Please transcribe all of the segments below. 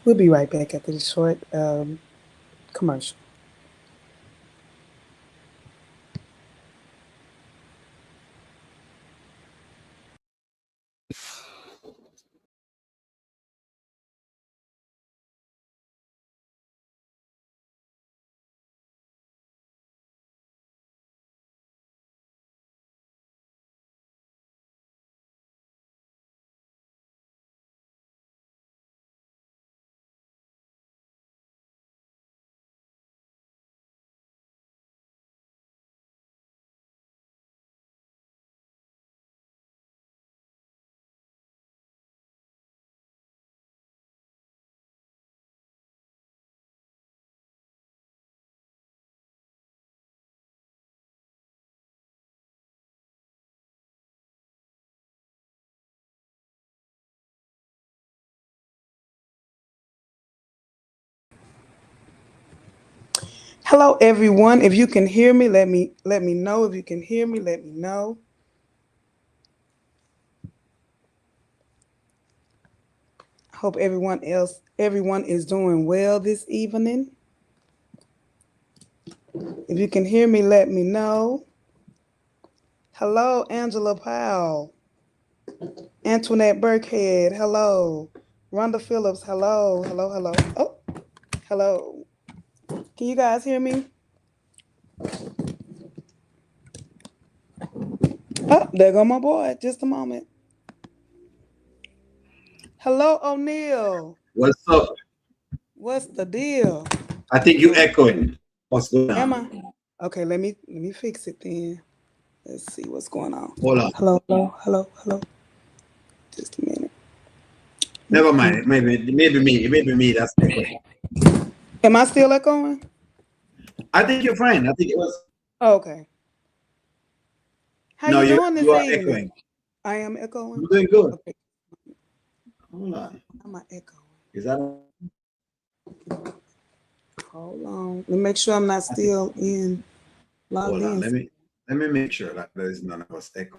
We'll be right back after the short commercial. Hello, everyone. If you can hear me, let me know. If you can hear me, let me know. Hope everyone is doing well this evening. If you can hear me, let me know. Hello, Angela Powell, Antoinette Burkhead. Hello, Rhonda Phillips. Hello, hello, hello. Oh, hello. Can you guys hear me? Oh, there go my boy. Just a moment. Hello, O'Neill. What's up? What's the deal? I think you echoing. What's going Am on? I? Okay, let me fix it then. Let's see what's going on. Hold on. Hello, hello, hello, hello. Just a minute. Never mind. Maybe me. That's echoing. Am I still echoing? I think you're fine. I think it was. Oh, okay. How No, you you doing you this are evening? echoing. I am echoing. I'm doing good. Okay, Hold on. I'm not echoing. Is that? Hold on. Let me make sure I'm not I think. still in logged Hold on. in. Let me make sure that there is none of us echo.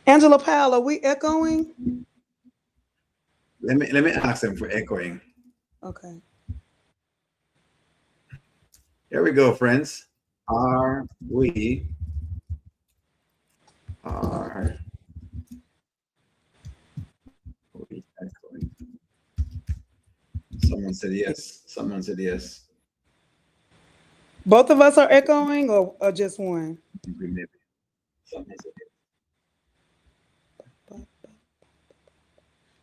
Angela Powell, are we echoing? Let me ask them for echoing. Okay. Here we go, friends. Are we echoing? Someone said yes. Someone said yes. Both of us are echoing or just one? Maybe. Someone said yes.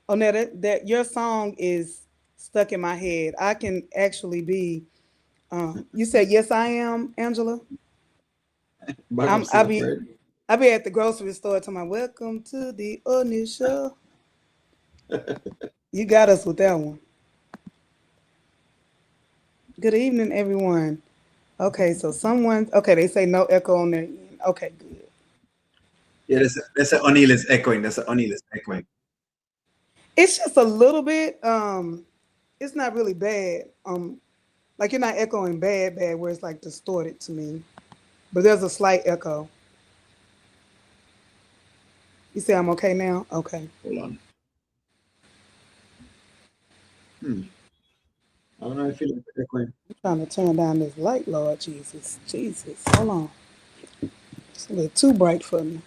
Oh, no, that your song is stuck in my head. I can actually be. You said yes, I am, Angela. By I'm. I myself, be. right? I be at the grocery store to my welcome to the initial. You got us with that one. Good evening, everyone. Okay, so someone. Okay, they say no echo on their end. Okay, good. Yeah, that's a O'Neill is echoing. That's a O'Neill is echoing. It's just a little bit. It's not really bad. Like you're not echoing bad, where it's like distorted to me. But there's a slight echo. You say I'm okay now? Okay. Hold on. Hmm. I don't know if it's echoing. I'm trying to turn down this light, Lord Jesus. Jesus. Hold on. It's a little too bright for me.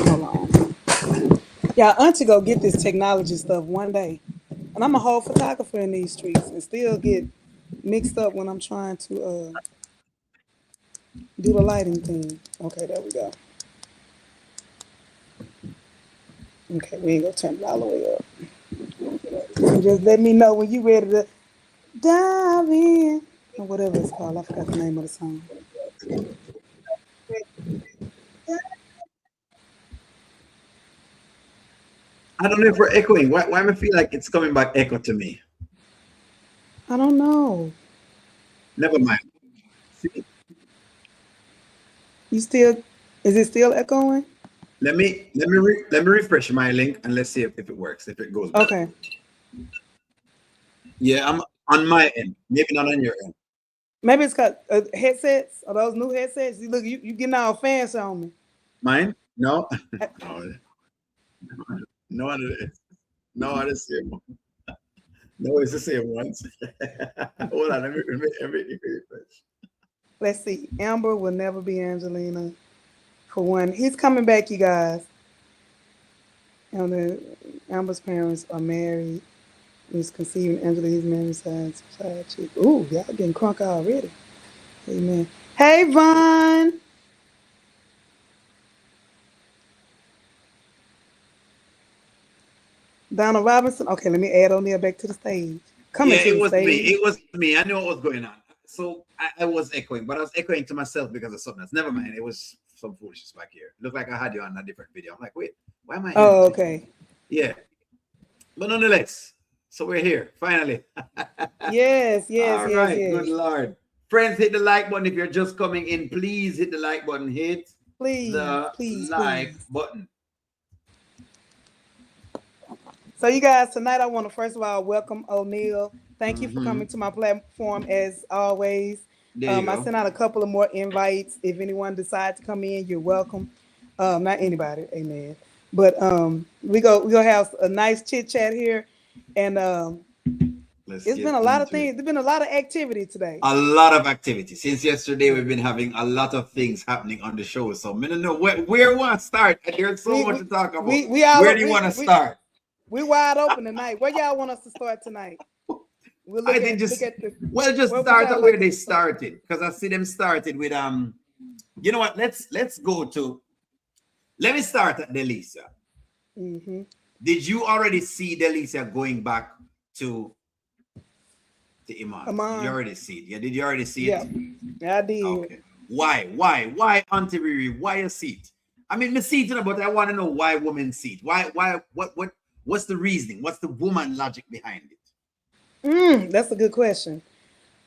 Hold on. Yeah, Auntie go get this technology stuff one day. And I'm a whole photographer in these streets and still get mixed up when I'm trying to do the lighting thing. Okay, there we go. Okay, we ain't gonna turn it all the way up. So just let me know when you ready to dive in. Or whatever it's called. I forgot the name of the song. I don't know if we're echoing. Why do I feel like it's coming back echo to me? I don't know. Never mind. See, You still is it still echoing? let me refresh my link and let's see if it works. If it goes better. Okay. Yeah, I'm on my end. Maybe not on your end. Maybe it's got headsets. Are those new headsets? You look, you getting all fancy on me. Mine? No. Uh, No. No. No, the same one. No, it's the same ones. Hold on, let me refresh. Let's see. Amber will never be Angelina. For one, he's coming back, you guys. And Amber's parents are married. He's conceiving Angelina's married side chick. Ooh, y'all getting crunk already. Amen. Hey, Vaughn. Donald Robinson. Okay, let me add O'Neal back to the stage. Coming Yeah, to it the was me. stage. It was me. I knew what was going on. So I was echoing, but I was echoing to myself because of something else. Never mind. It was some foolishness back here. Looked like I had you on a different video. I'm like, wait, why am I hearing Oh, nothing? okay. Yeah. But nonetheless, so we're here finally. Yes, yes, All yes, right. Good yes. Lord. Friends, hit the like button. If you're just coming in, please hit the like button. Hit Please, the please, like please. button. So, you guys, tonight I want to first of all welcome O'Neal. Thank you for Mm-hmm. coming to my platform as always. There you I go. sent out a couple of more invites. If anyone decides to come in, you're welcome. Not anybody, amen. But we gonna have a nice chit chat here, and Let's it's been get a lot of into it. things. There's been a lot of activity today. A lot of activity. Since yesterday, Yeah. we've been having a lot of things happening on the show. So I don't know where we want to start. There's so We much we to talk about. we all Where do you want to we start? we wide open tonight. Where y'all want us to start tonight? We'll I think look just at the just where would start y'all at where like us they to start? started because I see them started with You know what? Let's go to. Let me start at Delisa. Mm-hmm. Did you already see Delisa going back to Iman? Did you Amon. already see it? Yeah. Did you already see it? Yep. I did. Okay. Why, Auntie Riri? Why a seat? I mean, the seat, but I want to know why women seat. What's the reasoning? What's the woman logic behind it? That's a good question.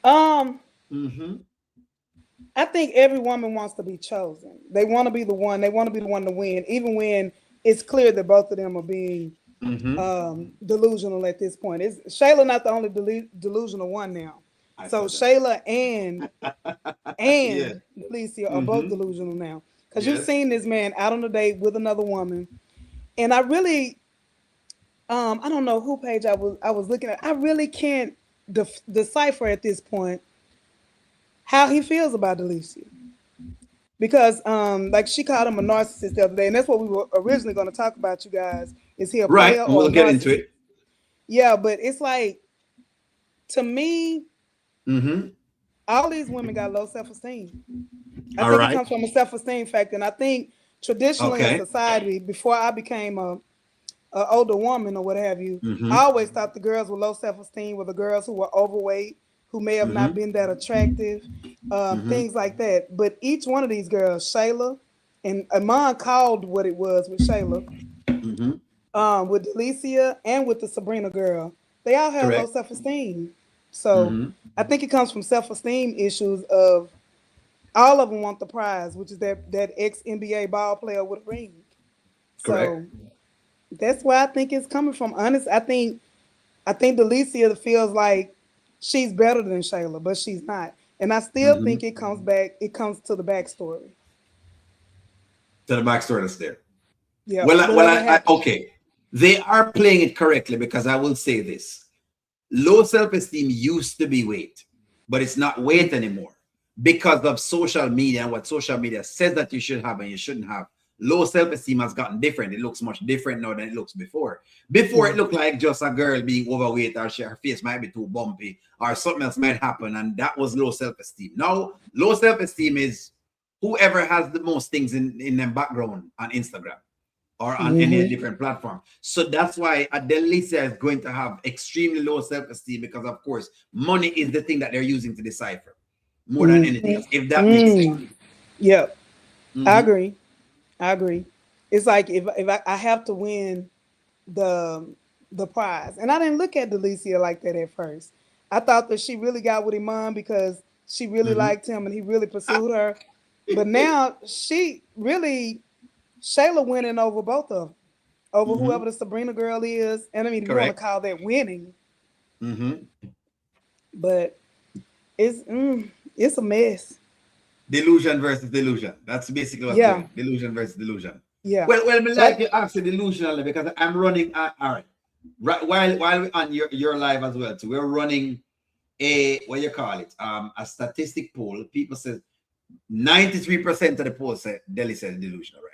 Um, Mm-hmm. I think every woman wants to be chosen. They want to be the one. They want to be the one to win, even when it's clear that both of them are being Mm-hmm. delusional at this point. Is Shayla not the only delusional one now? I So said that. Shayla Yeah. and Alicia are both Mm-hmm. delusional now because you've Yes. seen this man out on a date with another woman, and I really, I don't know who page I was looking at. I really can't decipher at this point how he feels about Alicia because like she called him a narcissist the other day, and that's what we were originally going to talk about. You guys, is he a Right. player And or a we'll get into narcissist? it. Yeah, but it's like to me, Mm-hmm. all these women got low self esteem. I All think it right. comes from a self esteem factor, and I think traditionally in Okay. society, before I became a older woman or what have you, Mm-hmm. I always thought the girls with low self esteem were the girls who were overweight, who may have not Mm-hmm. been that attractive, Mm-hmm. things like that. But each one of these girls, Shayla, and Amon called what it was with Shayla, Mm-hmm. with Delicia, and with the Sabrina girl, they all have low Correct. self esteem. So Mm-hmm. I think it comes from self esteem issues of all of them want the prize, which is that ex NBA ball player with a ring. Correct. So that's where I think it's coming from. Honest, I think Delicia feels like she's better than Shayla, but she's not. And I still Mm-hmm. think it comes back. It comes to the backstory. To the backstory that's there. Yeah, Well, whatever happened. okay. They are playing it correctly because I will say this. Low self-esteem used to be weight, but it's not weight anymore because of social media and what social media says that you should have and you shouldn't have. Low self-esteem has gotten different. It looks much different now than it looks before. Before it Mm-hmm. looked like just a girl being overweight or her face might be too bumpy or something else might happen, and that was low self-esteem. Now, low self-esteem is whoever has the most things in their background on Instagram or on any Mm-hmm. different platform. So that's why Adelisa is going to have extremely low self-esteem because, of course, money is the thing that they're using to decipher more than anything else, if that makes sense. Mm-hmm. Yep, I Mm-hmm. agree. I agree. It's like if I have to win the the prize, and I didn't look at Delicia like that at first. I thought that she really got with Iman because she really Mm-hmm. liked him and he really pursued her. But now she really Shayla winning over both of them, over Mm-hmm. whoever the Sabrina girl is. And I mean, if you want to Correct. call that winning, Mm-hmm. but it's a mess. Delusion versus delusion. That's basically what's Yeah, going. Delusion versus delusion. yeah. Well, me But like you ask delusionally because I'm running. All right. right while we're on your live as well too, we're running a what you call it a statistic poll. People say 93% of the poll say Delisa is delusional right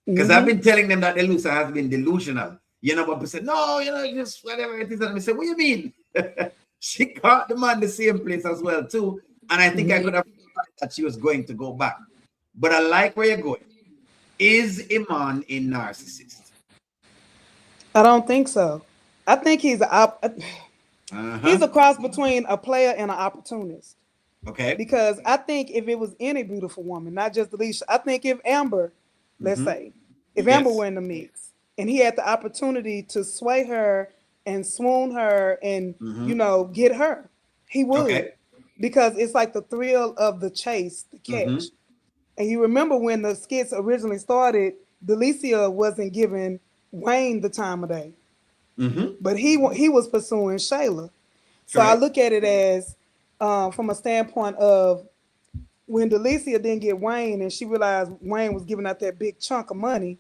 now. Because I've been telling them that Delisa has been delusional. You know, but people say, no, you know, just whatever it is. And I say, what do you mean? She caught the man the same place as well too. And I think I could have thought that she was going to go back. But I like where you're going. Is Iman a narcissist? I don't think so. I think he's a cross between a player and an opportunist. Okay. Because I think if it was any beautiful woman, not just Alicia, I think if Amber, let's say, if Amber Yes. were in the mix and he had the opportunity to sway her and swoon her and, get her, he would. Okay. Because it's like the thrill of the chase, the catch. And you remember when the skits originally started, Delicia wasn't giving Wayne the time of day, but he was pursuing Shayla. So I Correct. look at it as from a standpoint of when Delicia didn't get Wayne and she realized Wayne was giving out that big chunk of money,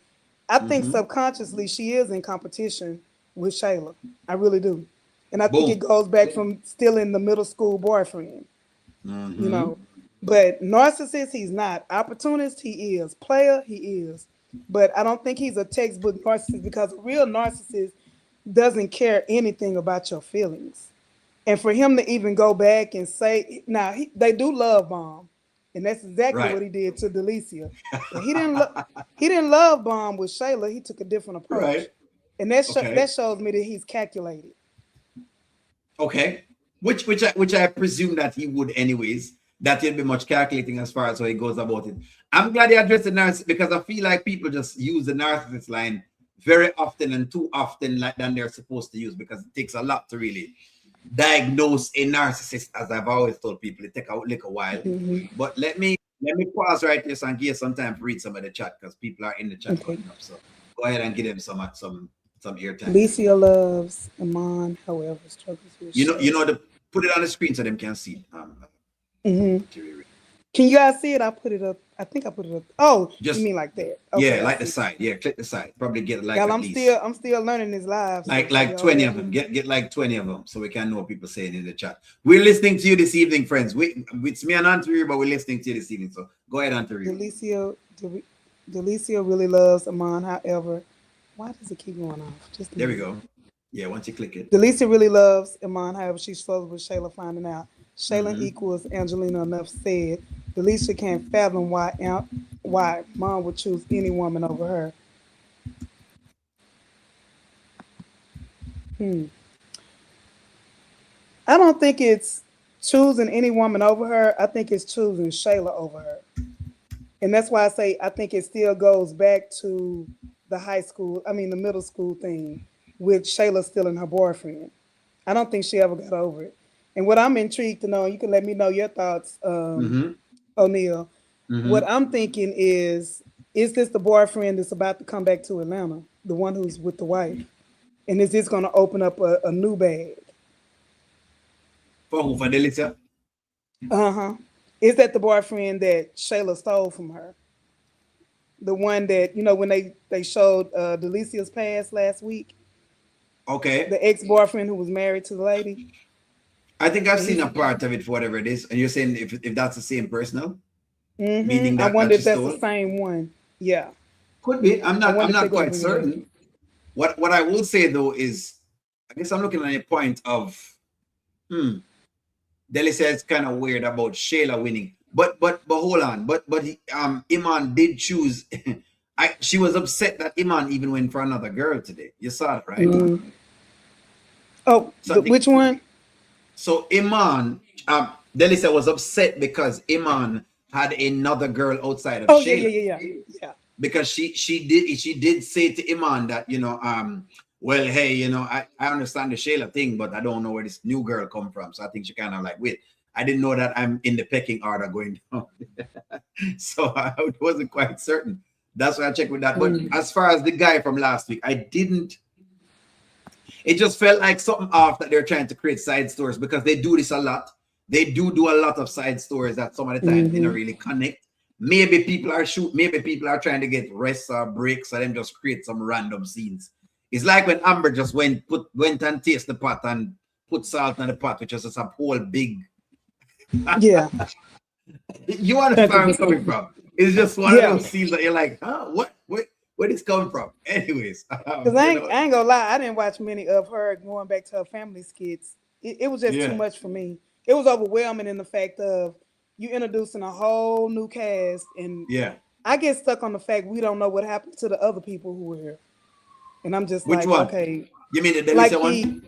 I think subconsciously she is in competition with Shayla. I really do. And I think it Boom. goes back from still in the middle school boyfriend, you know. But narcissist, he's not. Opportunist, he is. Player, he is. But I don't think he's a textbook narcissist because a real narcissist doesn't care anything about your feelings. And for him to even go back and say, now they do love bomb, and that's exactly what Right. he did to Delicia. But he didn't love bomb with Shayla. He took a different approach, Right. and that Okay. that shows me that he's calculated. Okay. Which I presume that he would anyways. That he'll be much calculating as far as how he goes about it. I'm glad he addressed the narcissist because I feel like people just use the narcissist line very often and too often like than they're supposed to use because it takes a lot to really diagnose a narcissist, as I've always told people. It takes a little while. But let me pause right here so and give you some time to read some of the chat because people are in the chat Okay. coming up. So go ahead and give them some airtime. Delicia loves Iman, however, struggles with You Shayla. know the put it on the screen so them can see it. Can you guys see it? I put it up. I think I put it up. Oh, you Just mean like that? yeah, Okay, I like the see. side. Yeah, click the side. Probably get like Y'all, at least I'm still learning this live stuff. So like y'all 20 bear of with them. me. Get like 20 of them so we can know what people saying in the chat. We're listening to you this evening, friends. It's me and Aunty, but we're listening to you this evening. So go ahead, Aunty. Delicia, Delicia really loves Iman. However, why does it keep going off? Just a There we minute. go. Yeah, once you click it. Delicia really loves Iman. However, she struggles with Shayla finding out. Shayla equals Angelina enough said. Delicia can't fathom why Mom would choose any woman over her. I don't think it's choosing any woman over her. I think it's choosing Shayla over her. And that's why I say I think it still goes back to the middle school thing with Shayla stealing her boyfriend. I don't think she ever got over it. And what I'm intrigued to know, you can let me know your thoughts, O'Neil. What I'm thinking is this the boyfriend that's about to come back to Atlanta, the one who's with the wife? And is this going to open up a new bag? For who? For Delicia? Uh-huh. Is that the boyfriend that Shayla stole from her? The one that, when they showed Delicia's past last week, Okay. the ex-boyfriend who was married to the lady. I think I've And seen he's a part of it for whatever it is. And you're saying if that's the same person now? Meaning I that wonder she if that's the stole? same one. Yeah. Could be. I I'm wonder if they're not gonna quite bring it back. certain. What I will say though is I guess I'm looking at a point of Deli says kind of weird about Shayla winning. But hold on. But Iman did choose she was upset that Iman even went for another girl today. You saw it, right? Oh, Something. which one? So Iman, Delisa was upset because Iman had another girl outside of Oh, yeah, yeah, Shayla yeah, yeah. Yeah. because she did say to Iman that well, hey, I understand the Shayla thing, but I don't know where this new girl come from. So I think she kind of like, wait, I didn't know that I'm in the pecking order going down. So I wasn't quite certain. That's why I checked with that. But as far as the guy from last week, I didn't. It just felt like something off that they're trying to create side stories because they do this a lot. They do a lot of side stories that some of the times they don't really connect. Maybe people are trying to get rest or breaks, so them just create some random scenes It's like when Amber just went and taste the pot and put salt in the pot, which is just a whole big. Yeah. You understand where I'm coming from? It's just one of Yeah. those scenes that you're like, huh? Where it's coming from? Anyways, Because I ain't gonna lie, I didn't watch many of her going back to her family skits. It was just too yeah, much for me. It was overwhelming in the fact of you introducing a whole new cast, and yeah. I get stuck on the fact we don't know what happened to the other people who were here, and I'm just Which like, one? okay, You mean the like Delicia the one?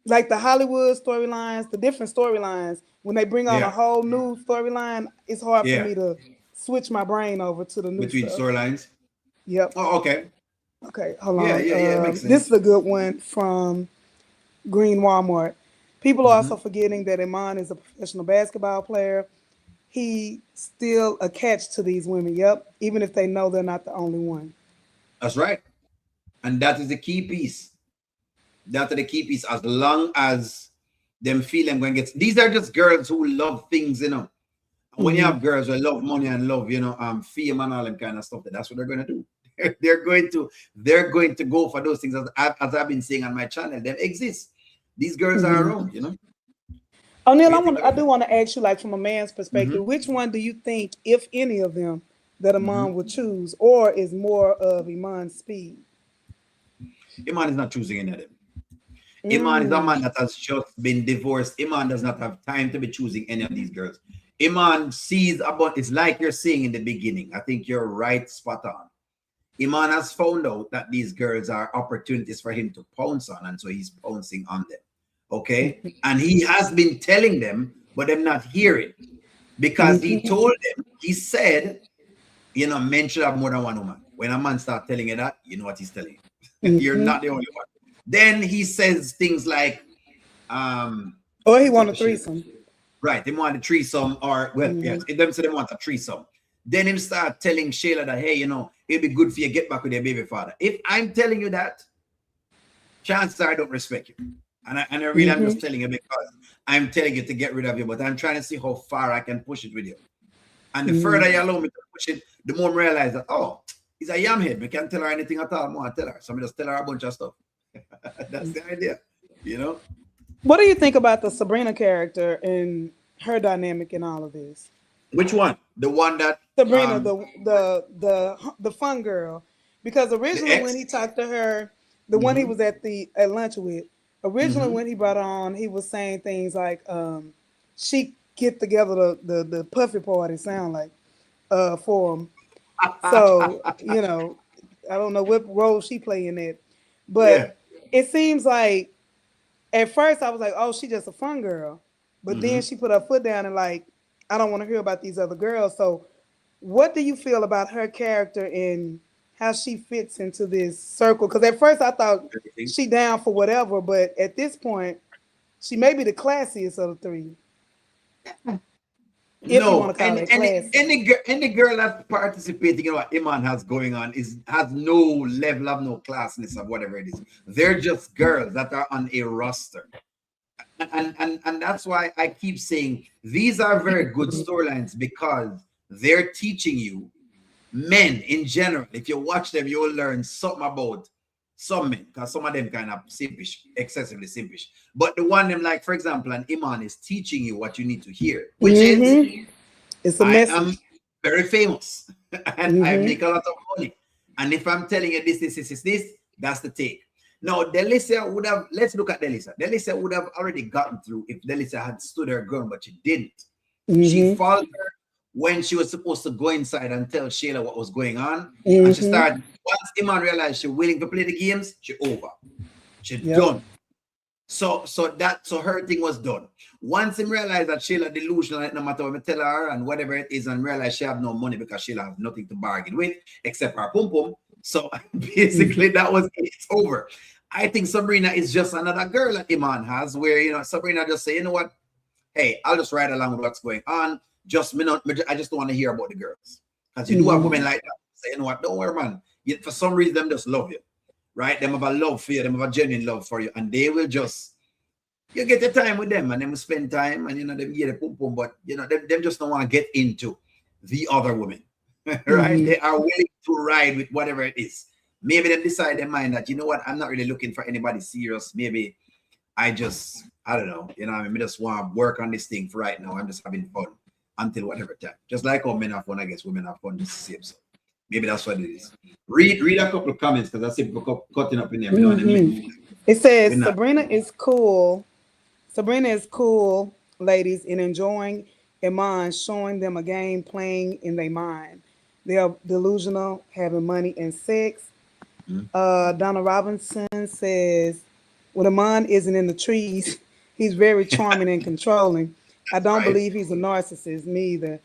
like the Hollywood storylines, the different storylines. When they bring on a Yeah, whole new storyline, it's hard for yeah. me to switch my brain over to the new Between stuff. storylines. Yep. Oh, okay. Okay, hold Yeah, on. yeah, yeah. It makes This is sense. a good one from Green Walmart. People are also Hmm. forgetting that Iman is a professional basketball player. He still attached to these women. Yep, even if they know they're not the only one. That's right. And that is the key piece. That is the key piece. As long as them feel them going to get. These are just girls who love things, you know. And when you Hmm. have girls who love money and love, fame and all them kind of stuff, that's what they're going to do. They're going to go for those things, as I've been saying on my channel. Them exist. These girls are Hmm. around, you know. What O'Neill, do you think I about do that? want to ask you, like from a man's perspective, Hmm. which one do you think, if any of them, that Hmm. Iman would choose, or is more of Iman's speed? Iman is not choosing any of them. Iman is a Mm. man that has just been divorced. Iman does not have time to be choosing any of these girls. Iman sees about, it's like you're saying in the beginning. I think you're right, spot on. Iman has found out that these girls are opportunities for him to pounce on, and so he's pouncing on them. Okay? And he has been telling them, but they're not hearing, because he Hmm. told them, he said, men should have more than one woman. When a man starts telling you that, you know what he's telling you. You're Hmm. not the only one. Then he says things like, Or he what want type a of shit? threesome. Right, they want a threesome, or well, Hmm. yes, them say they want a threesome. Then him start telling Shayla that, hey, it'd be good for you to get back with your baby father. If I'm telling you that, chances are I don't respect you. And I really am Hmm. just telling you because I'm telling you to get rid of you, but I'm trying to see how far I can push it with you. And the further you Hmm. allow me to push it, the more I realize that, oh, he's a yam head. We can't tell her anything at all. More I tell her. So I just tell her a bunch of stuff. That's the idea, you know? What do you think about the Sabrina character and her dynamic in all of this? Which one? The one that Sabrina, the fun girl, because the originally when ex? he talked to her, the one he Mm-hmm. was at lunch with, originally Mm-hmm. when he brought her on, he was saying things like, she get together the puffy party sound like for him. So I don't know what role she played in it, Yeah. but it seems like at first I was like, oh, she just a fun girl. But then Mm-hmm. she put her foot down and like, I don't want to hear about these other girls. So what do you feel about her character and how she fits into this circle? Because at first I thought Everything. she down for whatever, but at this point, she may be the classiest of the three, if you want No, to call and it classy. any girl that's participating in what Iman has going on has no level of no classness of whatever it is. They're just girls that are on a roster. And that's why I keep saying these are very good storylines, because they're teaching you, men in general. If you watch them, you will learn something about some men, because some of them kind of simpish, excessively simpish. But the one them, like for example, an Iman is teaching you what you need to hear, which is, Mm-hmm. It's a I am message. very famous and I make Mm-hmm. a lot of money. And if I'm telling you this, that's the take. Now, Delisa would have, let's look at Delisa. Delisa would have already gotten through if Delisa had stood her ground, but she didn't. She Mm-hmm. faltered when she was supposed to go inside and tell Shayla what was going on. And she Mm-hmm. started, once Iman realized she's willing to play the games, she over. She Yep. done. So her thing was done. Once him realized that Sheila delusional, no matter what I tell her and whatever it is, and realize she have no money because Sheila have nothing to bargain with except her pum pum. So basically that was it. It's over. I think Sabrina is just another girl that Iman has, where Sabrina just say, you know what? Hey, I'll just ride along with what's going on. Just me not, I just don't want to hear about the girls. Because you do have Mm-hmm. women like that. Say, you know what, don't worry, man. Yet for some reason them just love you. Right? Them have a love for you, them have a genuine love for you, and they will just, you get your time with them and then we spend time and them get a pum pum, but them just don't want to get into the other women. Right? Mm-hmm. They are willing to ride with whatever it is. maybe they decide in mind that, you know what, I'm not really looking for anybody serious. Maybe I don't know, you know, I just want to work on this thing for right now. I'm just having fun until whatever time. Just like how men have fun, I guess women have fun just the same. So maybe that's what it is. Read a couple of comments because I see people cutting up in there. We don't want to make It we're says not. Sabrina is cool. Sabrina is cool, ladies, and enjoying Iman showing them a game playing in their mind. They are delusional, having money and sex. Mhm. Donna Robinson says, when Iman isn't in the trees, he's very charming and controlling. I don't Right. believe he's a narcissist, me either.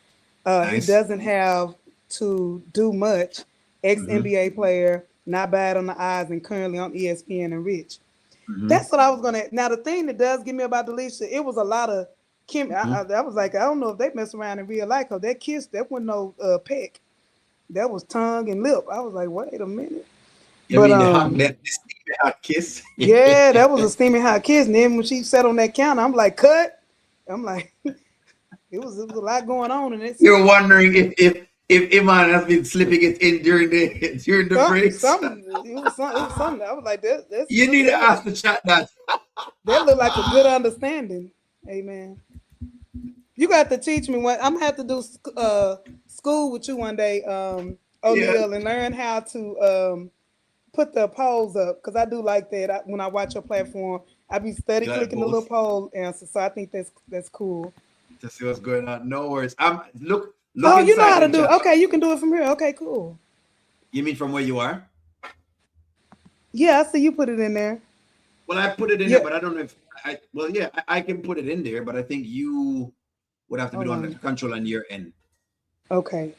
He Nice. doesn't have to do much. Ex Hmm. NBA player, not bad on the eyes, and currently on ESPN and rich. Hmm. That's what I was gonna. Now the thing that does get me about Delisha, it was a lot of Kim. Hmm. I was like, I don't know if they mess around in real life. Cause that kiss, that wasn't no peck. That was tongue and lip. I was like, wait a minute. You But mean the hot kiss? yeah, that was a steaming hot kiss. And then when she sat on that counter, I'm like, cut. I'm like, it was a lot going on in this. You're wondering if Iman has been slipping it in during the during the breaks. It was something. I was like, You need to ask the chat that. that looked like a good understanding. Amen. You got to teach me what I'm gonna have to do school with you one day, Yeah. O'Neal, and learn how to put the polls up because I do like that. When I watch your platform, I be steady You like clicking the little both poll answer. So I think that's cool. to see what's going on. No worries. Look Oh, you know inside how to the do it. chat. Okay, you can do it from here. Okay, cool. You mean from where you are? Yeah, I see you put it in there. Well, I put it in there, Yeah, but I don't know if I. Well, yeah, I can put it in there, but I think you would have to be hold the one that on. control on your end. Okay,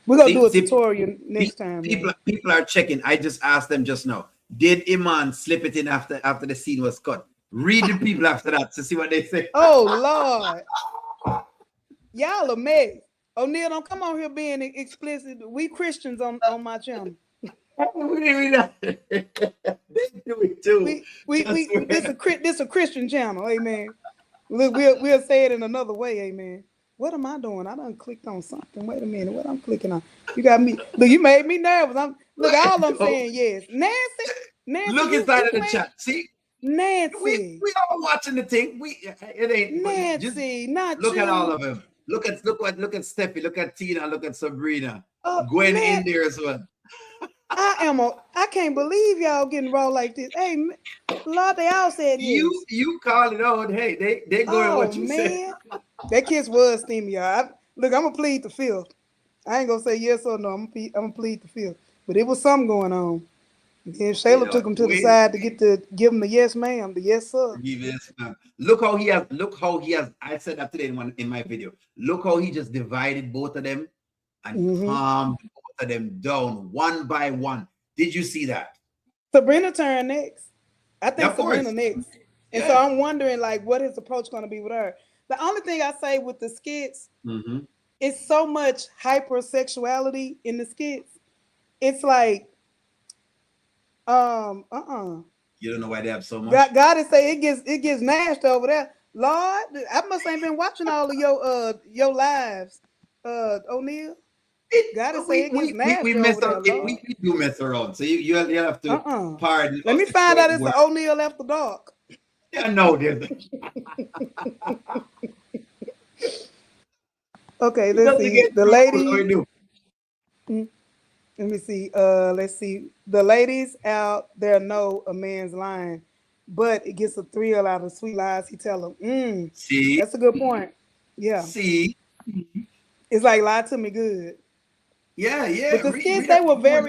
we're gonna do a See, tutorial next time people then. people are checking. I just asked them just now. Did Iman slip it in after the scene was cut? Read the people after that to see what they say. Oh Lord, y'all are mess. O'Neal, don't come on here being explicit. We Christians on my channel. They do it too. Just This a Christian channel, amen. Look, we'll say it in another way, amen. What am I doing? I done clicked on something. Wait a minute, what I'm clicking on? You got me. Look, you made me nervous. Look, all I'm saying yes. Nancy, look you inside of the playing chat. See, Nancy, we all watching the thing. It ain't. But just Nancy, not look at all you. of them. Look at Steffi. Look at Tina. Look at Sabrina. Gwen Man, in there as well. I can't believe y'all getting raw like this. Hey, Lord, they all said yes. You call it out. Hey, they go with Oh what you said. man, that kiss was steamy, y'all. Look, I'm gonna plead the fifth. I ain't gonna say yes or no. I'm gonna plead the fifth. But it was something going on. And then You Shayla know, took him to the wait. side to give him the yes, ma'am, the yes, sir. Give this man. Look how he has. Look how he has. I said that today in my video. Look how he just divided both of them and Mm-hmm. calmed both of them down one by one. Did you see that? Sabrina turned next. I Yeah, think of Sabrina course. next. And so Yeah. I'm wondering, like, what his approach gonna be with her. The only thing I say with the skits, Mm-hmm. it's so much hypersexuality in the skits. It's like, uh-uh. You don't know why they have so much. God is say it gets nasty over there. Lord, I must ain't been watching all of your lives, O'Neal. God is say it gets We nasty mess over around. there, Lord. We do mess around. So you have to Uh-uh. pardon Let us me the find choice out it's an word. O'Neal after dark. Yeah, no, there's Okay, it let's doesn't see. get The too cool. We lady, do. let me see. Let's see. The ladies out there know a man's lying, but it gets a thrill out of sweet lies he tell them. See, That's a good point. Yeah. see, It's like lie to me good. yeah. But the skits, Read they up were more.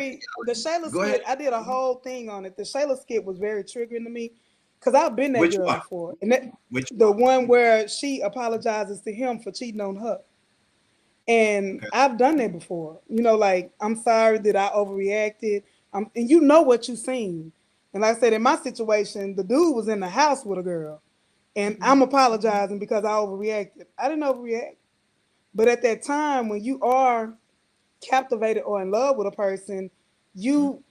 the Shayla Go ahead. skit, I did a whole thing on it. The Shayla skit was very triggering to me because I've been that Which girl one? before. And Which the one? one where she apologizes to him for cheating on her. And Okay. I've done that before. Like, I'm sorry that I overreacted. And you know what you seen. And like I said, in my situation, the dude was in the house with a girl. And I'm apologizing because I overreacted. I didn't overreact. But at that time, when you are captivated or in love with a person, you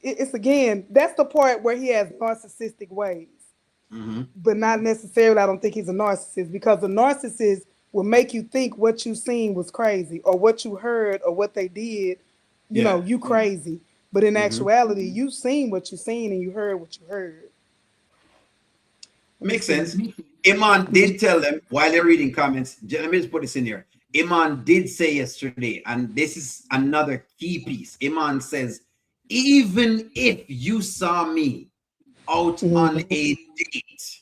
it's again, that's the part where he has narcissistic ways. Mm-hmm. But not necessarily, I don't think he's a narcissist because the narcissist will make you think what you seen was crazy or what you heard or what they did, Yeah. you crazy. But in Mm-hmm. actuality, you seen what you seen and you heard what you heard. Let me Makes see. sense. Iman did tell them while they're reading comments. Let me just put this in here. Iman did say yesterday, and this is another key piece. Iman says, even if you saw me out on Mm-hmm. a date,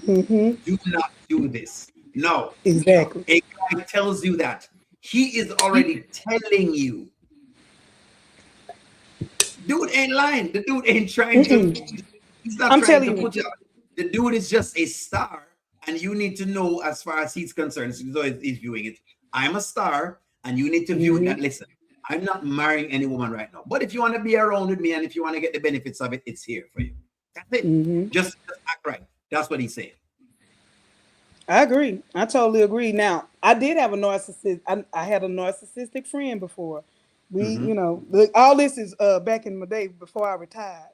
Mm-hmm. do not do this. No, Exactly. a guy tells you that. He is already telling you. Dude ain't lying. The dude ain't trying to, Mm-mm. he's not I'm trying to telling you. put you out. The dude is just a star. And you need to know, as far as he's concerned, so he's viewing it. I'm a star, and you need to view it that, Mm-hmm. listen, I'm not marrying any woman right now. But if you want to be around with me and if you want to get the benefits of it, it's here for you. That's it. Mm-hmm. Just act right. That's what he's saying. I agree. I totally agree. Now, I did have a narcissist. I had a narcissistic friend before. Mm-hmm. Look, all this is back in my day before I retired.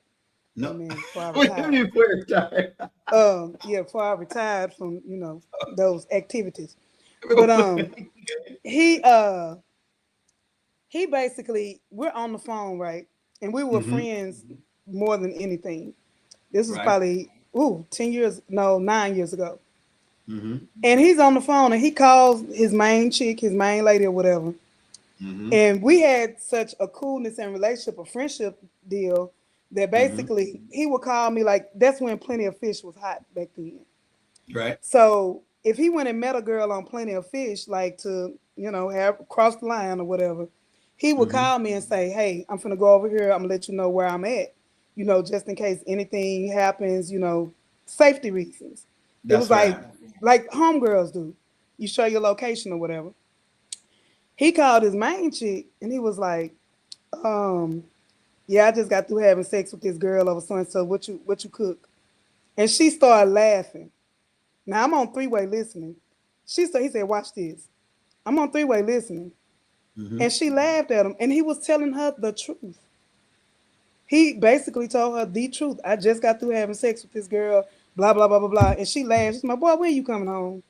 No. Amen. Before I What do you retired. mean first time? Yeah, before I retired from, those activities. But he uh he basically, we're on the phone, right? And we were Mm-hmm. friends more than anything. This was Right. probably 10 years, no, 9 years ago. Mm-hmm. And he's on the phone and he calls his main chick, his main lady or whatever. Mm-hmm. And we had such a coolness and relationship, a friendship deal that Mm-hmm. basically he would call me, like, that's when Plenty of Fish was hot back then. Right. So if he went and met a girl on Plenty of Fish, like to, have crossed the line or whatever, he would Mm-hmm. call me and say, "Hey, I'm finna go over here. I'm gonna let you know where I'm at, just in case anything happens, safety reasons." It That's was what happened. like homegirls do. You show your location or whatever. He called his main chick and he was like, um, "Yeah, I just got through having sex with this girl over so and so. What you cook?" And she started laughing. Now I'm on three-way listening. He said, "Watch this. I'm on three-way listening." Mm-hmm. And she laughed at him. And he was telling her the truth. He basically told her the truth. "I just got through having sex with this girl, blah, blah, blah, blah, blah." And she laughed. She's my boy, when you coming home?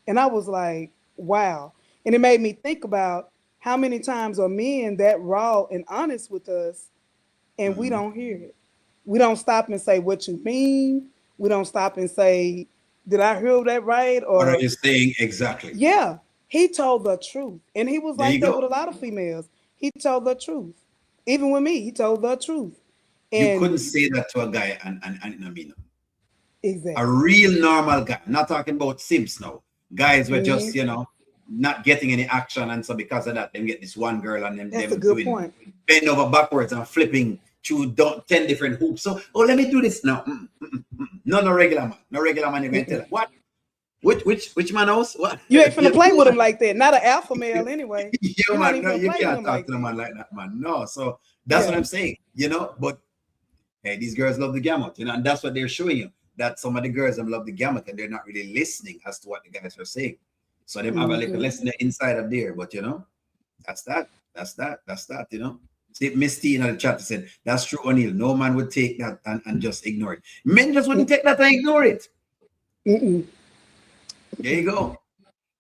And I was like, wow. And it made me think about how many times are men that raw and honest with us and we Mm-hmm. don't hear it. We don't stop and say, "What you mean?" We don't stop and say, "Did I hear that right?" What are Or, you saying exactly? yeah, he told the truth. And he was There like you that go. with a lot of females. He told the truth. Even with me, he told the truth. You And couldn't say that to a guy and I mean a exactly. real normal guy. I'm not talking about simps now. Guys were just, Hmm. not getting any action, and so because of that, them get this one girl and them That's a them good doing point. bend over backwards and flipping through 10 different hoops. So, oh, let me do this now. No, no regular man. No regular man, you're going to tell him. What? Which man else? What? You ain't finna play with know, him like that. Not an alpha male anyway. yeah, You're not man. even No, finna you play with can't him talk like to a that. man like that, man. No. So that's what Yeah. I'm saying. But hey, these girls love the gamut, and that's what they're showing you. That some of the girls them love the gamut, and they're not really listening as to what the guys are saying. So they have a little Hmm. lesson inside of there, but that's that. That's that. See, Miss T in the chat said, that's true, O'Neill. No man would take that and just ignore it. Men just wouldn't take that and ignore it. Mm-mm. There you go.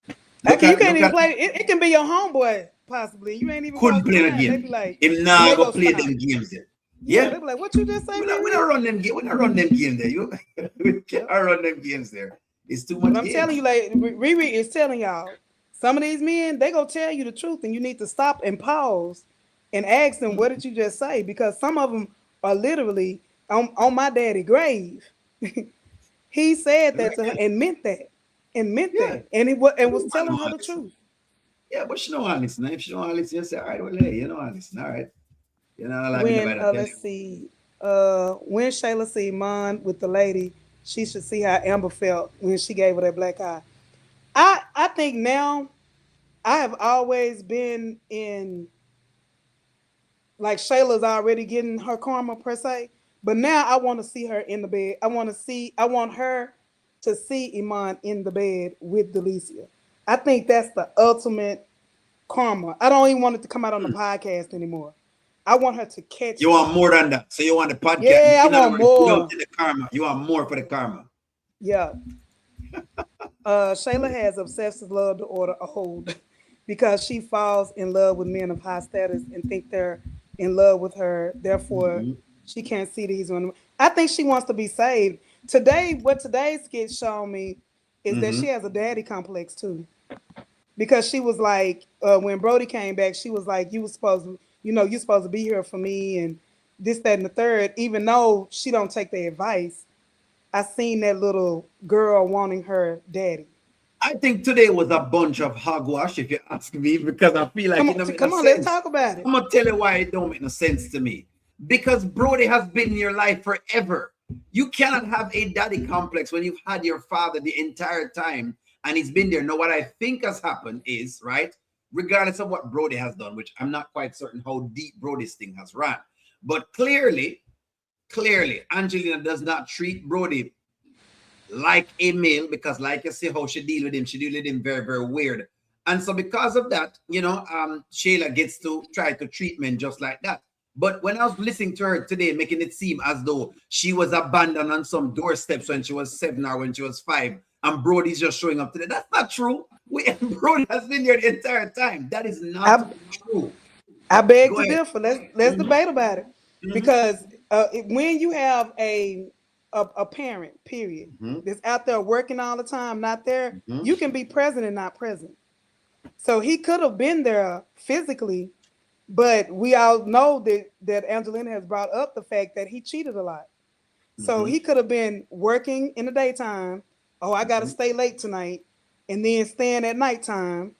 Okay, Look you at can't look even at play. It can be your homeboy, possibly. You ain't even couldn't crossed the play the line. They game. be like, Him and nah they go go play stop. them games there. Yeah, Yeah. they be like, "What you just say, We not Riri?" run them game. We not run them game there. We can't Yep. run them games there. It's too But much I'm telling you, games. like Riri is telling y'all, some of these men, they gonna tell you the truth, and you need to stop and pause and ask them, "What did you just say?" Because some of them are literally on my daddy grave. He said that to her Right. and meant that, Yeah. and was No man telling know her all the this. truth. Yeah, but she know all this. Now, if she know all this, you say, all right, well, hey, you know all this. All right. Like me When never tell you. let's see, when Shayla see Mon with the lady, she should see how Amber felt when she gave her that black eye. I think now I have always been in, like, Shayla's already getting her karma per se, but now I want to see her in the bed. I want her to see Iman in the bed with Delicia. I think that's the ultimate karma. I don't even want it to come out on the podcast anymore. I want her to catch You want that. more than that. So you want the podcast. Yeah, I In other want words, you don't more. see the karma. You want more for the karma. Yeah. Shayla has obsessive love to order a hold because she falls in love with men of high status and think they're in love with her. Therefore, Mm-hmm. she can't see that he's on. I think she wants to be saved. Today, what today's skit showed me is that Mm-hmm. she has a daddy complex too. Because she was like, when Brody came back, she was like, you was supposed to, you supposed to be here for me and this, that, and the third. Even though she don't take their advice, I seen that little girl wanting her daddy. I think today was a bunch of hogwash, if you ask me, because I feel like Come it on, don't make no come on, let's sense. talk about it. I'm gonna tell you why it don't make no sense to me. Because Brody has been in your life forever. You cannot have a daddy complex when you've had your father the entire time and he's been there. Now, what I think has happened is, right, regardless of what Brody has done, which I'm not quite certain how deep Brody's thing has run, but clearly, Angelina does not treat Brody like a male because, like you see how she deal with him very, very weird. And so because of that, Shayla gets to try to treat men just like that. But when I was listening to her today, making it seem as though she was abandoned on some doorsteps when she was 7 or when she was 5, and Brody's just showing up today. That's not true. Brody has been here the entire time. That is not I true. I beg Go to ahead. differ. Let's Mm-hmm. debate about it Mm-hmm. because when you have a parent, period, Mm-hmm. that's out there working all the time, not there, Mm-hmm. you can be present and not present. So he could have been there physically, but we all know that Angelina has brought up the fact that he cheated a lot. So Mm-hmm. he could have been working in the daytime. Oh, I got to Mm-hmm. stay late tonight, and then staying at nighttime,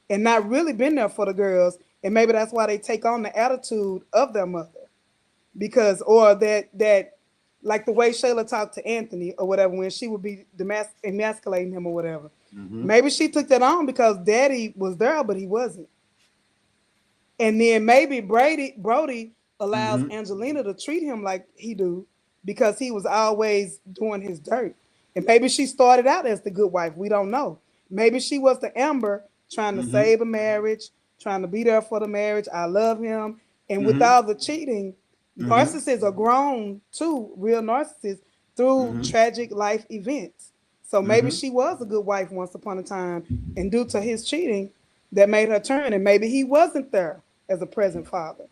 and not really been there for the girls. And maybe that's why they take on the attitude of their mother, because or that like the way Shayla talked to Anthony or whatever when she would be emasculating him or whatever. Mm-hmm. Maybe she took that on because Daddy was there, but he wasn't. And then maybe Brody allows Mm-hmm. Angelina to treat him like he do because he was always doing his dirt. And maybe she started out as the good wife. We don't know. Maybe she was the Amber trying to Mm-hmm. save a marriage, trying to be there for the marriage. I love him. And with Mm-hmm. all the cheating, Mm-hmm. narcissists are grown too, real narcissists, through Mm-hmm. tragic life events. So maybe Mm-hmm. she was a good wife once upon a time, and due to his cheating, that made her turn, and maybe he wasn't there as a present father.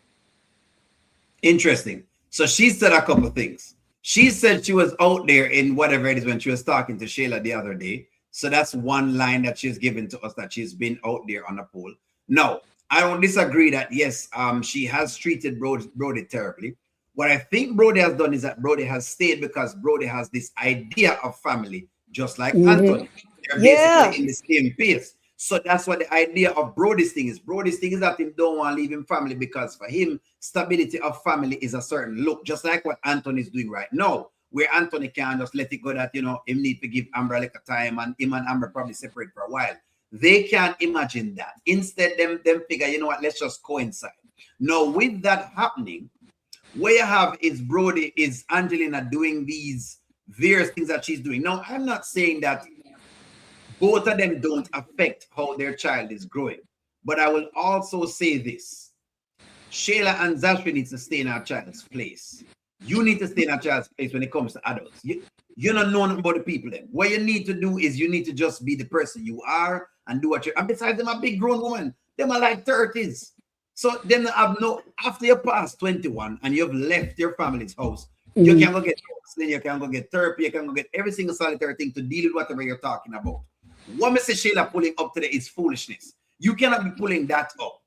Interesting. So she said a couple of things. She said she was out there in whatever it is when she was talking to Shayla the other day. So that's one line that she's given to us that she's been out there on a pole. No, I don't disagree that yes, she has treated Brody terribly. What I think Brody has done is that Brody has stayed because Brody has this idea of family, just like Mm-hmm. Anthony. They're basically Yeah. in the same pace. So that's what the idea of Brody's thing is. Brody's thing is that he don't want to leave him family because for him, stability of family is a certain look, just like what Anthony is doing right now, where Anthony can just let it go that, him need to give Amber like a time and him and Amber probably separate for a while. They can't imagine that. Instead, them figure, you know what, let's just coincide. Now, with that happening, what you have is Brody, is Angelina doing these various things that she's doing. Now, I'm not saying that both of them don't affect how their child is growing. But I will also say this. Shayla and Zashri needs to stay in our child's place. You need to stay in our child's place when it comes to adults. You don't know nothing about the people then. What you need to do is you need to just be the person you are and do what you. And besides, them a big grown woman. Them are like 30s. So then have no, after you pass 21 and you've left your family's house, you can Mm-hmm. go get counseling, you can go get therapy, you can go get every single solitary thing to deal with whatever you're talking about. What Mr. Shayla pulling up today is foolishness. You cannot be pulling that up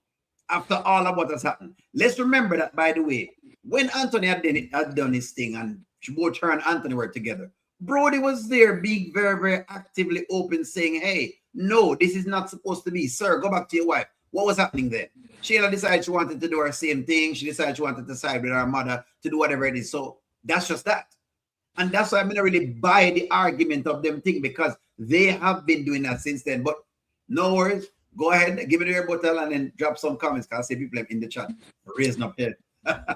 after all of what has happened. Let's remember that, by the way, when Anthony had done his thing and both her and Anthony were together, Brody was there being very, very actively open, saying, hey, no, this is not supposed to be. Sir, go back to your wife. What was happening then? Shayla decided she wanted to do her same thing. She decided she wanted to side with her mother to do whatever it is. So that's just that. And that's why I'm not really buy the argument of them thing because they have been doing that since then. But no worries. Go ahead, give me the rebuttal and then drop some comments because I see people in the chat raising up here.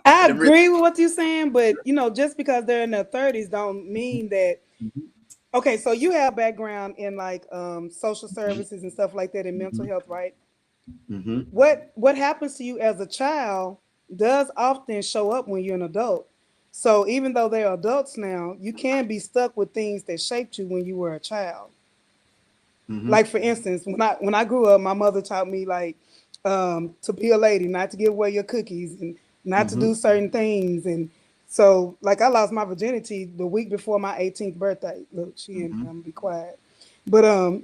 I agree with what you're saying, but just because they're in their 30s don't mean that. Okay, so you have background in like social services and stuff like that in mental health, right? Mm-hmm. What happens to you as a child does often show up when you're an adult. So even though they're adults now, you can be stuck with things that shaped you when you were a child. Mm-hmm. Like for instance, when I grew up, my mother taught me like to be a lady, not to give away your cookies, and not to do certain things. And so, like, I lost my virginity the week before my 18th birthday. Look, she ain't, I'm gonna be quiet. But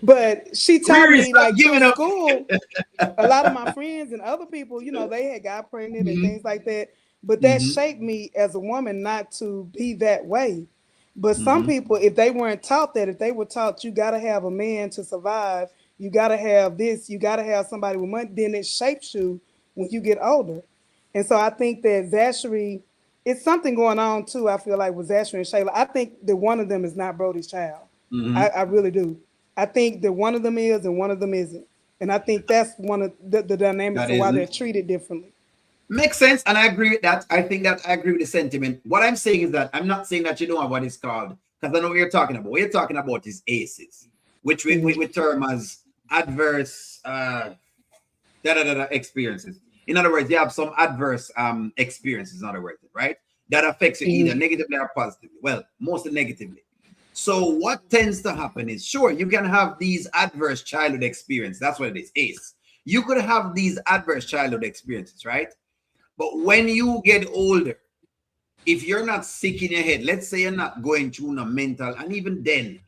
but she taught Riri, me stop like through giving up. school, a lot of my friends and other people, they had got pregnant and things like that. But that shaped me as a woman not to be that way. But some people, if they weren't taught that, if they were taught you got to have a man to survive, you got to have this, you got to have somebody with money, then it shapes you when you get older. And so I think that Zachary, it's something going on too, I feel like, with Zachary and Shayla. I think that one of them is not Brody's child. I really do. I think that one of them is and one of them isn't. And I think that's one of the dynamics That of why they're isn't. treated differently. Makes sense, and I agree with that. I think that I agree with the sentiment. What I'm saying is that I'm not saying that you don't have what it's called, because I know what you're talking about. What you're talking about is ACEs, which we term as adverse experiences. In other words, you have some adverse experiences, in other words, right? That affects you either negatively or positively. Well, mostly negatively. So what tends to happen is, sure, you can have these adverse childhood experiences. That's what it is, ACE. You could have these adverse childhood experiences, right? But when you get older, if you're not sick in your head, let's say you're not going through a mental, and even then,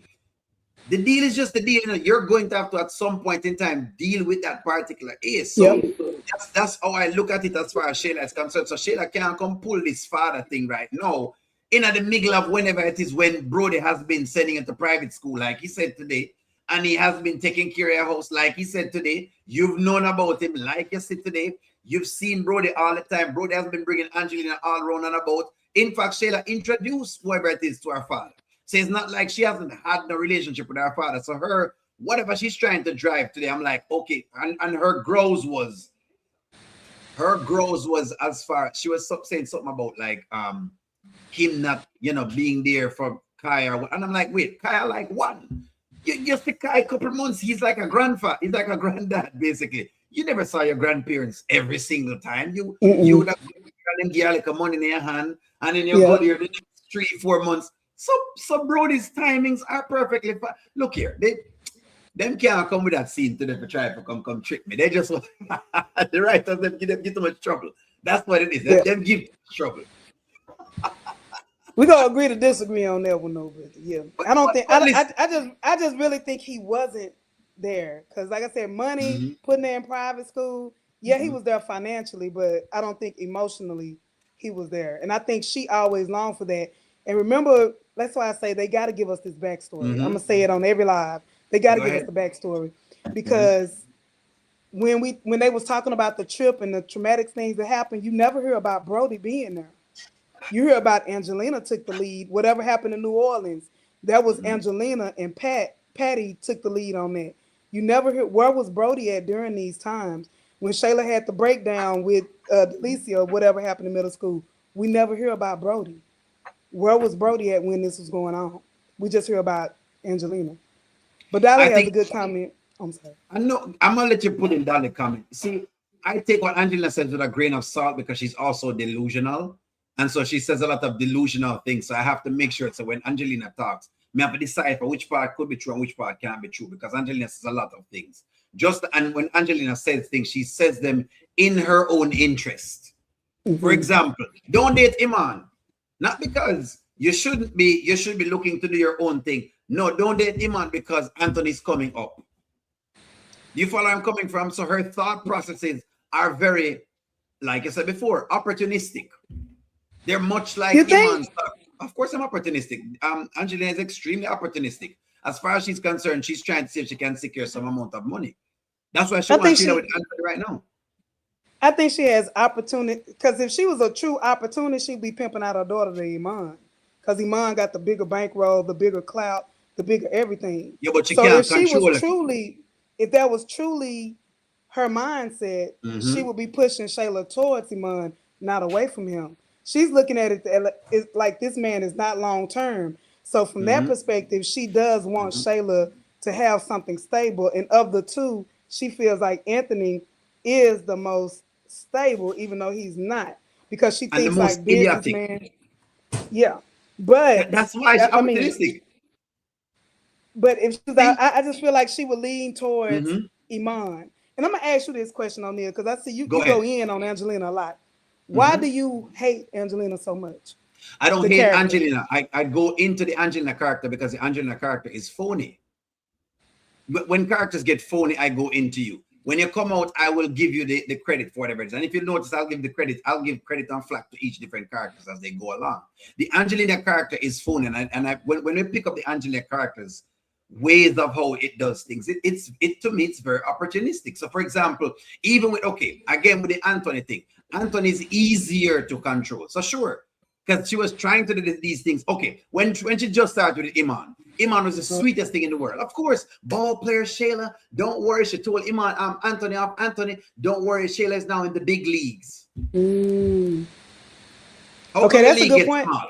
the deal is just the deal. You're going to have to, at some point in time, deal with that particular ace. So Yep. that's how I look at it as far as Shayla is concerned. So Shayla can't come pull this father thing right now in the middle of whenever it is when Brody has been sending it to private school, like he said today, and he has been taking care of your house, like he said today. You've known about him, like you said today. You've seen Brody all the time. Brody has been bringing Angelina all around and about. In fact, Shayla introduced whoever it is to her father. So it's not like she hasn't had no relationship with her father. So her, whatever she's trying to drive today, I'm like, okay. And her growth was as far, she was saying something about like him not, being there for Kaya. And I'm like, wait, Kaya like what? You see Kaya a couple months, he's like a grandfather, he's like a granddad, basically. You never saw your grandparents every single time. You would have given like a money in your hand, and then you go Yep. there the next 3-4 months. So Brody's timings are perfectly fine. Look here, them can't come with that scene to them to try to come trick me. They just want the writers them give too much trouble. That's what it is. Yeah. Them give trouble. We gonna agree to disagree on that one though, but yeah. I don't think But listen, I just really think he wasn't there. Cause like I said, money, putting her in private school, yeah, he was there financially, but I don't think emotionally he was there. And I think she always longed for that. And remember, that's why I say they gotta give us this backstory. I'm gonna say it on every live. They gotta go give us ahead. the backstory. Because when they was talking about the trip and the traumatic things that happened, you never hear about Brody being there. You hear about Angelina took the lead. Whatever happened in New Orleans, that was Angelina and Patty took the lead on that. You never hear where was Brody at during these times when Shayla had the breakdown with Delicia, whatever happened in middle school. We never hear about Brody. Where was Brody at when this was going on? We just hear about Angelina. But Dolly I has a think good comment. I'm sorry. I know I'm gonna let you put in down the comment. See, I take what Angela says with a grain of salt because she's also delusional. And so she says a lot of delusional things. So I have to make sure. So when Angelina talks, me have to decipher which part could be true and which part can't be true because Angelina says a lot of things. And when Angelina says things, she says them in her own interest. For example, don't date Iman. Not because you should be looking to do your own thing. No, don't date Iman because Anthony's coming up. You follow where I'm coming from? So her thought processes are very, like I said before, opportunistic. They're much You like think? Iman's. Of course, I'm opportunistic. Angelina is extremely opportunistic. As far as she's concerned, she's trying to see if she can secure some amount of money. That's why she I think wants to do that with she Anthony right now. I think she has opportunity because if she was a true opportunist, she'd be pimping out her daughter to Iman. Because Iman got the bigger bankroll, the bigger clout, the bigger everything. Yeah, but she So if can't she was control it. truly, if that was truly her mindset, she would be pushing Shayla towards Iman, not away from him. She's looking at it like this man is not long term. So from that perspective, she does want Shayla to have something stable. And of the two, she feels like Anthony is the most stable, even though he's not, because she And the thinks most like idiotic. businessman. Yeah, but That's why she's I mean, opportunistic. but if she's out, See? I just feel like she would lean towards Iman. And I'm gonna ask you this question, O'Neil, because I see you, Go you go ahead. in on Angelina a lot. Why Mm-hmm. do you hate Angelina so much? I don't The hate character. Angelina. I go into the Angelina character because the Angelina character is phony. But when characters get phony, I go into you. When you come out, I will give you the credit for whatever it is. And if you notice, I'll give credit and flack to each different characters as they go along. The Angelina character is phony. When we pick up the Angelina characters, ways of how it does things, it to me, it's very opportunistic. So for example, even with, okay, again with the Anthony thing, Anthony is easier to control. So sure, because she was trying to do these things. Okay, when she just started with Iman, Iman was the sweetest thing in the world. Of course, ball player Shayla, don't worry. She told Iman, Anthony, don't worry. Shayla is now in the big leagues. Mm. How Okay, come the that's a league good gets point. small?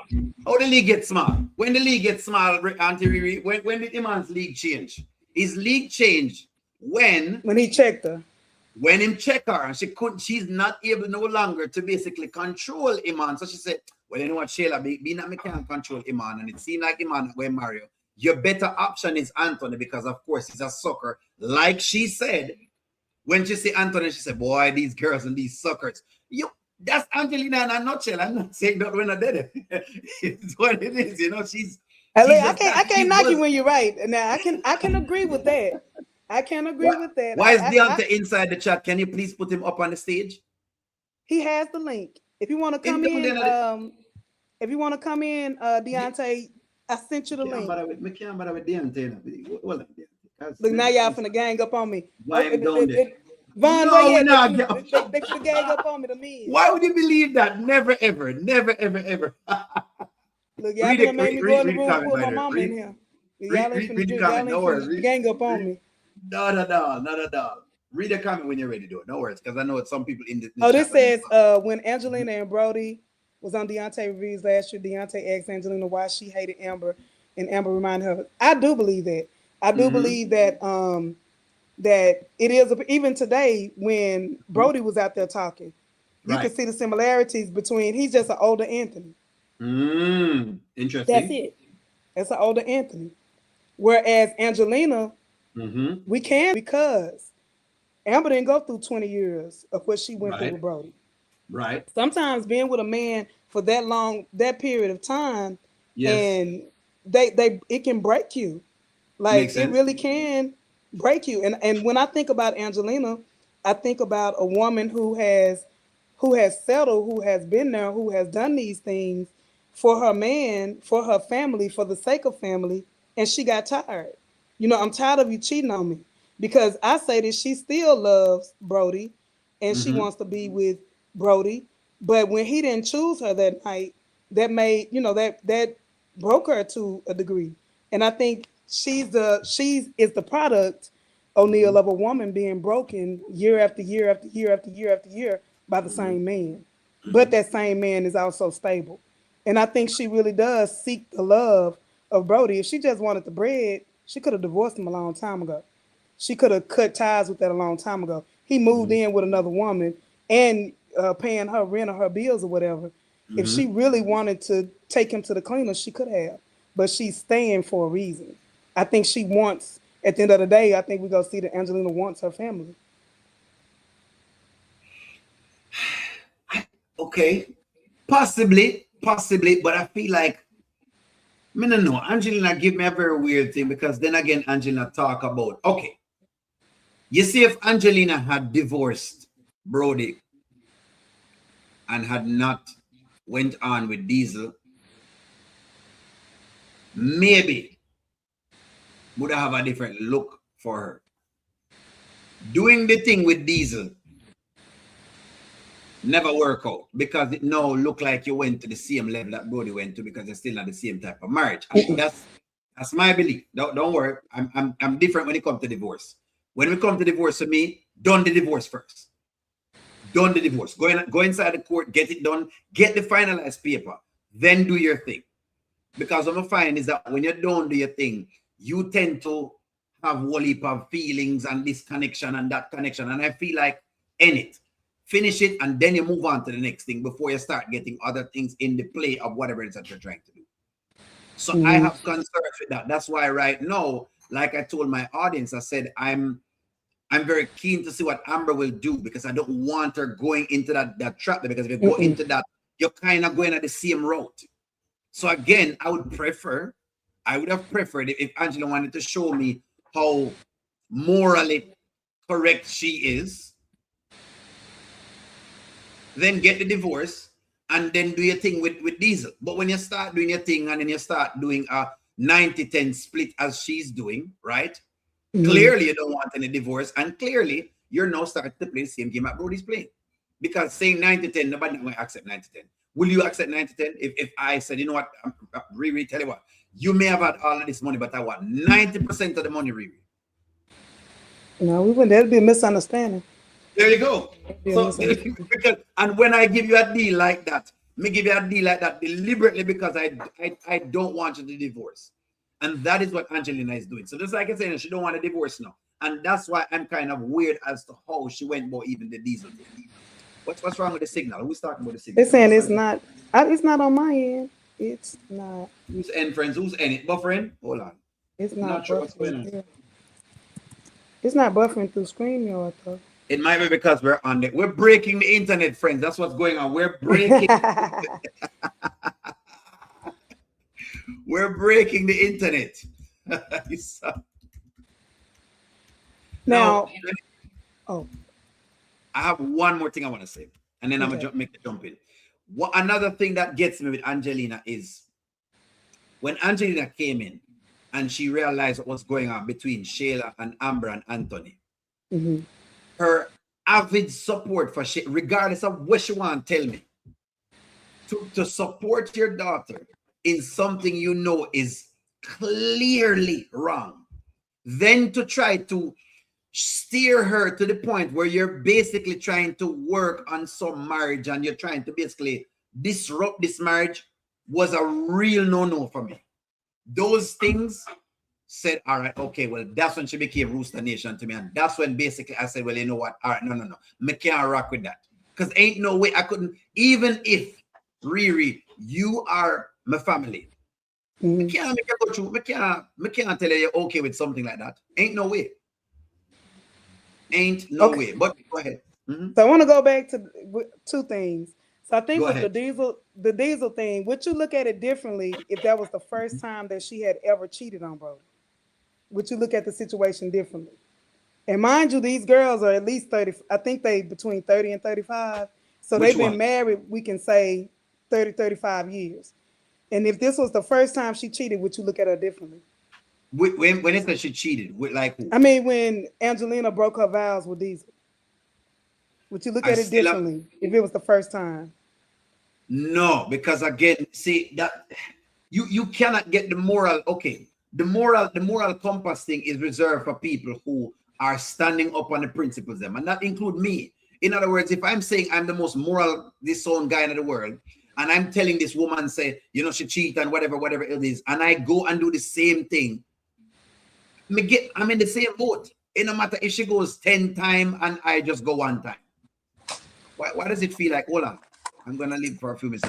How the league gets small? When the league gets small, Auntie Riri, when did Iman's league change? His league changed When he checked her. when him check her and she's not able no longer to basically control Iman. So she said, well, you know what, Shayla, being that me can't control Iman and it seemed like Iman going Mario, your better option is Anthony because of course he's a sucker. Like she said, when she see Anthony, she said, boy, these girls and these suckers. That's Angelina in a nutshell. I'm not saying that we're not dead. It's what it is, she's I just can't that. I She can't knock you was. when you're right. Now I can agree with that. I can agree Why, with that. why is Deontay inside the chat? Can you please put him up on the stage? He has the link. If you want to Him come down in, there. if you want to come in, Deontay, I sent you the link. Me can't bother with Deontay. Hold on, because Look, now y'all finna gang up on me. why Oh, him down there? Von, where No, you we at? not. Get- They finna gang up on me, the men. Why would you believe that? Never, ever, never, ever, ever. Look, y'all finna make me go in the Read the room and comment, pull by my there. mama in here. Read the comment. No worries. Gang up on me. Not at all. Not at all. Read the comment when you're ready to do it. No worries, because I know some people in the Oh, chat. this says when Angelina and Brody was on Deontay reviews last year, Deontay asked Angelina why she hated Amber, and Amber reminded her. I do believe that. I do Mm-hmm. believe that it is even today when Brody was out there talking, you Right. could see the similarities between. He's just an older Anthony. That's Interesting. it. That's an older Anthony. Whereas Angelina, Mm-hmm. we can because Amber didn't go through 20 years of what she went through Right. with Brody. Right. Sometimes being with a man for that long, that period of time, Yes. and they it can break you. Like Makes it sense. really can break you. And when I think about Angelina, I think about a woman who has settled, who has been there, who has done these things for her man, for her family, for the sake of family, and she got tired. I'm tired of you cheating on me. Because I say that she still loves Brody and she Mm-hmm. wants to be with Brody. But when he didn't choose her that night, that made, that broke her to a degree. And I think she's is the product, Mm-hmm. O'Neil, of a woman being broken year after year after year after year after year by the Mm-hmm. same man. But Mm-hmm. that same man is also stable. And I think she really does seek the love of Brody. If she just wanted the bread, she could have divorced him a long time ago. She could have cut ties with that a long time ago. He moved Mm-hmm. in with another woman and paying her rent or her bills or whatever. If Mm-hmm. she really wanted to take him to the cleaners, she could have. But she's staying for a reason. I think she wants, at the end of the day, I think we're going to see that Angelina wants her family. Okay. Possibly, but I feel like I don't know. Angelina give me a very weird thing because then again, Angelina talk about okay. You see, if Angelina had divorced Brody and had not went on with Diesel, maybe would have a different look for her. Doing the thing with Diesel never work out because it now look like you went to the same level that Brody went to because you're still not the same type of marriage. That's my belief. Don't worry. I'm different when it comes to divorce. When we come to divorce, for me, done the divorce first. Done the divorce. Go inside the court, get it done, get the finalized paper, then do your thing. Because what I find is that when you don't do your thing, you tend to have a whole heap of feelings and this connection and that connection. And I feel like end it, finish it, and then you move on to the next thing before you start getting other things in the play of whatever it is that you're trying to do. So I have concerns with that. That's why right now, like I told my audience, I said I'm very keen to see what Amber will do because I don't want her going into that trap, because if you go into that, you're kind of going at the same route. So again, I would have preferred if Angela wanted to show me how morally correct she is, then get the divorce and then do your thing with Diesel. But when you start doing your thing and then you start doing a 90-10 split as she's doing, right? Clearly you don't want any divorce, and clearly you're now starting to play the same game that Brody's playing. Because saying 90-10, nobody will accept 90-10. Will you accept 90-10? If I said, you know what, Riri, tell you what, you may have had all of this money, but I want 90% of the money, Riri. No, we wouldn't. That'd be a misunderstanding. There you go. So, because, and when I give you a deal like that, me give you a deal like that deliberately because I don't want you to divorce. And that is what Angelina is doing. So just like I said, she don't want a divorce now. And that's why I'm kind of weird as to how she went about even the Diesel thing. What's wrong with the signal? Who's talking about the signal? They're saying it's not on my end. It's not. Who's end, friends? Who's end? It buffering? Hold on. It's not. I'm not sure what's going on. It's not buffering through StreamYard though. It might be because we're breaking the internet, friends. That's what's going on. We're breaking. We're breaking the internet. Now, I have one more thing I want to say, and then I'm gonna make the jump in. Another thing that gets me with Angelina is when Angelina came in and she realized what was going on between Shayla and Amber and Anthony. Her avid support for Shayla, regardless of what she want to tell me, to support your daughter in something you know is clearly wrong, then to try to steer her to the point where you're basically trying to work on some marriage and you're trying to basically disrupt this marriage was a real no-no for me. Those things said, all right, okay, well, that's when she became Rooster Nation to me. And that's when basically I said, well, you know what? All right, no. Me can't rock with that. Because ain't no way I couldn't, even if Riri, you are my family. Me can't make you go through, me can't tell you you're okay with something like that. Ain't no way. Ain't no way. But go ahead. So I want to go back to two things. So I think Go with ahead. the diesel thing, would you look at it differently if that was the first time that she had ever cheated on Brody? Would you look at the situation differently? And mind you, these girls are at least 30. I think they between 30 and 35. So Which they've been one? married, we can say 30, 35 years. And if this was the first time she cheated, would you look at her differently? When it said she cheated, with like who? I mean, when Angelina broke her vows with Diesel, would you look at it differently if it was the first time? No, because again, see that you cannot get the moral. Okay, the moral compass thing is reserved for people who are standing up on the principles them, and that include me. In other words, if I'm saying I'm the most moral disowned guy in the world, and I'm telling this woman, say, you know, she cheat and whatever it is, and I go and do the same thing, I'm in the same boat. It no matter if she goes 10 times and I just go 1 time. Why does it feel like, hold on, I'm gonna leave for a few minutes.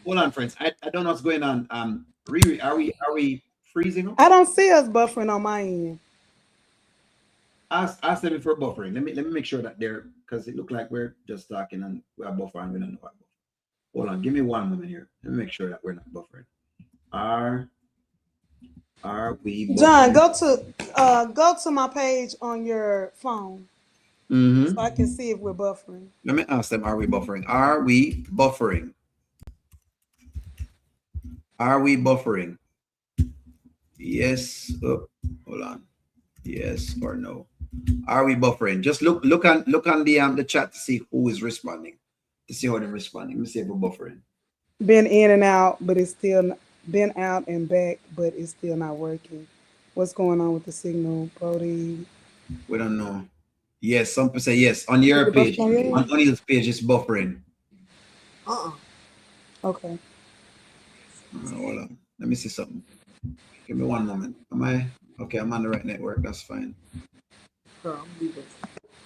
Hold on, friends. I don't know what's going on. Riri, are we freezing up? I don't see us buffering on my end. Ask them for buffering. Let me make sure that they're, because it looked like we're just talking and we're buffering. We don't know what buffer. Hold on, give me 1 moment here. Let me make sure that we're not buffering. Are we buffering? John, go to my page on your phone. So I can see if we're buffering. Let me ask them, are we buffering? Are we buffering? Are we buffering? Yes. Oh, hold on. Yes or no? Are we buffering? Just look on the chat to see who is responding. To see how they're responding. Let me see if we're buffering. Been in and out, but it's still been out and back, but it's still not working. What's going on with the signal, Brody? We don't know. Yes, some people say yes. On your page, on O'Neill's page, it's buffering. Okay. Hold on. Let me see something. Give me 1 moment. Am I okay? I'm on the right network. That's fine.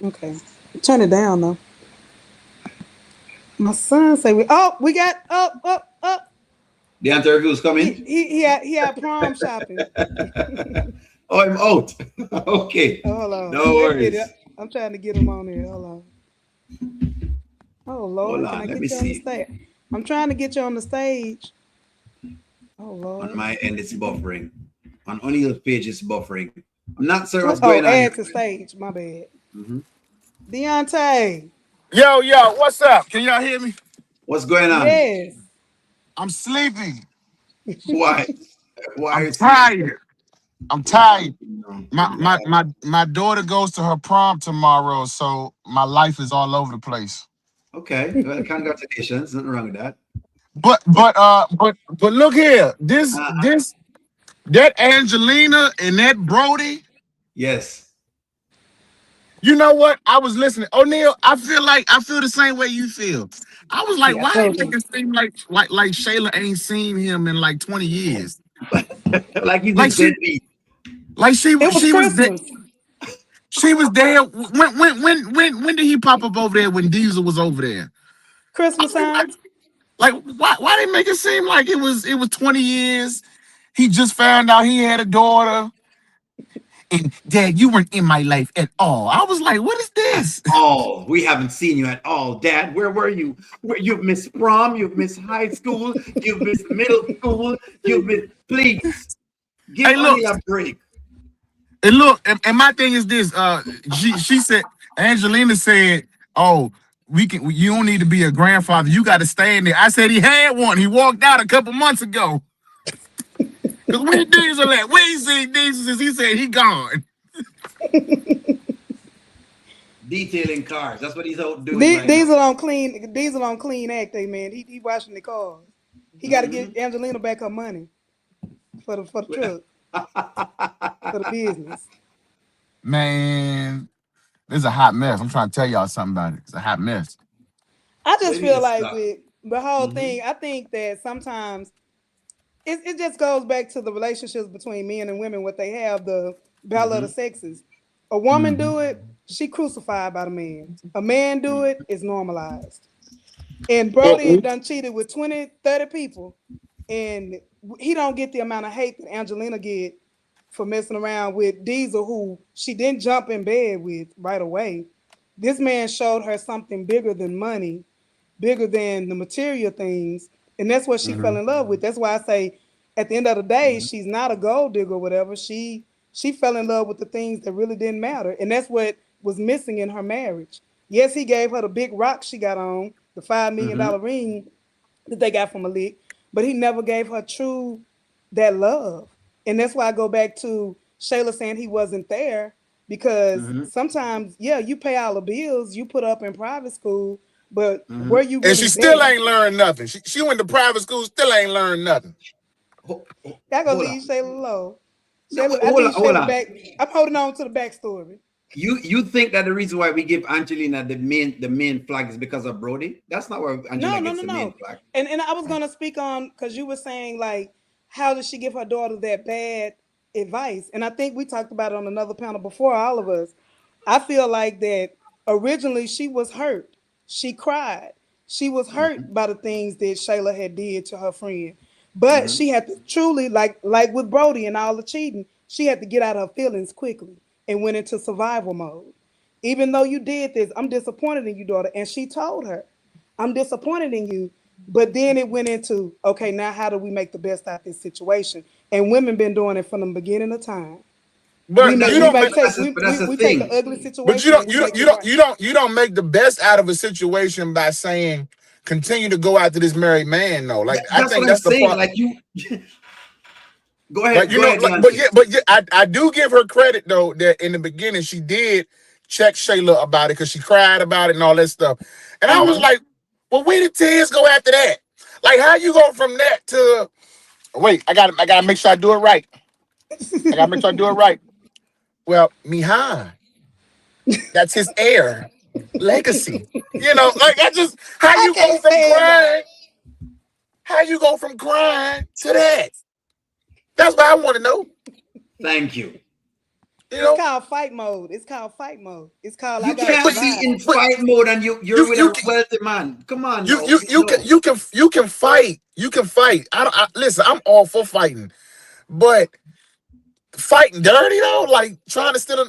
Okay. Turn it down though. My son say we got up. The interview's coming. He had prom shopping. Oh, I'm out. Okay. Hold on. No worries. I'm trying to get him on here. Hold on. Oh Hold Lord, can on, I let me get you on the see. stage? I'm trying to get you on the stage. Oh On Lord. my end, it's buffering. On O'Neill's page, it's buffering. I'm not sure what's Oh, going on here. add to stage. My bad. Mhm. Deontay. Yo, what's up? Can y'all hear me? What's going on? Yes. I'm sleepy. Why? Why are I'm you sleeping? tired. I'm Oh, tired. no. My daughter goes to her prom tomorrow, so my life is all over the place. Okay. Well, congratulations. Nothing wrong with that. But look here. Uh, This that Angelina and that Brody. yes. You know what? I was listening. O'Neil, I feel the same way you feel. I was like, See, I why told they make you. it seem like Shayla ain't seen him in like 20 years? Like he's Like this she deadbeat. like It was she was there. Christmas. She was there. When did he pop up over there when Diesel was over there? I Christmas was time. like why they make it seem like it was 20 years? He just found out he had a daughter. And Dad, you weren't in my life at all. I was like, what is At this? all. We haven't seen you at all, Dad. Where were you? You've missed prom. You've missed high school. You've missed middle school. You've missed. Please give Hey, look, O'Neill a break. and my thing is this. She said, Angelina said, oh, you don't need to be a grandfather. You got to stay in there. I said he had one. He walked out a couple months ago. Because where Diesel at? Where he seen Diesel since he said he gone. Detailing cars. That's what he's out doing right now. Diesel on clean act, man. He washing the cars. He got to Mhm. get Angelina back her money for the truck, for the business. Man, this is a hot mess. I'm trying to tell y'all something about it. It's a hot mess. I They just need feel to like stop. with the whole Hmm. thing, I think that sometimes it just goes back to the relationships between men and women, what they have, the battle of the Hmm. sexes. A woman Mm-hmm. do it, she crucified by the man. A man do it, it's normalized. And Brody done cheated with 20, 30 people, and he don't get the amount of hate that Angelina get for messing around with Diesel, who she didn't jump in bed with right away. This man showed her something bigger than money, bigger than the material things, and that's what she fell Mm-hmm. in love with. That's why I say, at the end of the day, she's not a gold digger or whatever. She fell in love with the things that really didn't matter, and that's what was missing in her marriage. Yes, he gave her the big rock she got on, the $5 million Hmm. ring that they got from Malik, but he never gave her true that love. And that's why I go back to Shayla saying he wasn't there, because Hmm. sometimes, yeah, you pay all the bills, you put up in private school, but Hmm. were you And she really still there? ain't learned nothing. She went to private school, still ain't learned nothing. I gonna Hold leave on. Shayla alone. No, Shayla, I hold on. need Hold Shayla on. back. I'm holding on to the backstory. You think that the reason why we give Angelina the main flag is because of Brody? That's not where No, Angelina no, gets no, the main no. flag. And I was gonna speak on, because you were saying like, how did she give her daughter that bad advice? And I think we talked about it on another panel before, all of us. I feel like that originally she was hurt. She cried. She was Hmm. hurt by the things that Shayla had did to her friend. But Hmm. she had to truly, like with Brody and all the cheating, she had to get out of her feelings quickly and went into survival mode. Even though you did this, I'm disappointed in you, daughter. And she told her, I'm disappointed in you. But then it went into, okay, now how do we make the best out of this situation? And women been doing it from the beginning of time. We But make you we don't may make take But that's we, the we take an thing. ugly but you situation and don't we you don't make you it don't right. you don't you don't make the best out of a situation by saying continue to go after this married man though. Like I That's what think I'm that's the saying. part. Like you, Like go ahead, Deontay. but yeah, I do give her credit though that in the beginning she did check Shayla about it because she cried about it and all that stuff. And I was Mm-hmm. like, well, where did tears go after that? Like how you go from that to wait, I gotta make sure I do it right. I gotta make sure I do it right. Well, Mihai, that's his heir, legacy. Like I just how I you go can't from stand y'all. crying, how you go from crying to that? That's what I want to know. Thank you. You It's know, called fight mode. It's called fight mode. It's called I You gotta but can't be in survive. but fight mode and you're you with you a can wealthy man. Come on you now. you you can No. you can fight. You can fight. Listen. I'm all for fighting, but fighting dirty though, like trying to steal.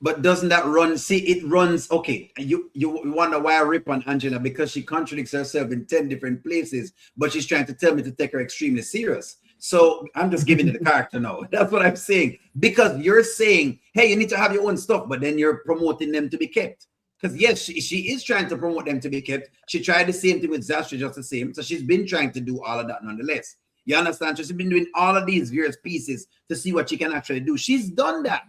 But doesn't that run? See, it runs. Okay, you wonder why I rip on Angela because she contradicts herself in 10 different places, but she's trying to tell me to take her extremely serious. So I'm just giving it the character now. That's what I'm saying. Because you're saying, hey, you need to have your own stuff, but then you're promoting them to be kept. Because yes, she is trying to promote them to be kept. She tried the same thing with Zastra, just the same. So she's been trying to do all of that nonetheless. You understand? She's been doing all of these various pieces to see what she can actually do. She's done that.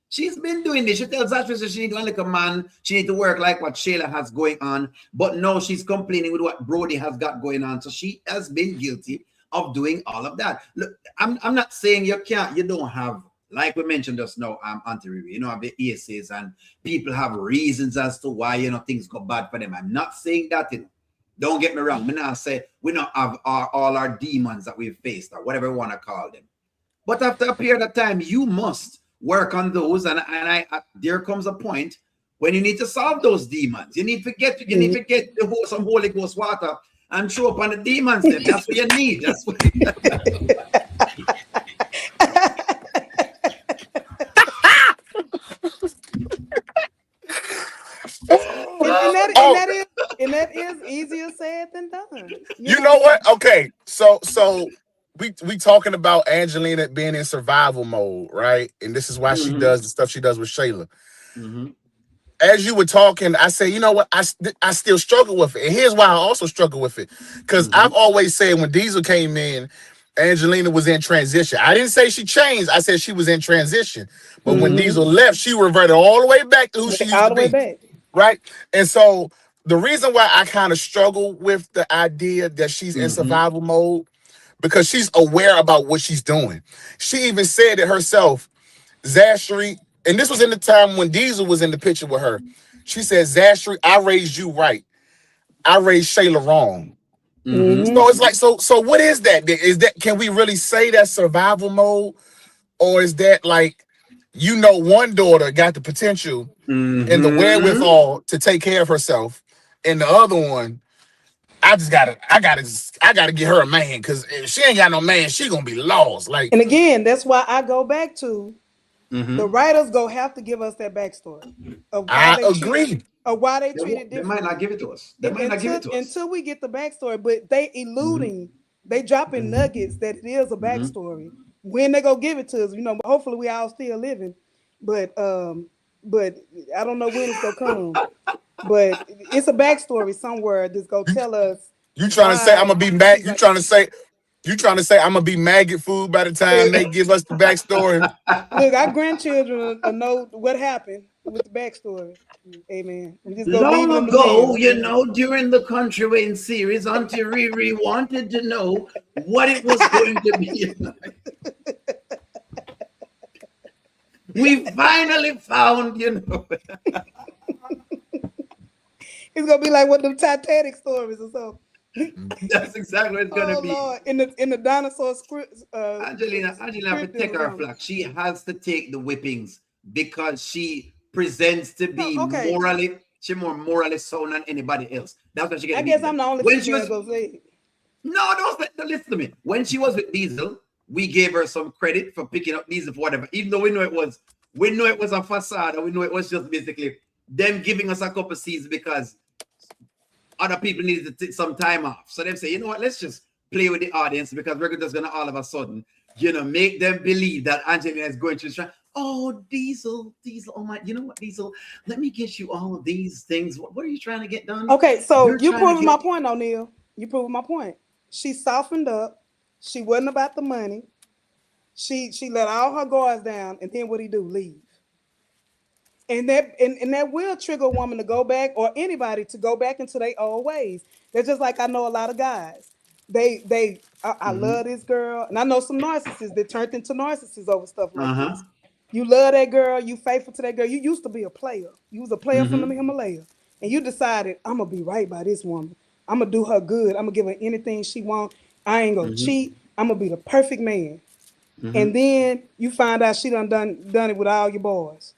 She's been doing this. She tells Zastra she need to like a man. She need to work like what Shayla has going on. But no, she's complaining with what Brody has got going on. So she has been guilty of doing all of that. Look, I'm not saying you don't have, like we mentioned just now, Auntie Riri, have the ESAs and people have reasons as to why, things go bad for them. I'm not saying that, Don't get me wrong. Me not say we don't have all our demons that we've faced or whatever we want to call them. But after a period of time, you must work on those. And there comes a point when you need to solve those demons. You need to get some Holy Ghost water and show up on the demons. Then that's what you need. That's what. And that is easier said than done. You know what? Okay, so we talking about Angelina being in survival mode, right? And this is why she does the stuff she does with Shayla. As you were talking, I say, you know what? I still struggle with it. And here's why I also struggle with it. Because I've always said when Diesel came in, Angelina was in transition. I didn't say she changed. I said she was in transition. But when Diesel left, she reverted all the way back to who she used to be. Back. Right? And so the reason why I kind of struggle with the idea that she's in survival mode, because she's aware about what she's doing. She even said it herself, Zashri, and this was in the time when Diesel was in the picture with her. She said, Zashri, I raised you right. I raised Shayla wrong. So it's like, so what is that? Can we really say that's survival mode? Or is that like, one daughter got the potential and the wherewithal to take care of herself, and the other one, I gotta get her a man, because if she ain't got no man, she gonna be lost. Like, and again, that's why I go back to the writers have to give us that backstory of why I agree. Why they treated differently. They might not give it to us. Until we get the backstory, but they eluding, they dropping nuggets that it is a backstory. When they go give it to us, hopefully we all still living, but I don't know when it's gonna come. But it's a backstory somewhere that's gonna tell us. You trying to say I'm gonna be mad? You trying to say I'm gonna be maggot food by the time they give us the backstory? Look, our grandchildren know what happened with the backstory. Amen. We just long ago, during the Country Wayne series, Auntie Riri wanted to know what it was going to be like. We finally found, It's gonna be like one of them Titanic stories or something. That's exactly what it's gonna be. Lord. In the dinosaur script. Angelina have to take her flack. She has to take the whippings because she presents to be morally. She's more morally sound than anybody else. That's what she gets. I guess I'm the only female gonna say it. No, don't listen to me. When she was with Diesel, we gave her some credit for picking up Diesel for whatever, even though we know it was a facade, and we know it was just basically them giving us a couple seasons because other people needed to take some time off. So they say, you know what, let's just play with the audience because we're just gonna all of a sudden, make them believe that Angelina is going to try. Oh, Diesel, oh my, you know what, Diesel, let me get you all of these things. What are you trying to get done? Okay, so you proving my point, O'Neil. You proving my point. She softened up. She wasn't about the money. She let all her guards down, and then what he do? Leave. And that will trigger a woman to go back, or anybody to go back into their old ways. They're just like, I know a lot of guys. I love this girl, and I know some narcissists that turned into narcissists over stuff like this. You love that girl, you faithful to that girl. You used to be a player. You was a player from the Himalayas, and you decided, I'm gonna be right by this woman. I'm gonna do her good. I'm gonna give her anything she wants. I ain't gonna cheat. I'm gonna be the perfect man. And then you find out she done it with all your boys.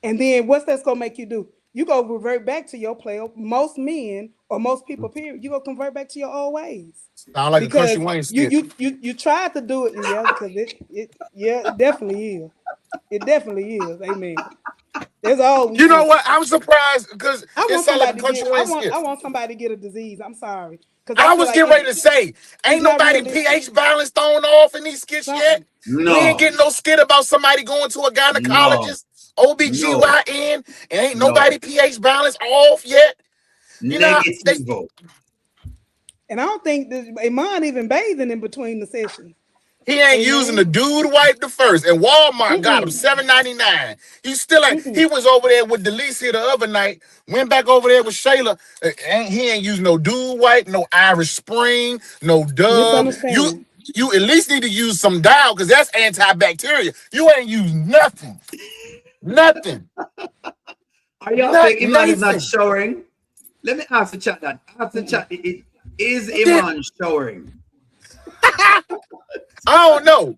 And then what's that's gonna make you do? You go revert back to your player. Most men or most people, period, you go convert back to your old ways. Sound like because a Country Wayne skit. You tried to do it, because it definitely is. It definitely is. Amen. That's all we You know want. what? I'm surprised because I it want sounds like a somebody to get. country way skit. I want somebody to get a disease. I'm sorry, because I I feel was like getting ready to say, it's ain't not nobody realistic. pH balance thrown off in these skits yet. Something. We ain't No, getting no skit about somebody going to a no, gynecologist, no, OBGYN, and ain't no. nobody pH balance off yet. You know, Negativo. And I don't think that Iman even bathing in between the sessions. he ain't using the Amen. dude wipe the first. And Walmart got him Mm-mm. $7.99. He still ain't. Mm-mm. He was over there with Delicia the other night. Went back over there with Shayla. He ain't using no dude wipe, no Irish Spring, no Dove. Misunderstanding. You at least need to use some Dow because that's antibacterial. You ain't using nothing. Nothing. Are y'all saying Iman is not Nothing. showering? Let me ask the chat that. Ask the chat. Is And then, Iman showering? I don't know.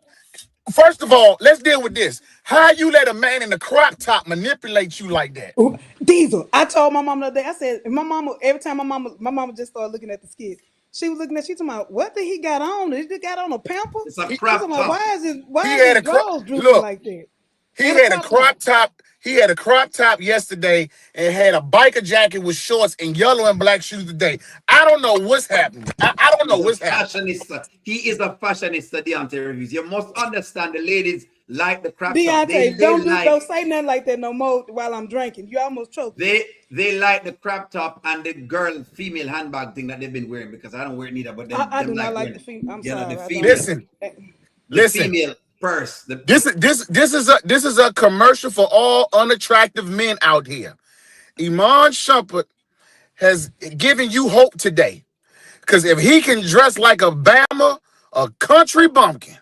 First of all, let's deal with this. How you let a man in a crop top manipulate you like that? Ooh, Diesel. I told my mom the other day. I said, my mama. Every time my mama just started looking at the skit. She was looking at. She talking about what did he got on? Did he got on a pamper? It's a He, She talking crop about top. he why is had his a crop. drawers drooping Look, like that? he And a had a crop top. crop top. He had a crop top yesterday and had a biker jacket with shorts and yellow and black shoes today. I don't know what's happening. I don't know He's a what's happening. fashionista. He is a fashionista, the anti reviews. You must understand the ladies like the crop top. Deontay, They don't like say nothing like that no more while I'm drinking. You almost choked me. they like the crop top and the girl female handbag thing that they've been wearing because I don't wear it neither, but I them do not like like wearing the it. female. I'm You know, sorry, I don't. Listen, the listen. female purse. The This is a commercial for all unattractive men out here. Iman Shumpert has given you hope today. Because if he can dress like a Bama, a country bumpkin,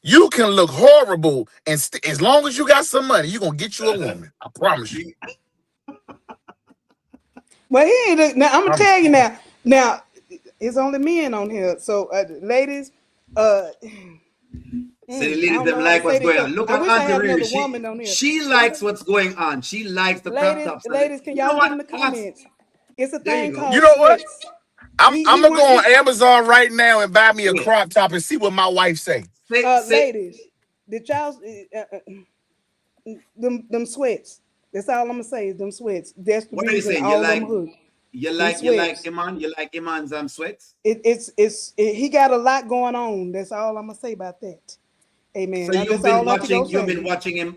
you can look horrible. And as long as you got some money, you're going to get you a woman. I promise you. Well, he ain't. Now I'm gonna Promise tell you now. Now it's only men on here. So, ladies, So the I ladies don't them know how to like say what's this going on. because Look I at wish I Auntie had Riri. another She woman on here. she likes what's going on. She likes the crop Ladies, tops. ladies, can You know y'all put what? in the Ask, comments? It's a there you thing go. you called know what? sweats. I'm He going to want go on he Amazon right now and buy me a Wait. crop top and see what my wife say. Say ladies. Did y'all them sweats? That's all I'm gonna say is them sweats. That's the what are you reason saying? You all them like hood. you Them like you like sweats. Iman? You like Iman's sweats? He got a lot going on. That's all I'm gonna say about that. Amen. So Now that's all Auntie gonna you've say. been watching him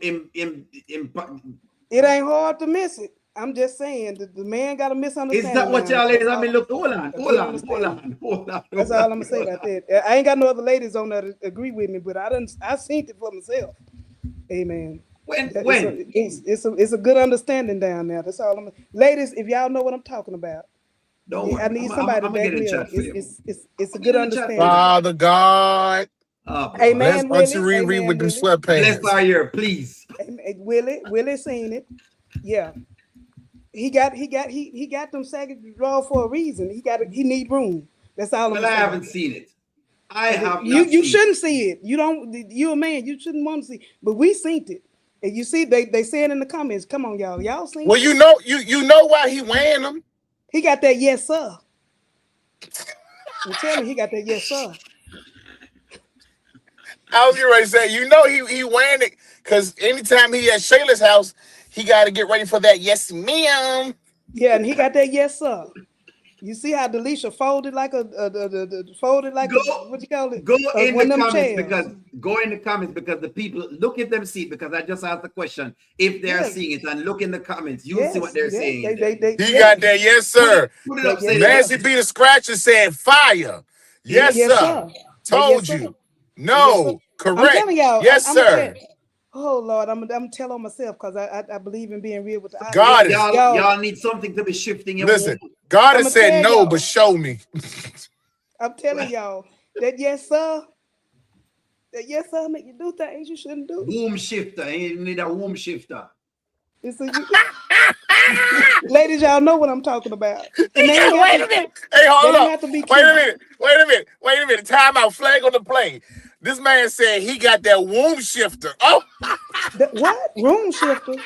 It ain't hard to miss it. I'm just saying the man got a is that misunderstanding what down y'all there. ladies? That's I all mean, I'm look, hold on, a hold good on, hold understanding. on, hold on, That's hold on, all I'm gonna say hold about on. that. I ain't got no other ladies on there that agree with me, but I seen it for myself. Amen. That When it's a good understanding down there. That's all I'm. Ladies, if y'all know what I'm talking about, don't I worry, need somebody to I'm gonna back get in the me up. chat for you. It's a I'm gonna good get in the chat for you. understanding. Father God, Oh boy, bless Amen, Auntie Willie. Riri Amen, with them Willie. bless sweatpants. our ear, please. Amen. Willie seen it. Yeah. He got them saggy draw for a reason. He need room. That's all I'm Well, gonna I say about haven't that. seen it. I have You not you seen it. shouldn't see it. You don't. You a man. You shouldn't want to see. But we seen it. And you see, they saying in the comments. Come on, y'all. Y'all seen Well, it. you know why he wearing them. He got that yes sir. I'm telling you, he got that yes sir. I was getting ready to say, he wearing it because anytime he at Shayla's house, he got to get ready for that yes ma'am. Yeah, and he got that yes sir. You see how Delisha folded like folded like Go a what you call it? go in the One of them comments chairs. because go in the comments because the people look at them see it because I just asked the question if they are Yes, seeing it and look in the comments. You'll see what yes, they're yes. saying in there. He Yes. got that yes Put it sir. put it That up, say yes the sir. Nancy B the Scratcher said fire. Yes Yes, yes. sir. sir. That yes, Told sir. you. That yes, sir. No. I'm Correct. telling y'all, Yes I'm gonna tell. sir. Oh Lord, I'm tell on myself because I believe in being real with the audience. God is Y'all, Y'all need something to be shifting your womb. listen. God I'm has gonna said tell no, but y'all. show me. I'm telling y'all that yes, sir. That yes, sir, make you do things you shouldn't do. Womb shifter. You need a womb shifter. It's a you, ladies, y'all know what I'm talking about, and He got, wait a minute. Hey, they hold don't up. have to be Wait a cute. minute. Wait a minute. Wait a minute. Time out. Flag on the play. This man said he got that womb shifter. Oh, What room shifter?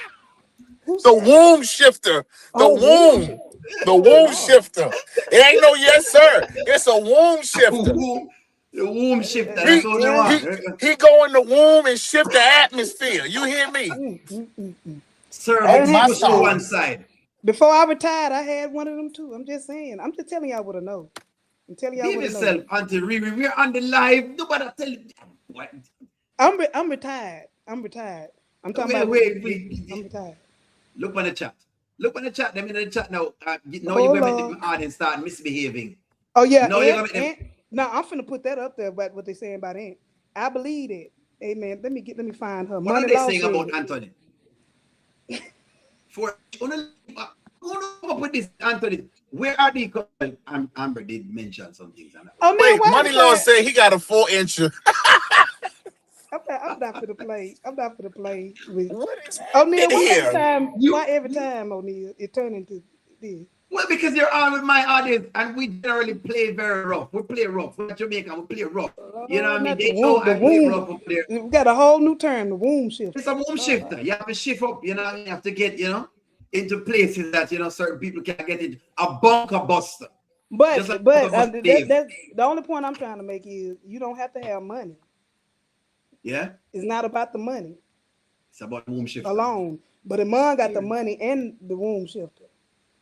Who the said that? womb shifter. The Oh, womb womb. shifter. The Oh womb Lord. shifter. It ain't no yes, sir. It's a womb shifter. Womb, the womb shifter. That's He all they Yeah. he want. he go in the womb and shift the atmosphere. You hear me? Mm, mm, mm. Sir, I Oh we didn't have my push to one stars. side. before I retired. I had one of them too. I'm just saying. I'm just telling y'all what I know. I'm telling y'all Behave what I know. yourself, Auntie Riri. We're on the live. Nobody tell you. What? I'm retired. I'm retired. I'm talking Wait, about with wait, the. I'm wait. retired. Look on the chat. Look on the chat. Them in the chat now. Now you're Hold gonna make the on. audience start misbehaving. Oh yeah, Now you're gonna make them. and no, I'm finna put that up there about what they saying about Aunt. I believe it. Amen. Let me find her. What are Money they Law saying said about it. Anthony? For who put this Anthony? Where are they? Amber did mention some things. Oh Neil, Wait, why Money Lord every time said he got a 4-incher. I'm not for the play. I'm not for the play with What is O'Neal. happening here? You Why every time O'Neal it turned into this? well because you're on with my audience and we generally play very rough. We play rough. We're Jamaican. We play rough. You know what I mean? Not the They know womb. The I play womb. rough over there. We got a whole new term. The womb shifter. It's a womb shifter. You have to shift up. You know, you have to get into places that certain people can't get into. A bunker buster, just like bunker buster Dave. That's the only point I'm trying to make is you don't have to have money. Yeah, It's not about the money it's about womb shifter. alone. But Iman got the Yeah. money and the womb shifter.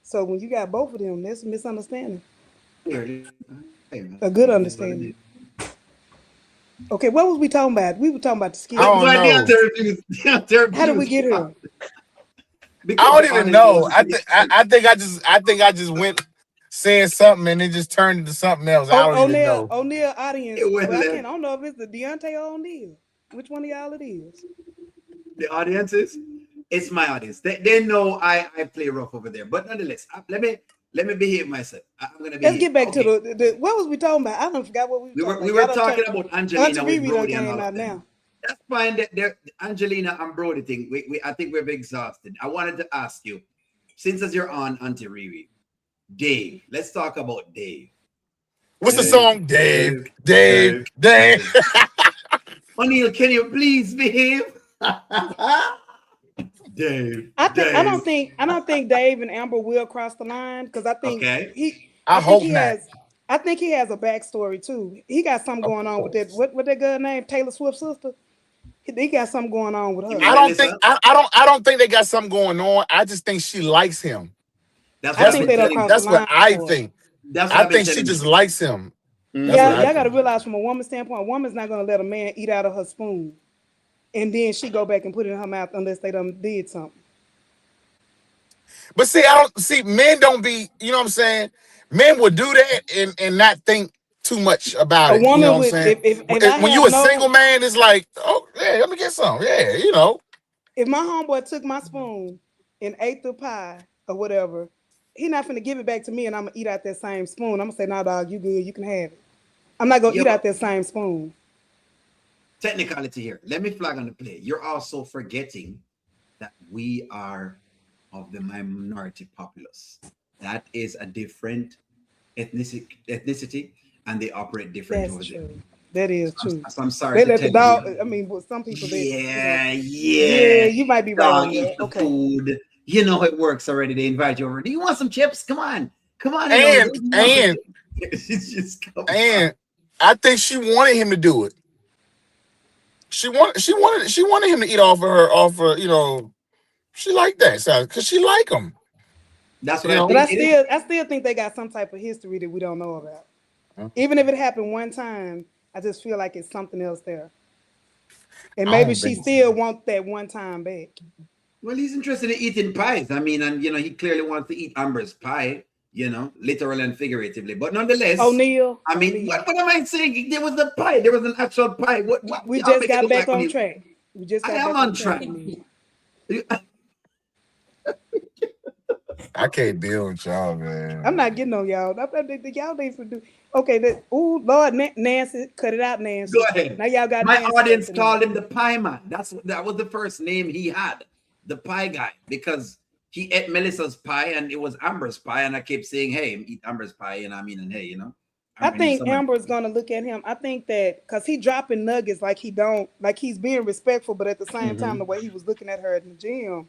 So when you got both of them, that's a misunderstanding. Hey, man, A good it is what it understanding. is. Okay, what was we talking about? We were talking about the I skill. That's don't why they have know. to refuse. They have to How did we refuse. get here? I Because don't the even audience know. wants to get I think I just went saying something and it just turned into something else. I don't even know. O'Neal audience. it went Well, I left. don't know if it's the Deontay or O'Neal. Which one of y'all it is? The audiences, it's my audience. They know I play rough over there. But nonetheless, let me behave myself. I'm gonna Let's behave. get back to Okay. the what was we talking about? I don't forgot what we were We talking were we about. were Y'all done talking turned about Auntie Angelina with Riri done Brody and came all of out them. now. That's fine. That Angelina and Brody thing. We I think we're exhausted. I wanted to ask you, since as you're on Auntie Riri, Dave. Let's talk about Dave. What's the Dave, song? Dave, Dave, Dave, Dave, Dave. Dave. O'Neal, can you please behave? Dave, Dave. I don't think Dave and Amber will cross the line because Okay. I hope not. I think he has a backstory too. He got something Of going on with that course. what that girl name Taylor Swift's sister. He got something going on with You her. mean I don't think Melissa? I don't think they got something going on. I just think she likes him. That's I what I've think been they don't telling. cross the That's what line I for her. think. That's what I I've been think she telling just them. likes him. That's what Yeah, Hmm. I y'all got to think. realize from a woman's standpoint, a woman's not going to let a man eat out of her spoon, and then she go back and put it in her mouth unless they done did something. But see, I don't see men don't be, you know what I'm saying? Men would do that and not think too much about A it. You know woman what I'm with saying? if I When have you a single no man, it's like, oh yeah, let me get some. Yeah, you know. if my homeboy took my spoon and ate the pie or whatever, he not finna give it back to me and I'm gonna eat out that same spoon. I'm gonna say, nah, dog, you good, you can have it. I'm not gonna Yeah, eat but out that same spoon. technicality here. Let me flag on the play. You're also forgetting that we are of the minority populace. That is a different ethnicity, and they operate different That's over there. true. That is So true. I'm sorry They to let the tell you. dog. I mean, with some people that Yeah, yeah, yeah. you might be right Dog on eat that. the Okay. food. You know how it works already. They invite you over. Do you want some chips? Come on. Come on, And do you want some and chips? It's just come on. and I think she wanted him to do it. She wanted him to eat off her, you know, she liked that, so because she like him, That's what you I But know. think it is. I still think they got some type of history that we don't know about. Even if it happened one time, I just feel like it's something else there. And I maybe don't she think still wants that one time back. Well, he's interested in eating pies. I mean, and he clearly wants to eat Amber's pie, literally and figuratively. But nonetheless, I mean, O'Neal. what am I saying? There was a pie. There was an actual pie. What We y'all just make it got look back like on O'Neal? track. We just I got am back on on track, track. O'Neal. I can't deal with y'all, I'm man. not getting on y'all. Y'all need to do okay. Ooh, Lord, Nancy, cut it out, Go Nancy. ahead. Now y'all got My Nancy audience acting up. called him the Pie Man. That was the first name he had, the Pie Guy, because he ate Melissa's pie and it was Amber's pie, and I kept saying, "Hey, eat Amber's pie," and I mean, and hey, I Amber needs think someone. Amber's gonna look at him. I think that because he dropping nuggets like he don't like he's being respectful, but at the same time, the Mhm. way he was looking at her in the gym,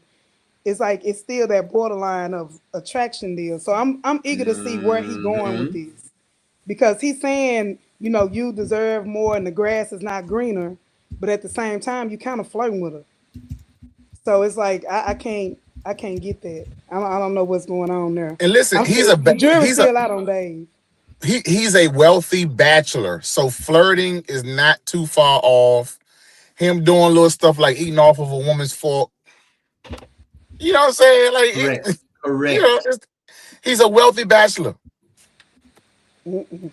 it's like it's still that borderline of attraction deal. So I'm eager to see where he going with Mhm. this because he's saying, you deserve more and the grass is not greener, but at the same time, you kind of flirting with her. So it's like I can't get that. I don't know what's going on there. And listen, I'm still, the jury's he's a still out on Dave. he's a wealthy bachelor, so flirting is not too far off. Him doing little stuff like eating off of a woman's fork. You know what I'm saying? Correct. Like, you know, Correct. he's a wealthy bachelor. Mm-mm.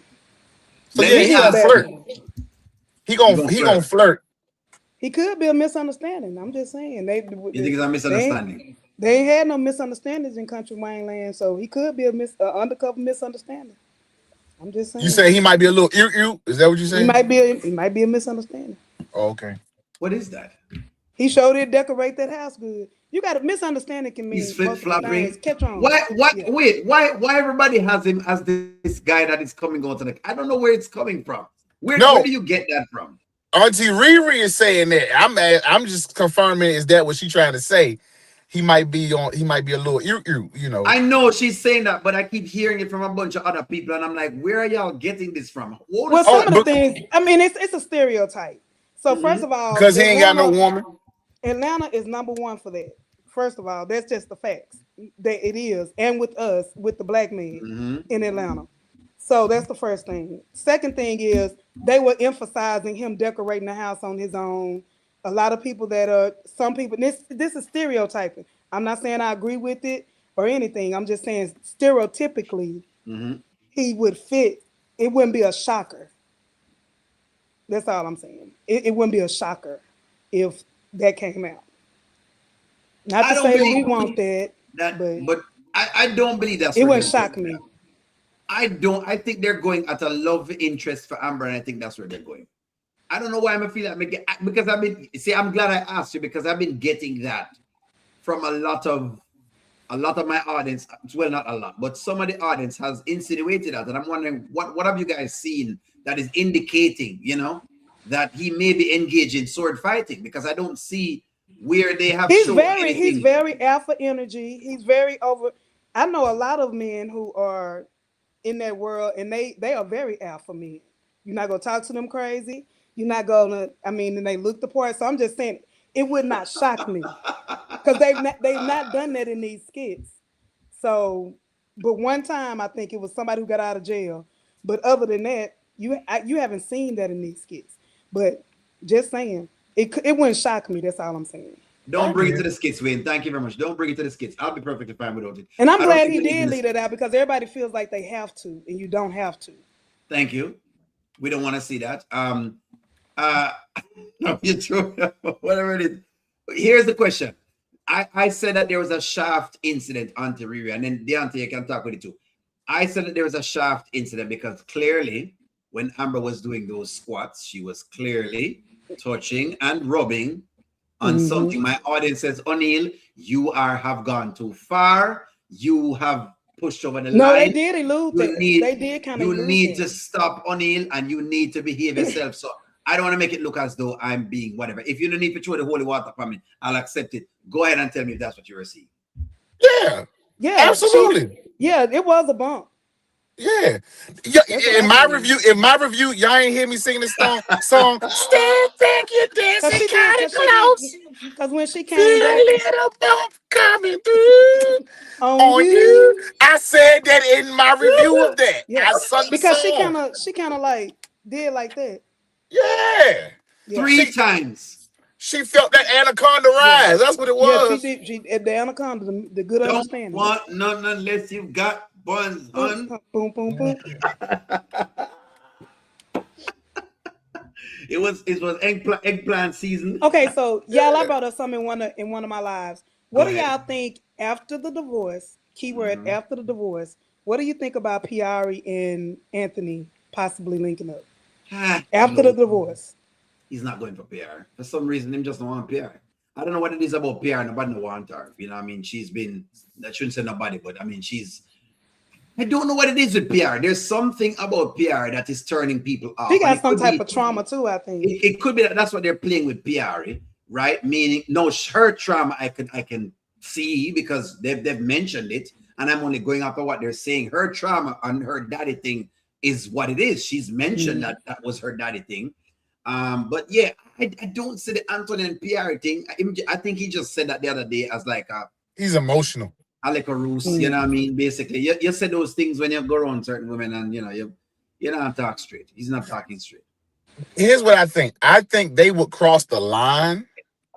So Let yeah, me He he a gonna ask flirt. you. bachelor. You gonna He flirt? gonna flirt. He could be a misunderstanding. I'm just saying You think it's a misunderstanding? they ain't had no misunderstandings in Country Wayne Land, so he could be a undercover misunderstanding. I'm just You saying say he might be a little ew? Is that what you saying? he might be a misunderstanding. Oh, okay. What is that? He showed it decorate that house good. You got a misunderstanding can He's mean flip multiple things. flopping. Catch on. Why? Why? Yeah. Wait. Why everybody has him as this guy that is coming on to the? I don't know where it's coming from. Where No, do you get that from? Auntie Riri is saying that. I'm just confirming. Is that what she trying to say? He might be on. He might be a little ew. You know. I know she's saying that, but I keep hearing it from a bunch of other people, and I'm like, where are y'all getting this from? What Well, is Oh, some that? of the but things, I mean, it's a stereotype. So first Mhm. of all, because he ain't got no woman. Atlanta is number one for that. First of all, that's just the facts. That it is, and with us, with the black man Mhm. in Atlanta. So that's the first thing. Second thing is they were emphasizing him decorating the house on his own. A lot of people that are some people. This is stereotyping. I'm not saying I agree with it or anything. I'm just saying stereotypically Mhm. he would fit. It wouldn't be a shocker. That's all I'm saying. It wouldn't be a shocker if that came out. Not I to don't say that we believe want that, that, but but I don't believe that's it where wouldn't they're going shock with me. that. I don't. I think they're going at a love interest for Amber, and I think that's where they're going. I don't know why I'm feeling that because I've been see. I'm glad I asked you because I've been getting that from a lot of my audience. Well, not a lot, but some of the audience has insinuated that, and I'm wondering what have you guys seen that is indicating, that he may be engaged in sword fighting because I don't see where they have shown He's anything. very alpha energy. He's very over. I know a lot of men who are in that world, and they are very alpha men. You're not gonna talk to them crazy. You're not gonna. I mean, and they look the part. So I'm just saying, it would not shock me because they've not done that in these skits. So, but one time I think it was somebody who got out of jail. But other than that, you haven't seen that in these skits. But just saying, it wouldn't shock me. That's all I'm saying. Don't bring it to the skits, Wayne. Thank you very much. Don't bring it to the skits. I'll be perfectly fine without it. And I'm I don't glad he even need did this. leave it out because everybody feels like they have to, and you don't have to. Thank you. We don't want to see that. Uh, no, you true. Whatever it is. Here's the question. I said that there was a shaft incident, Auntie Riri, and then the auntie you can talk with it too. I said that there was a shaft incident because clearly, when Amber was doing those squats, she was clearly touching and rubbing on Mm-hmm. something. My audience says, O'Neill, you have gone too far. You have pushed over the No, they line. did elude You that. need They did kind of you elude need to that. stop, O'Neill, and you need to behave yourself. So I don't want to make it look as though I'm being whatever. If you don't need to throw the holy water upon me, I'll accept it. Go ahead and tell me if that's what you were seeing. Yeah, Yeah, absolutely. yeah, it was a bump. Yeah. Yeah. That's what In I my said. review, y'all ain't hear me singing this song. Stand back, you Cause dancing she did, kind of cause she did, close. cause when she came Feel a back little bump coming through on on you, you. I said that in my review of that. yeah, I sung the because song. she kind of like did like that. Yeah. Yeah, Three She times. she felt that anaconda yeah, rise. That's what it yeah. She was. did. She at the anaconda, the good Don't understanding. want none unless you've got buns, Boom, hun. boom, boom, boom. It was eggplant season. Okay, so y'all, I Yeah. brought up something in one of my lives. What Go do ahead. y'all think after the divorce? Keyword Mhm. after the divorce. What do you think about Piari and Anthony possibly linking up after the No, divorce? he's not going for PR. For some reason, him just don't want PR. I don't know what it is about PR. Nobody don't want her. You know, what I mean, she's been. I shouldn't say nobody, but I mean, she's. I don't know what it is with PR. There's something about PR that is turning people She off, and got it some could type be. of trauma too, I think. It could be that that's what they're playing with PR, right? Meaning, no, her trauma I can see because they've mentioned it, and I'm only going off of what they're saying. Her trauma and her daddy thing is what it is. She's mentioned Mhm. that was her daddy thing. But yeah, I don't see the Anthony and PR thing. I think he just said that the other day as like He's emotional. like a ruse, you know what I mean? Basically, you say those things when you go around certain women, and you don't talk straight. He's not talking straight. Here's what I think. I think they would cross the line.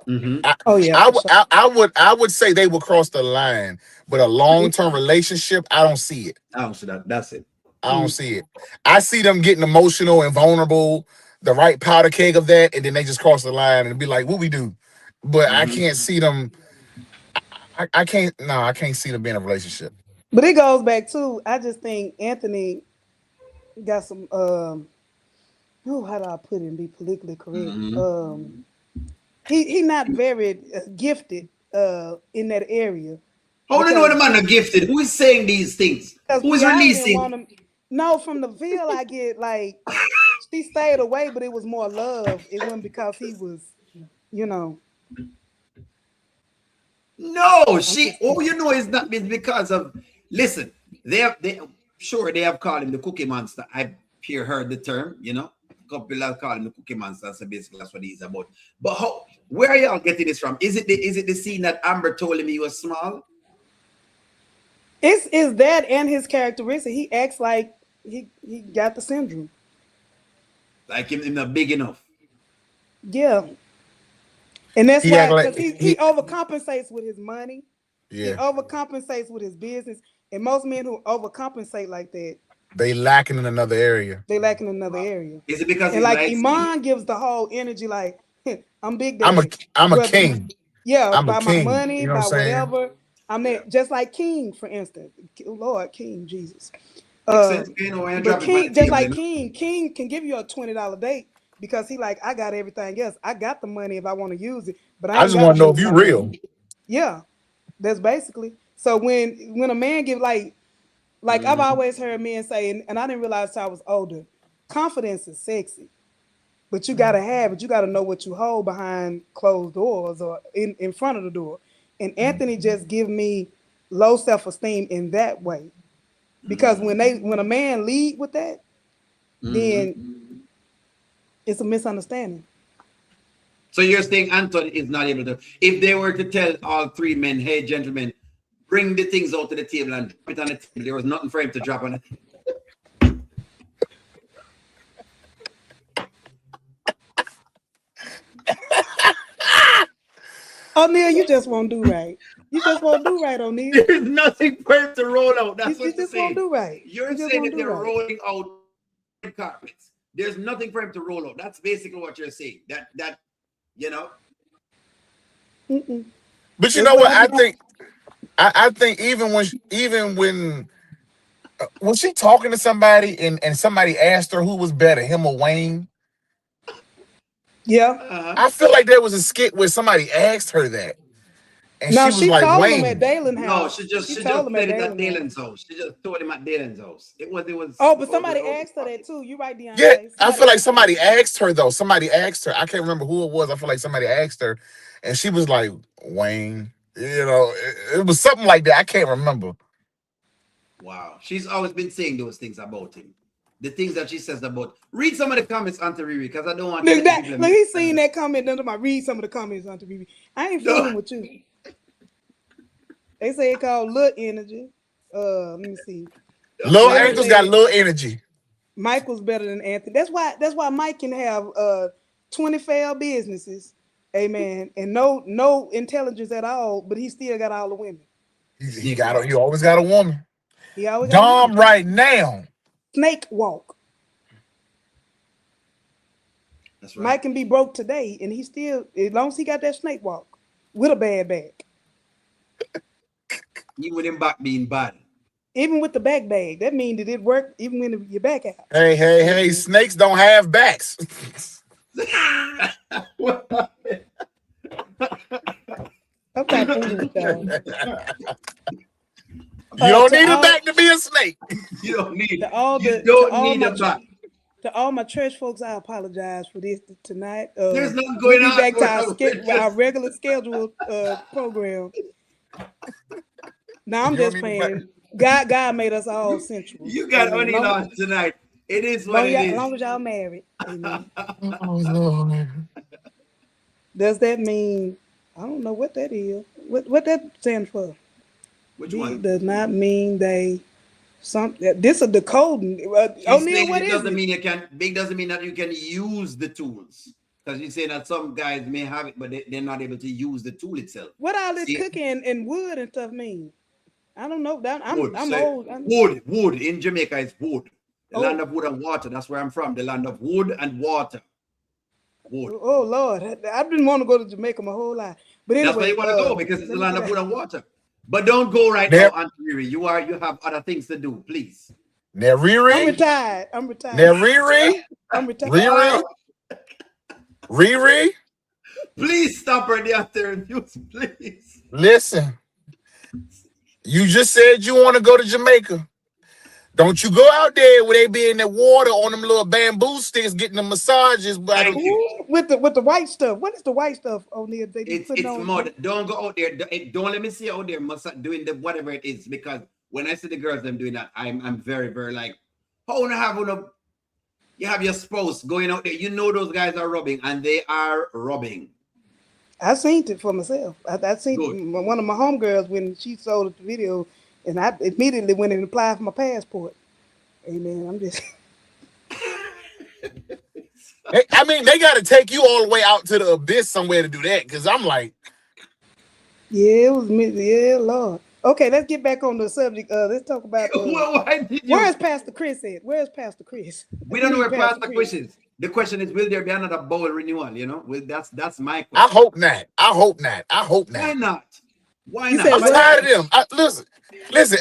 Mm-hmm. Oh yeah, for sure. I would say they would cross the line, but a long-term relationship, I don't see it. Oh, so that's it. I don't see it. I see them getting emotional and vulnerable, the right powder keg of that, and then they just cross the line and be like, "What we do?" But I Mm-hmm. can't see them. I can't. No, I can't see them being in a relationship. But it goes back to, I just think Anthony got some oh, how do I put it and be politically correct? Mm-hmm. He not very gifted in that area. How do you know the Because man are gifted? Who is saying these things? Who is Piara didn't releasing? want him. No, from the Ville I get like she stayed away, but it was more love. It wasn't because he was, you know. No, I'm she. just Oh, saying. you know, it's not been because of. Listen, they sure they have called him the Cookie Monster. I hear heard the term. A couple people have called him the Cookie Monster. So basically, that's what he's about. But where are y'all getting this from? Is it the scene that Amber told him he was small? It's that and his characteristic. He acts like he got the syndrome. Like him not big enough. Yeah. And that's He act why, like because he overcompensates with his money. He yeah. overcompensates with his business. And most men who overcompensate like that, They lacking in another area. they lack in another area. Is it because And he's like light skinned? Iman gives the whole energy like, I'm Big I'm a Daddy. I'm a Whether king. yeah, I'm a by my king. money, You know what I'm by saying? whatever. I'm there, just like King, for instance. Lord, King, Jesus. Makes sense. When you But drop it on the King, just table, like King can give you a $20 date because he like, I got everything else. I got the money if I want to use it, but I I ain't just got want to to know use if it you all day. real. Yeah, that's basically. So when a man give like I've Mm-hmm. always heard men say, and I didn't realize till I was older, confidence is sexy, but you gotta have it. You gotta know what you hold behind closed doors or in front of the door. And Anthony just give me low self-esteem in that way. Because Mm-hmm. when a man lead with that, Mm-hmm. then it's a misunderstanding. So you're saying Anton is not able to. If they were to tell all three men, "Hey, gentlemen, bring the things out to the table and drop it on the table," there was nothing for him to drop on it. O'Neal, you just won't do right. You just won't do right, O'Neal. There's nothing for him to roll out. That's You what you're just won't saying. do right. You're You just saying won't that do they're right. rolling out red carpets. There's nothing for him to roll out. That's basically what you're saying. That you know. Mm-mm. But you That's know what what? I just. I think even when was she talking to somebody and somebody asked her who was better, him or Wayne? Yeah. Uh-huh. I feel like there was a skit where somebody asked her that, and No, she was she like told him at Wayne. Dalen's No, house. she just She she told just him at played it at Dalen's house. Dalen's house. She just told him at Dalen's house. It was Oh, but over somebody the asked her that too. You right, Yeah, Deontay. I Somebody feel like asked her that somebody too. asked her though. Somebody asked her. I can't remember who it was. I feel like somebody asked her, and she was like Wayne. It was something like that. I can't remember. Wow. She's always been saying those things about him. The things that she says about. Read some of the comments, Auntie Riri, because I don't want to Look, let the people look, he misunderstand. seen that comment under my read some of the comments on TV. I ain't No. fooling with you. They say it called Look Energy. Let me see. Little Okay. Jada angels got said little energy. Mike was better than Anthony. That's why Mike can have 20 failed businesses, amen, and no intelligence at all, but he still got all the women. Snake He walk. always got a woman. He always got a Dom woman. right now. Snake walk. That's right. Mike can be broke today, and he still, as long as he got that snake walk with a bad back. Even with him back being bad. Even with the back bag, that means that it worked even when your back out. Hey, snakes don't have backs. I'm not fooling with y'all. You don't To need a all back to be a snake. You don't need. to all You the to don't all need my a back. to all my church folks, I apologize for this tonight. There's nothing We'll going be on. back to We're our just, regular scheduled program. Now I'm You don't just need a back. playing. God made us all sensual. you got Amen. Onil Long, on tonight. It is what it As is. long as y'all married. Amen. Oh Lord. Does that mean I don't know what that is. What that stands for? Which B one? does not mean they some this is the coding. She's O'Neal, saying what it is doesn't it? mean you can. Big doesn't mean that you can use the tools. Because you say that some guys may have it, but they're not able to use the tool itself. What all this See, cooking and wood and stuff mean? I don't know. That wood. I'm So old. wood in Jamaica is wood. The land Oh, of wood and water. That's where I'm from. The land of wood and water. Wood. oh Lord. I've been wanting to go to Jamaica my whole life. But That's where anyway, you want to go because it's the let me land get of wood out. and water. But don't go right Now, now, Aunt Riri. You have other things to do, please. now I'm Riri, retired. I'm now retired. Riri, I'm retired. Riri, Riri. Please stop right there after reviews, please. Listen, you just said you want to go to Jamaica. Don't you go out there where they be in the water on them little bamboo sticks getting the massages by Thank them. you. Ooh, with the white stuff. What is the white stuff, O'Neal? They be putting It's on. mud. Don't go out there. Don't let me see you out there doing the whatever it is. Because when I see the girls them doing that, I'm very, very like, how wanna have you have your spouse going out there. You know those guys are rubbing and they are rubbing. I seen it for myself. I Good. seen one of my homegirls when she sold the video, and I immediately went and applied for my passport. Amen. I'm just I mean, they got to take you all the way out to the abyss somewhere to do that. Because I'm like, yeah, it was me. Yeah, Lord. Okay, let's get back on the subject. Let's talk about Well, why did where you? is Pastor Chris at? Where is Pastor Chris? We We don't know need where Pastor past the Chris. question is. The question is, will there be another bowl renewal? Well, that's my I question. hope not. I hope not. I hope Why not. not? Why You not? said I'm You what? tired of them. Listen.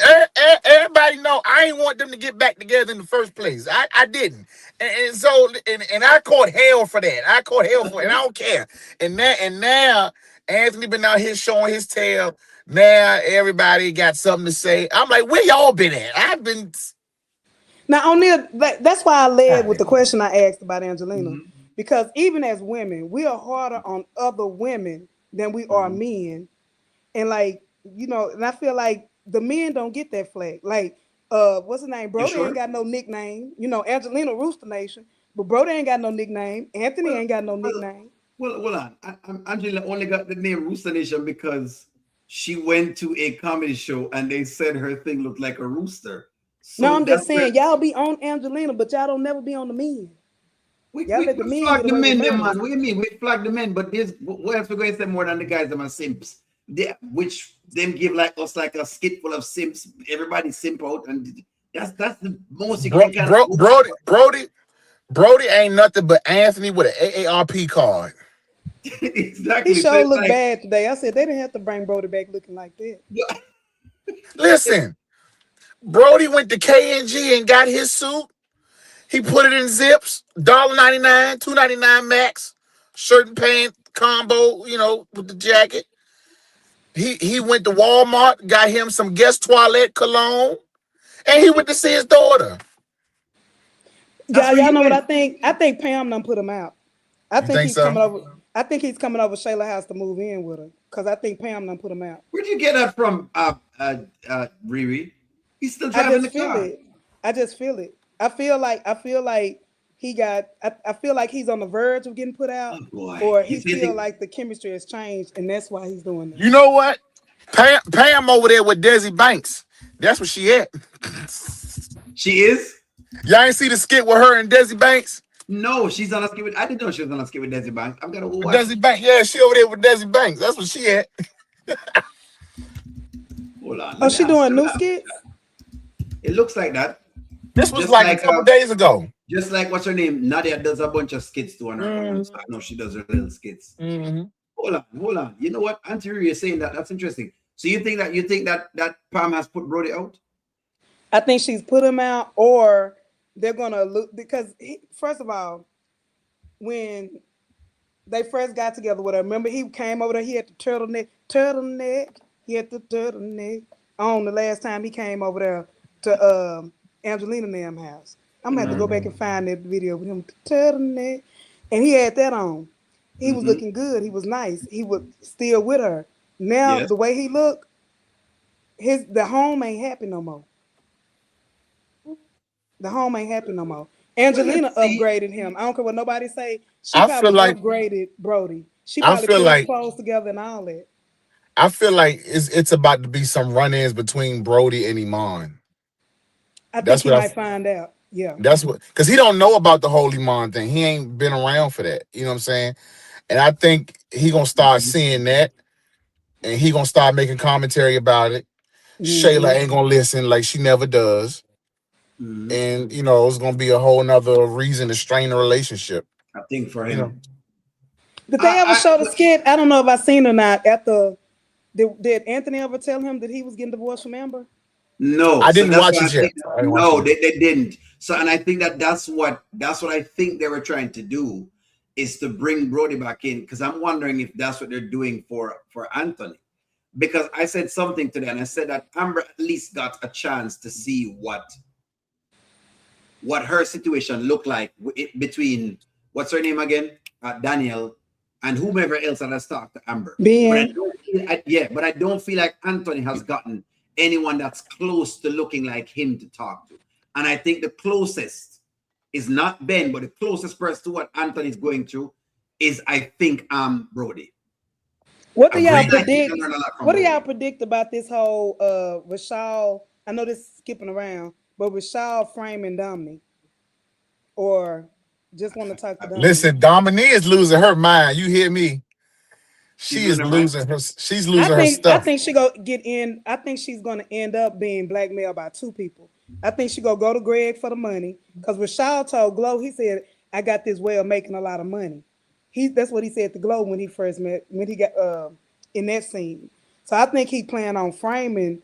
Everybody know I ain't want them to get back together in the first place. I didn't, and I caught hell for that. I caught hell for it, and I don't care. And now Anthony been out here showing his tail. Now everybody got something to say. I'm like, where y'all been at? I've been. Now, O'Neal, that's why I led with God, the question I asked about Angelina, Mhm, because even as women, we are harder on other women than we are mhm. men. And like, and I feel like the men don't get that flag. Like, what's his name? You Brody ain't sure? got no nickname. Angelina Rooster Nation, but Brody ain't got no nickname. Anthony Well, ain't got no well, nickname. well, hold on. Angela only got the name Rooster Nation because she went to a comedy show and they said her thing looked like a rooster. No, So I'm that's just where saying, y'all be on Angelina, but y'all don't never be on the men. we, Y'all we, let the we men flag get the away with men, them murder. man. What do you mean? We flag the men, but this what else we going to say more than the guys that are simps? Which them give like us like a skit full of simps. Everybody simp out, and that's the most you bro, can kind of bro, go Brody, for. Brody, Brody ain't nothing but Anthony with an AARP card. He Exactly. So sure it's looked like, bad today. I said they didn't have to bring Brody back looking like that. Listen, Brody went to KNG and G and got his suit. He put it in zips, $1.99, $2.99 max, shirt and pant combo, with the jacket. He went to Walmart, got him some Guess Toilette cologne, and he went to see his daughter. that's where Y'all he know what I went. think? I think Pam done put him out. I You think think he's so? coming over. I think he's coming over Shayla house to move in with her. Cause I think Pam done put him out. Where'd you get that from, Riri? He's still I driving just the feel car. it. I just feel it. I feel like he got I feel like he's on the verge of getting put out, Oh boy, or you he say feel the, like the chemistry has changed and that's why he's doing You this. know what? Pam over there with Desi Banks. That's where she at. she is? Y'all ain't see the skit with her and Desi Banks? No, she's on a skip with. I didn't know she was on a skip with Desi Banks. I've got to go watch it. Desi Banks, yeah, she over there with Desi Banks. That's where she at. Hold on, Oh, let me she ask. doing Let me new ask. skits? It looks like that. This was Just like a like couple days ago. just like what's her name? Nadia does a bunch of skits too on her own. So I Mm-hmm. know she does her little skits. Mm-hmm. Hold on. You know what? Auntie Riri is saying that. That's interesting. So you think that Pam has put Brody out? I think she's put him out, or they're gonna look because first of all, when they first got together with her, remember he came over there. He had the turtleneck. He had the turtleneck on the last time he came over there to Angelina Nam house. I'm gonna have to go back Mm-hmm. and find that video with him with the turtleneck, and he had that on. He was Mm-hmm. looking good. He was nice. He was still with her. Now Yes. the way he looked, the home ain't happy no more. The home ain't happy no more. Well, Angelina let's see. upgraded him. I don't care what nobody say. She I feel probably like upgraded Brody. She I probably feel put his like clothes together and all that. it's about to be some run-ins between Brody and Iman. I think That's he what might find out. Yeah. that's what because he don't know about the whole Iman thing. He ain't been around for that. You know what I'm saying? And I think he gonna start Mhm. seeing that, and he gonna start making commentary about it. Shayla Hmm. ain't gonna listen like she never does, Mhm. and it's gonna be a whole nother reason to strain the relationship. I think for You know, him, Did they ever show the but skit? I don't know if I seen it or not. Did Anthony ever tell him that he was getting divorced from Amber? no. I So didn't that's watch why I it yet. think I didn't watch it no, yet. they didn't. So and I think that's what I think they were trying to do is to bring Brody back in because I'm wondering if that's what they're doing for Anthony. Because I said something to them. I said that Amber at least got a chance to see what her situation looked like between what's her name again, Daniel, and whomever else that has talked to Amber. But Ben. but I don't feel like Anthony has gotten anyone that's close to looking like him to talk to. And I think the closest is not Ben, but the closest person to what Anthony's going through is I think Brody. What do y'all And I Agreed. think I predict? learned a lot from What do y'all Brody. predict about this whole Rashal? I know this is skipping around, but Rashal framing Dominic, or just want to talk to Dominic. Listen, Dominique is losing her mind. You hear me? She's She losing is her mind. losing her. She's I losing her think I stuff. think she go get in. I think she's gonna end up being blackmailed by two people. I think she go to Greg for the money because Rashad told Glow, he said, "I got this way of making a lot of money." That's what he said to Glow when he first met when he got in that scene. So I think he planned on framing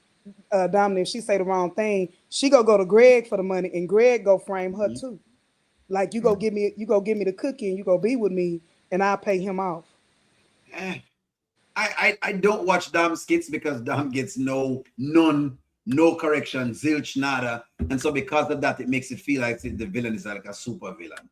Dominic. If she say the wrong thing, she go to Greg for the money, and Greg go frame her too. Like you go give me the cookie, and you go be with me, and I'll pay him off. Eh, I don't watch Dom skits because Dom gets no correction, zilch, nada. And so because of that, it makes it feel like the villain is like a super villain.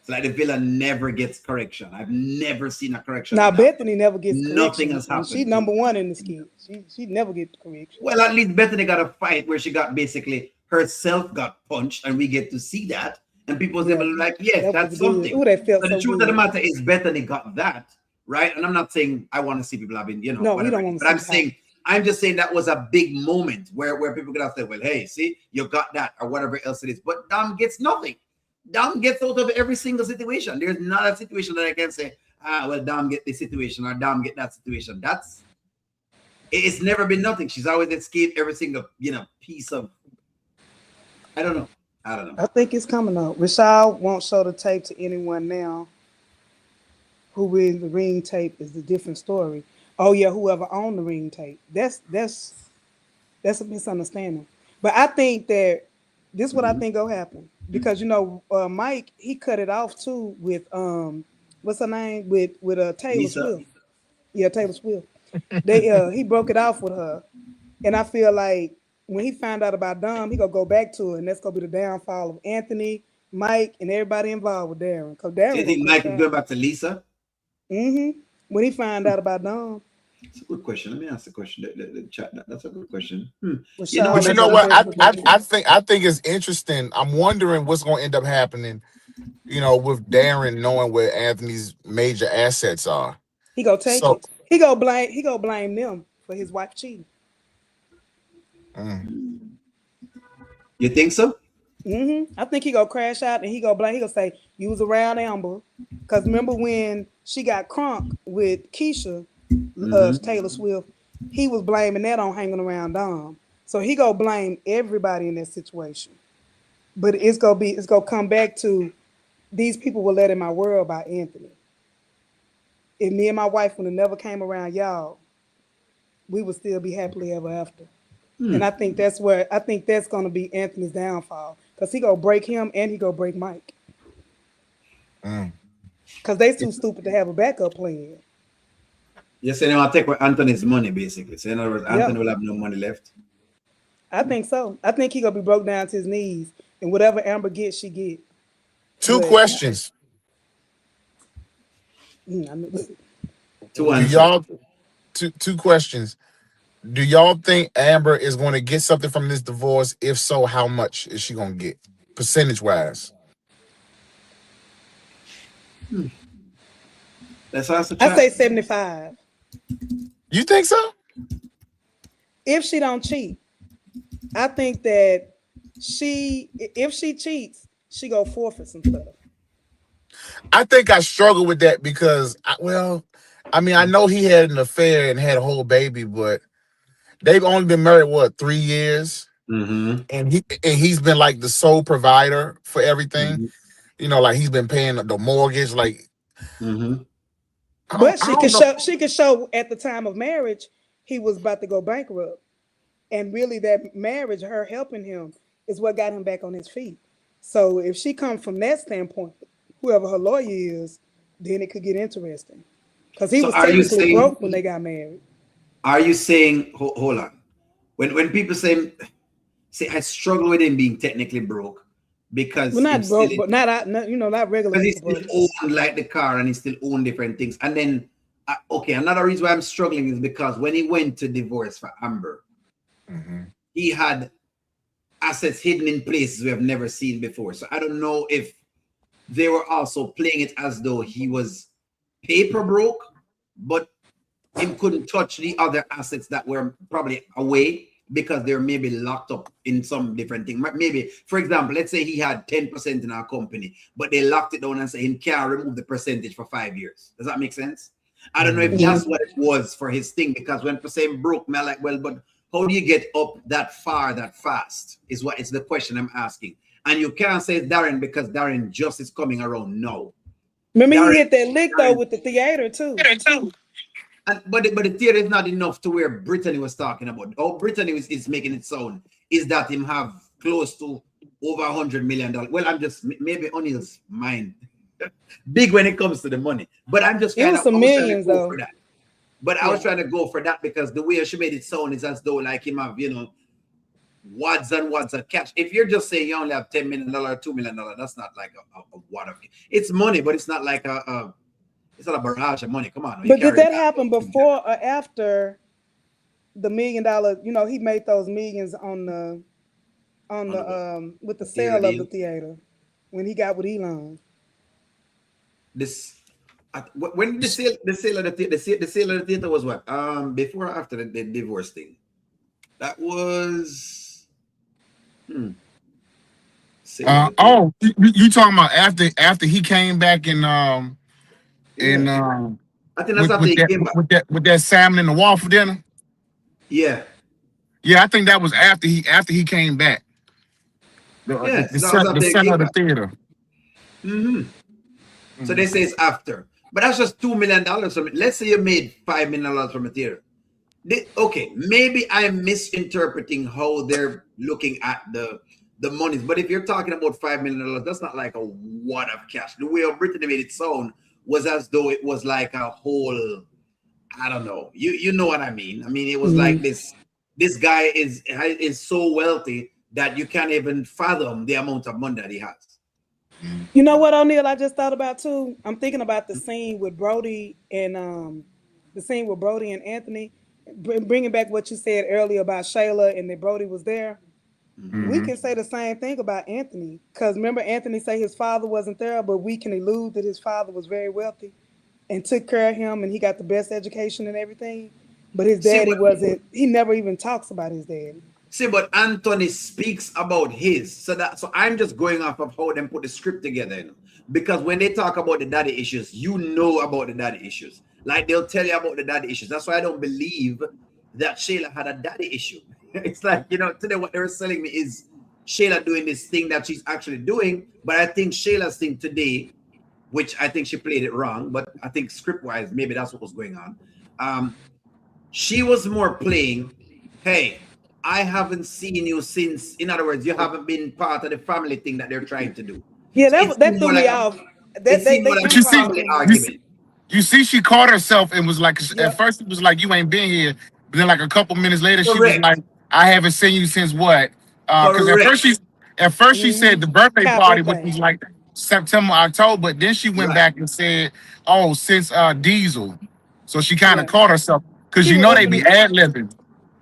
It's like the villain never gets correction. I've never seen a correction Now with Dom. Bethany never gets Nothing correction, has and she happened to number her. one in the skit. She never get correction. Well, at least Bethany got a fight where she got basically herself got punched, and we get to see that. And people was able Yeah, to like, yes, that was that's good. something. Ooh, that felt So the so truth of the good. matter is Bethany got that, right? And I'm not saying I want to see people having, No, we whatever don't it is, want to but see fight. I'm just saying that was a big moment where people could have said, well, hey, see, you got that, or whatever else it is. But Dom gets nothing. Dom gets out of every single situation. There's not a situation that I can say, well, Dom get this situation or Dom get that situation. It's never been nothing. She's always escaped every single, piece of. I don't know. I don't know. I think it's coming up. Rashad won't show the tape to anyone now. Who read the ring tape is a different story. Oh yeah, whoever owned the ring tape. That's a misunderstanding. But I think that this is what I Mhm. think will happen because Mike he cut it off too with what's her name with Taylor Lisa. Swift. Yeah, Taylor Swift. He broke it off with her, and I feel like when he found out about Dom, he gonna go back to it, and that's gonna be the downfall of Anthony, Mike, and everybody involved with Darren. Cause So you Darren gonna think Mike crash is out. going back to Lisa? When he found out about Dom, It's a good question. Let me ask the question. The chat. That's a good question. Rashad But you make know it the what? best I prediction. I think I think it's interesting. I'm wondering what's going to end up happening. With Darren knowing where Anthony's major assets are. He gonna take So, it. He gonna blame them for his wife cheating. mm, You think so? I think he gonna crash out and he gonna blame. He gonna say you was around Amber, cause remember when she got crunk with Keisha, Mm-hmm. Taylor Swift, he was blaming that on hanging around Dom. So he gonna blame everybody in that situation. But it's gonna come back to these people were led in my world by Anthony. If me and my wife would have never came around y'all, we would still be happily ever after. And I think that's gonna be Anthony's downfall. Cause he gonna break him and he gonna break Mike. mm. Cause they too stupid to have a backup plan. You're saying I'll take Anthony's money, basically. So in other words, Yeah, Anthony will have no money left. I think so. I think he gonna be broke down to his knees. And whatever Amber gets, she get. Two But questions. I mean, To Do answer. y'all two questions? Do y'all think Amber is going to get something from this divorce? If so, how much is she going to get, percentage wise? Let's ask the I say chat. 75. You think so? If she don't cheat, I think that if she cheats, she go forfeit some stuff. I think I struggle with that because, well, I mean, I know he had an affair and had a whole baby, but they've only been married what 3 years, Mm-hmm. and he's been like the sole provider for everything. Mm-hmm. You know, like he's been paying the mortgage. Like Mm-hmm. But I don't know. she could show at the time of marriage he was about to go bankrupt. And really that marriage, her helping him, is what got him back on his feet. So if she comes from that standpoint, whoever her lawyer is, then it could get interesting. Because he So was are you technically saying? broke when they got married. Are you saying? Hold on. When people say I struggle with him being technically broke Well, because him not still broke, but not not regular because he people still broke. own like the car and he still own different things. And then okay, another reason why I'm struggling is because when he went to divorce for Amber, Mhm. he had assets hidden in places we have never seen before. So I don't know if they were also playing it as though he was paper broke, but him couldn't touch the other assets that were probably away because they're maybe locked up in some different thing. Maybe, for example, let's say he had 10% in our company, but they locked it down and say he can't remove the percentage for 5 years. Does that make sense? I don't know if Mhm. that's Mhm. what it was for his thing, because when percent broke, man, like, well, but how do you get up that far that fast? Is what it's the question I'm asking. And you can't say Darren because Darren just is coming around now. Remember, he Darren, hit that lick though Darren, with the theater too. and but the theory is not enough to where Brittany was talking about. Oh, Brittany is making it sound is that him have close to over $100 million. Well, I'm just maybe O'Neill's mind big when it comes to the money, but I'm just It kind was of I some was trying to millions go for though. that. But I was Yeah. trying to go for that because the way she made it sound is as though like him have wads and wads of cash. If you're just saying you only have $10 million, $2 million, that's not like a wad of. It's money, but it's not like it's not a barrage of money. Come on, you But did carry that that. happen before or after the $1 million? You know, he made those millions on On the the what? with the The theater sale of the deal. theater when he got with Elon. This when the sale of the sale of the theater was what? Before or after the divorce thing? That was sale of the theater. You talking about after he came back and Yeah. I think that's after he came back. with that salmon and the waffle dinner? Yeah. Yeah, I think that was after he came back. Yeah. So that was The after he center came of the back. theater. Hmm. So they Mhm. say it's after. But that's just $2 million from it. Let's say you made $5 million from a theater. Okay, maybe I'm misinterpreting how they're looking at the monies. But if you're talking about $5 million, that's not like a wad of cash. The way Brittany made it sound was as though it was like a whole. I don't know. You know what I mean? I mean, it was like Mhm. this guy is so wealthy that you can't even fathom the amount of money that he has. You know what, O'Neil? I just thought about too. I'm thinking about the scene with Brody and Anthony, bringing back what you said earlier about Shayla and that Brody was there. We Mhm. can say the same thing about Anthony because remember Anthony say his father wasn't there, but we can allude that his father was very wealthy and took care of him, and he got the best education and everything. But his See, daddy but wasn't. He never even talks about his daddy. See, but Anthony speaks about his. So I'm just going off of how them put the script together, because when they talk about the daddy issues, you know about the daddy issues. Like they'll tell you about the daddy issues. That's why I don't believe that Shayla had a daddy issue. It's like, today what they were selling me is Shayla doing this thing that she's actually doing. But I think Shayla's thing today, which I think she played it wrong, but I think script wise, maybe that's what was going on. Um, she was more playing, hey, I haven't seen you since, in other words, you haven't been part of the family thing that they're trying to do. Yeah, So it seemed that threw more me like off. it That seemed more they like But a you see, improv family too you much. see, argument. you see, she caught herself and was like, at Yep. first it was like you ain't been here, but then like a couple minutes later she was like, Correct. I haven't seen you since what? Because Correct. at first she said Mm-hmm. the birthday Cat party, which birthday. was like September, October, but then she went Right. back and said, oh, since Diesel. So she kind of Yeah. caught herself because She was they up in be the ad libbing.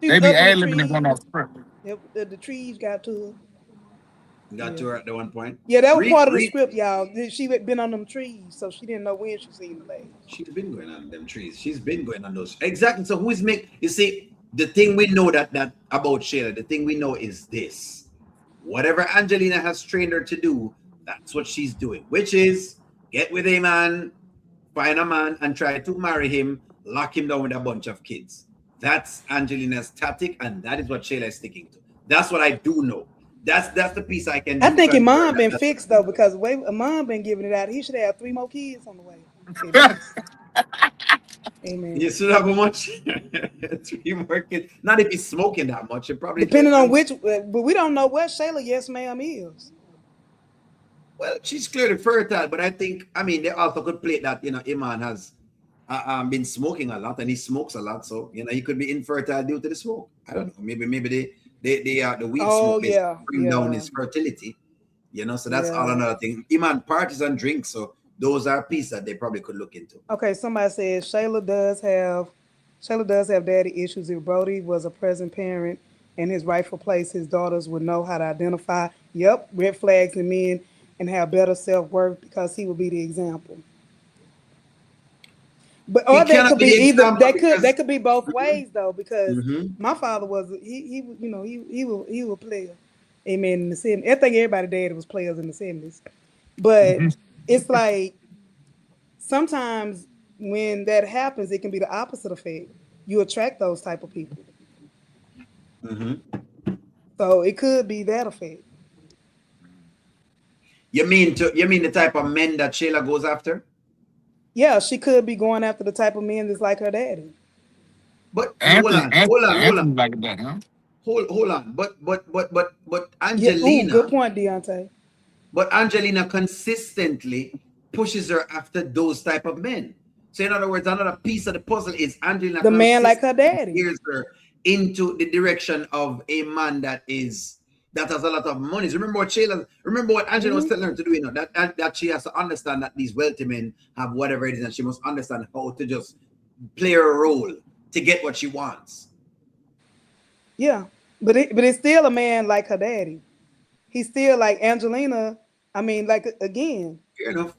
she They was be up in the ad libbing and run trees. off script. Yep, the trees got to her. Got Yeah. to her at the one point. Yeah, that was Read, part of the read. script, y'all. She had been on them trees, so she didn't know when she seen the lady. She's been going on them trees. She's been going on those. Exactly. So who is make you see the thing we know that about Shayla, the thing we know is this. Whatever Angelina has trained her to do, that's what she's doing, which is get with a man, find a man, and try to marry him, lock him down with a bunch of kids. That's Angelina's tactic, and that is what Shayla is sticking to. That's what I do know. That's the piece I can I do think confirm Iman that been that's what fixed she's though, doing. because the way Iman been giving it out, he should have 3 more kids on the way. At least. You Amen. should have a much 3 more kids. Not if he's smoking that much. It probably Depending on can. which, but we don't know what Shayla Yes Ma'am is. Well, she's clearly fertile, but I think I mean they also could play that Iman has been smoking a lot and he smokes a lot, so he could be infertile due to the smoke. I don't know. Maybe the weed Oh smoke basically yeah, bring down yeah, his fertility. So that's all yeah. another thing. Iman parties and drinks, so those are pieces that they probably could look into. Okay, somebody says Shayla does have daddy issues. If Brody was a present parent in his rightful place, his daughters would know how to identify, yep, red flags in men and have better self worth because he would be the example. But He or that cannot could be be the either example that could because be both ways though, because Mhm. my father was he was a player. Amen. In the 70s. I think everybody dad was players in the 70s. But it's like sometimes when that happens, it can be the opposite effect. You attract those type of people. Mhm. So it could be that effect. You mean the type of men that Shayla goes after? Yeah, she could be going after the type of men that's like her daddy. But hold Anthony, on, Anthony, hold on, hold on, Anthony like that, huh? hold on. But Yeah. Ooh, good Angelina, point, Deontay. consistently pushes her after those type of men. So in other words, another piece of the puzzle is Angelina The man like her consistently daddy. steers her into the direction of a man that has a lot of money. So remember what Angelina was Hmm. telling her to do, that she has to understand that these wealthy men have whatever it is, and she must understand how to just play her role to get what she wants. Yeah, but it's still a man like her daddy. He's still like Angelina. I mean, like again, Fair enough.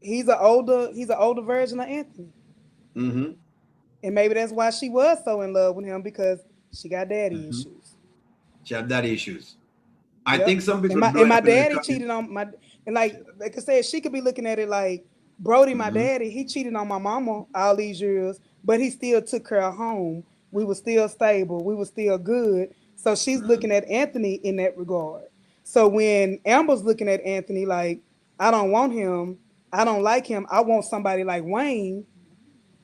he's an older version of Anthony, Mm-hmm. and maybe that's why she was so in love with him because she got daddy Mm-hmm. issues. She have daddy issues. I Yep. think some And people my draw and a my little daddy cheated on my and like I said, she could be looking at it like Brody, my Mm-hmm. daddy, he cheated on my mama all these years, but he still took her home. We were still stable. We were still good. So she's Mm-hmm. looking at Anthony in that regard. So when Amber's looking at Anthony like, I don't want him, I don't like him, I want somebody like Wayne,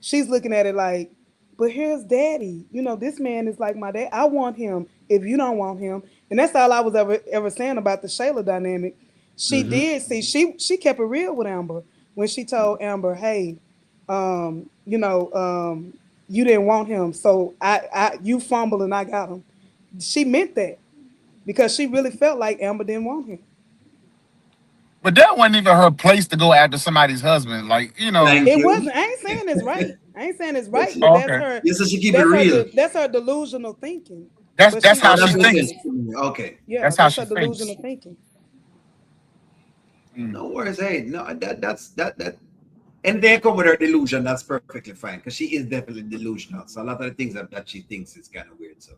she's looking at it like, but here's daddy. This man is like my dad. I want him if you don't want him. And that's all I was ever saying about the Shayla dynamic. She Mm-hmm. did see she kept it real with Amber when she told Amber, hey, um, you know, um, you didn't want him, so I you fumbled and I got him. She meant that because she really felt like Amber didn't want him. But that wasn't even her place to go after somebody's husband. Like, Thank It you. wasn't. I ain't saying it's right. I ain't saying it's Yes, right, but oh, that's okay. her. yes, so she keep it That's her. real. That's her delusional thinking. That's But that's she how Oh, she that's what it thinks. recognizes. is. Okay. Yeah, That's how that's she her thinks. delusional thinking. Mm. No worries. Hey, no, that. And they come with her delusion. That's perfectly fine because she is definitely delusional. So a lot of the things that she thinks is kind of weird. So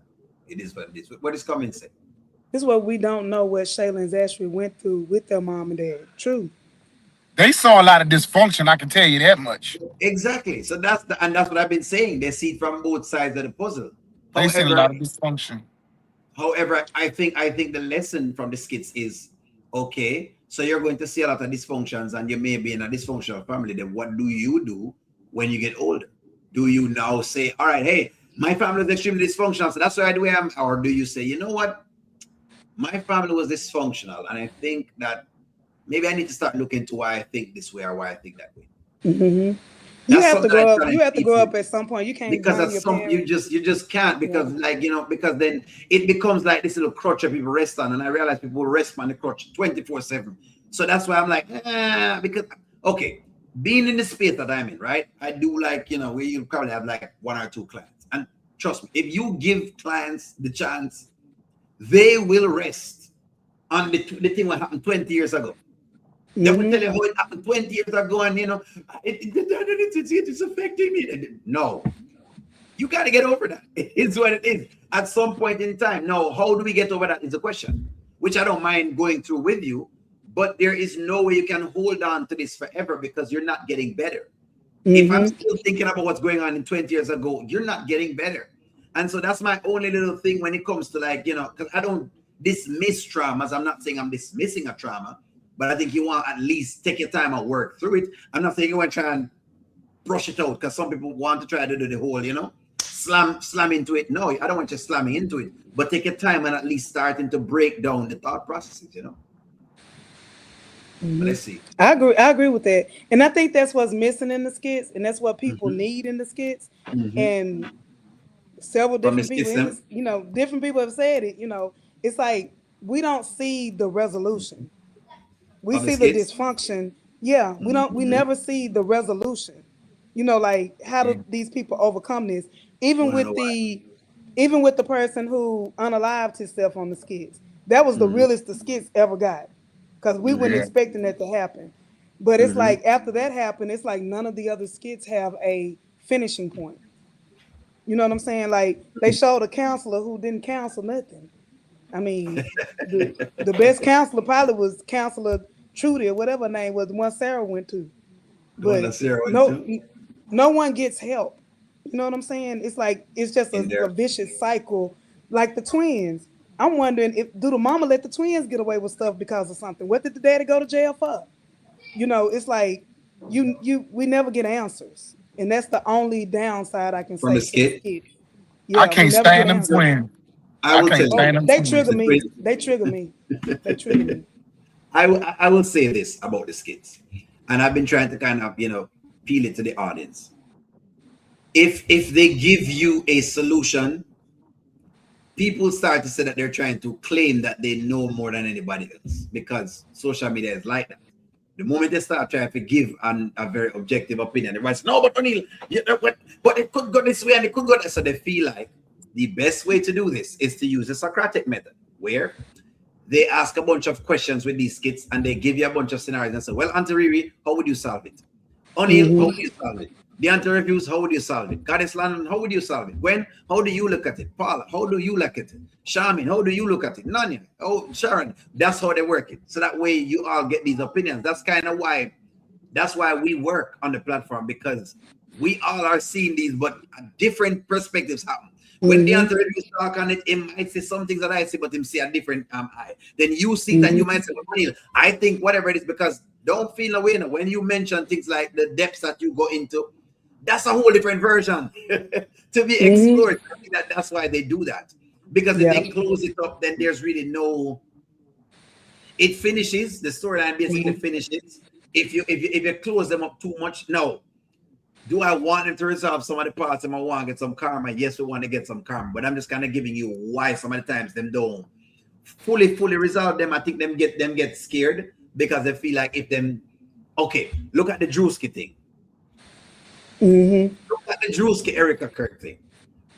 it is what it is. What is coming say? This is what we don't know what Shaylin's actually went through with their mom and dad. True. They saw a lot of dysfunction. I can tell you that much. Exactly. So that's what I've been saying. They see it from both sides of the puzzle. They seen a However, lot of dysfunction. I think the lesson from the skits is okay. So you're going to see a lot of dysfunctions, and you may be in a dysfunctional family. Then what do you do when you get older? Do you now say, "All right, hey, my family is extremely dysfunctional, so that's why I do am," or do you say, "You know what? My family was dysfunctional, and I think that maybe I need to start looking to why I think this way or why I think that way." Hmm. You That's have to something I grow up. You challenge have to grow up people at some point. You can't because blame at your some you parents. just can't Yeah. because because then it becomes like this little crutch that people rest on, and I realize people rest on the crutch 24/7. So that's why I'm like, because okay, being in the space that I'm in, right? I do like where you probably have like one or two clients, and trust me, if you give clients the chance, they will rest on the thing what happened 20 years ago. They will Mm-hmm. tell you how it happened 20 years ago, and it's affecting me. No, you got to get over that. It's what it is. At some point in time. Now, how do we get over that is a question, which I don't mind going through with you. But there is no way you can hold on to this forever because you're not getting better. If I'm Mm-hmm. still thinking about what's going on in 20 years ago, you're not getting better. And so that's my only little thing when it comes to, like, because I don't dismiss traumas. I'm not saying I'm dismissing a trauma, but I think you want at least take your time and work through it. I'm not saying you want to try and brush it out because some people want to try to do the whole, slam into it. No, I don't want you slamming into it, but take your time and at least starting to break down the thought processes. But Mm-hmm. let's see. I agree with that, and I think that's what's missing in the skits, and that's what people Mm-hmm. need in the skits. Mm-hmm. And several From the different people in system this, different people have said it. It's like we don't see the resolution. We of the see the skits. dysfunction. Yeah, we don't. We Mm-hmm. never see the resolution. Like how do these people overcome this? Even Want to know with why? the, even with the person who unalived himself on the skits, that was the Mm-hmm. realest the skits ever got, because we weren't Mm-hmm. Yeah. expecting that to happen. But it's Mm-hmm. like after that happened, it's like none of the other skits have a finishing point. You know what I'm saying? Like they showed a counselor who didn't counsel nothing. I mean, the best counselor probably was Counselor Trudy or whatever her name was, the one Sarah went to. The one that But Sarah went no, to no one gets help. You know what I'm saying? It's like it's just in a there. vicious cycle. Like the twins. I'm wondering, if do the mama let the twins get away with stuff because of something? What did the daddy go to jail for? It's like we never get answers. And that's the only downside I can From the say to the skit. skit. I Yeah, we can't never get stand them answers. twins. I I will tell can't you. stand Oh, them they twins. trigger The me. twins. They trigger me. They trigger me. I will say this about the skits, and I've been trying to kind of peel it to the audience. If they give you a solution, people start to say that they're trying to claim that they know more than anybody else because social media is like that. The moment they start trying to give a very objective opinion, everybody's no, but O'Neill, but it could go this way and it could go that. So they feel like the best way to do this is to use the Socratic method, where they ask a bunch of questions with these skits and they give you a bunch of scenarios and say, well, Auntie Riri, how would you solve it? O'Neill, how would Mm-hmm. you solve it? The anti-reviews, how would you solve it? Goddess London, how would you solve it? Gwen, how do you look at it? Paula, how do you look at it? Charmin, how do you look at it? Nanya, oh, Sharon, that's how they work it. So that way you all get these opinions. That's why we work on the platform, because we all are seeing these, but different perspectives happen. When the Mm-hmm. interviews talk on it, him might say some things that I see, but him see a different eye. Then you see that you Mm-hmm. might say, well, I think whatever it is, because don't feel away now. When you mention things like the depths that you go into, that's a whole different version to be Mm-hmm. explored. I think that's why they do that. Because if Yeah. they close it up, then there's really no. It finishes, the storyline basically Mm-hmm. finishes. If you close them up too much, no. Do I want them to resolve some of the parts? Am I want to get some karma? Yes, we want to get some karma, but I'm just kind of giving you why some of the times them don't fully resolve them. I think them get scared because they feel like if them. Okay, look at the Drewski thing. Mm-hmm. Look at the Drewski Erica Kirk thing.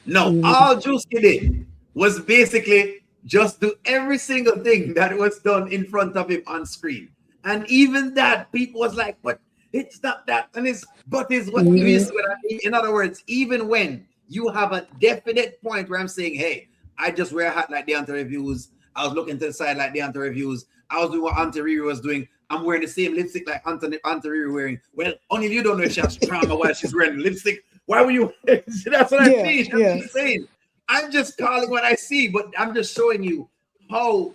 No, Mm-hmm. all Drewski did was basically just do every single thing that was done in front of him on screen. And even that, people was like, but it's not that. And it's, but it's what you see Mm-hmm. what I mean? In other words, even when you have a definite point where I'm saying, hey, I just wear a hat like the Auntie Reviews. I was looking to the side like the Auntie Reviews. I was doing what Auntie Riri was doing. I'm wearing the same lipstick like Auntie Riri wearing. Well, only you don't know if she has trauma while she's wearing lipstick. Why were you? That's what I Yeah. mean. I'm Yeah. just saying. I'm just calling what I see, but I'm just showing you how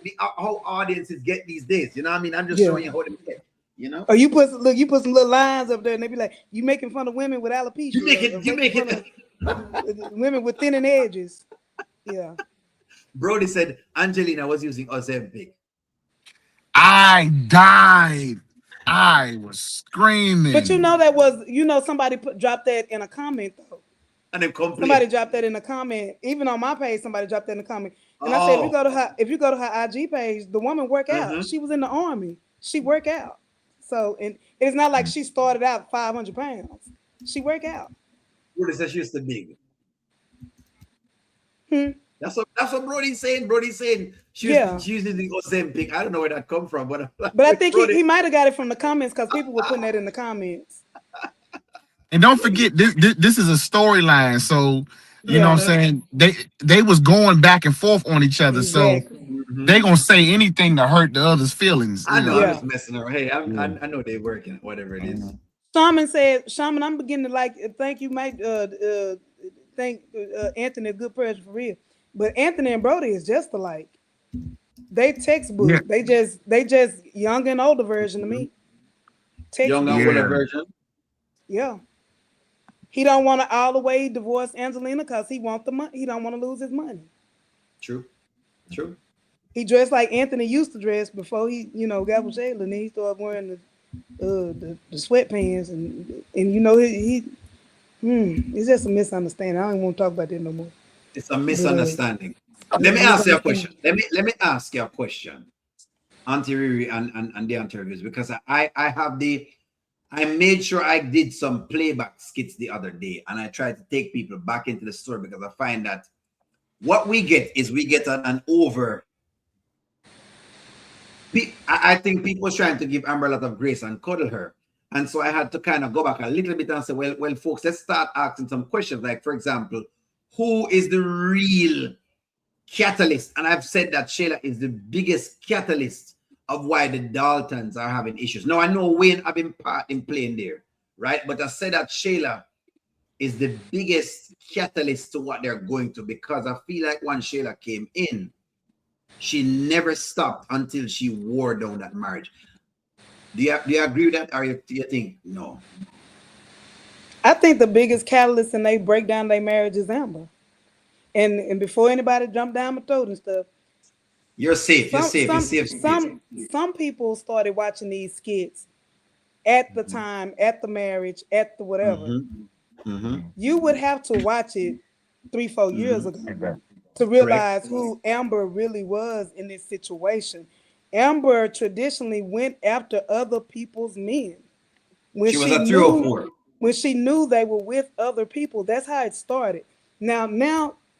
audiences get these days. You know what I mean? I'm just Yeah. showing you how they get. You know, Or you put some little lines up there, and they be like, you making fun of women with you alopecia, make or it. You making make fun it. of women with thinning edges. Yeah. Brody said Angelina was using Ozempic. I died. I was But screaming. somebody dropped that in a comment though. And then Somebody complain. dropped that in a comment. Even on my page, somebody dropped that in a comment. And I said, if you Oh, go to her, if you go to her IG page, the woman work out. mm-hmm. She was in the army. She work out. So, and it's not like she started out 500 pounds. She work out. Brody said she used to big. Hmm. That's That's what Brody's saying. Brody's saying Yeah. she using the Ozempic. I don't know where that come from, but I'm But I like, think Brody, he might have got it from the comments because people were putting that in the comments. And don't forget, this is a storyline. So, you know what I'm Yeah, saying? They was going back and forth on each other. So exactly. they gonna say anything to hurt the other's feelings, I you know I'm know. Yeah. just messing around. Hey, Yeah. I know they're working, whatever it is. Shaman said, Shaman, I'm beginning to like, thank you, Mike. Think Anthony a good person for real. But Anthony and Brody is just alike. They Yeah. textbook. They just young and older version of Mhm. me. Young and Textbook. older Yeah. version. Yeah. He don't want to all the way divorce Angelina because he want the money. He don't want to lose his money. True. True. He dressed like Anthony used to dress before he, got with Shayla. And then he started wearing the sweatpants and it's just a misunderstanding. I don't even want to talk about that no more. It's a But misunderstanding. Let it's me a ask you a question. misunderstanding. Let me ask you a question, Auntie Riri and the interviews, because I made sure I did some playback skits the other day, and I tried to take people back into the story because I find that what we get an over. I think people was trying to give Amber a lot of grace and cuddle her. And so I had to kind of go back a little bit and say, well, folks, let's start asking some questions. Like, for example, who is the real catalyst? And I've said that Shayla is the biggest catalyst of why the Daltons are having issues. Now, I know Wayne have been part in playing there, right? But I said that Shayla is the biggest catalyst to what they're going to, because I feel like when Shayla came in, she never stopped until she wore down that marriage. Do you agree with that, or do you think no? I think the biggest catalyst and they break down their marriage is Amber. And before anybody jump down my throat and stuff, You're safe. You're some safe. You're some safe. Space. some people started watching these skits at the Mm-hmm. time, at the marriage, at the whatever. Mm-hmm. Mm-hmm. You would have to watch it 3-4 years Mm-hmm. ago to Correct. realize who Amber really was in this situation. Amber traditionally went after other people's men when She was she a 304. knew when she knew they were with other people. That's how it started. Now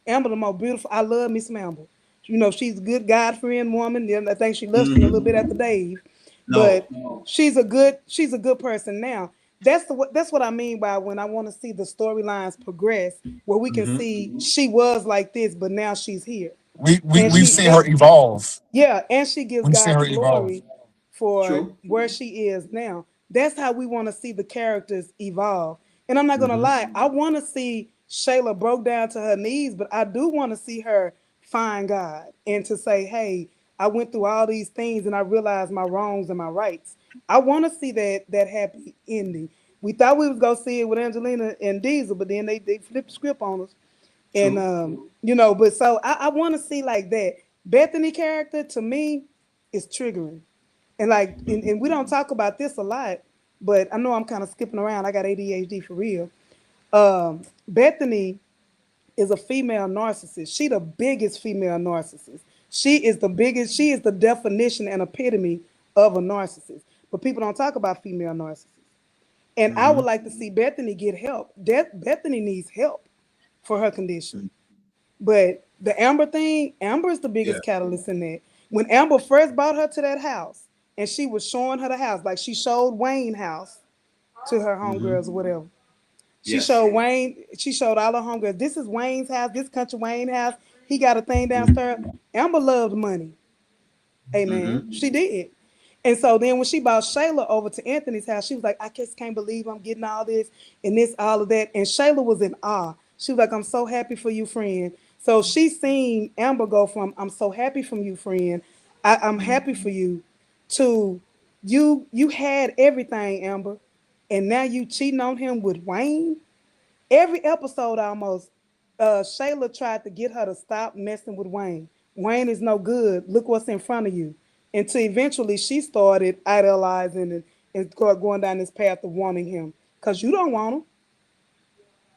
Amber the most beautiful. I love Miss Amber. She's a good God friend woman. I think she lusted a little bit Mm-hmm. after Dave, but No. she's a good person now. That's what I mean by when I want to see the storylines progress, where we can Mm-hmm. see she was like this, but now she's here, and We've she seen her and evolve. yeah, and she gives We've seen God her the evolve. glory for True. where she is now. That's how we want to see the characters evolve. And I'm not gonna Mm-hmm. lie, I want to see Shayla broke down to her knees, but I do want to see her find God and to say, "Hey, I went through all these things and I realized my wrongs and my rights." I want to see that happy ending. We thought we was gonna see it with Angelina and Diesel, but then they flipped the script on us. And True. but so I want to see like that. Bethany character to me is triggering. And like and we don't talk about this a lot, but I know I'm kind of skipping around. I got ADHD for real. Bethany is a female narcissist. She the biggest female narcissist. She is the definition and epitome of a narcissist. But people don't talk about female narcissists. And I Mm-hmm. would like to see Bethany get help. Bethany needs help for her condition. But the Amber thing, Amber is the Yeah. biggest catalyst in that. When Amber first brought her to that house and she was showing her the house, like she showed Wayne house to her Mm-hmm. homegirls or whatever. Yes. She showed all her homegirls, this is Wayne's house, this country Wayne house. He got a thing downstairs. Amber loved money. Amen. Mm-hmm. She did. And so then when she brought Shayla over to Anthony's house, she was like, I just can't believe I'm getting all this and this, all of that. And Shayla was in awe. She was like, I'm so happy for you, friend. So she seen Amber go from, I'm so happy from you, friend. I'm happy for you, to you had everything, Amber. And now you cheating on him with Wayne. Every episode almost, Shayla tried to get her to stop messing with Wayne. Wayne is no good. Look what's in front of you. Until eventually she started idolizing and going down this path of wanting him. Because you don't want him.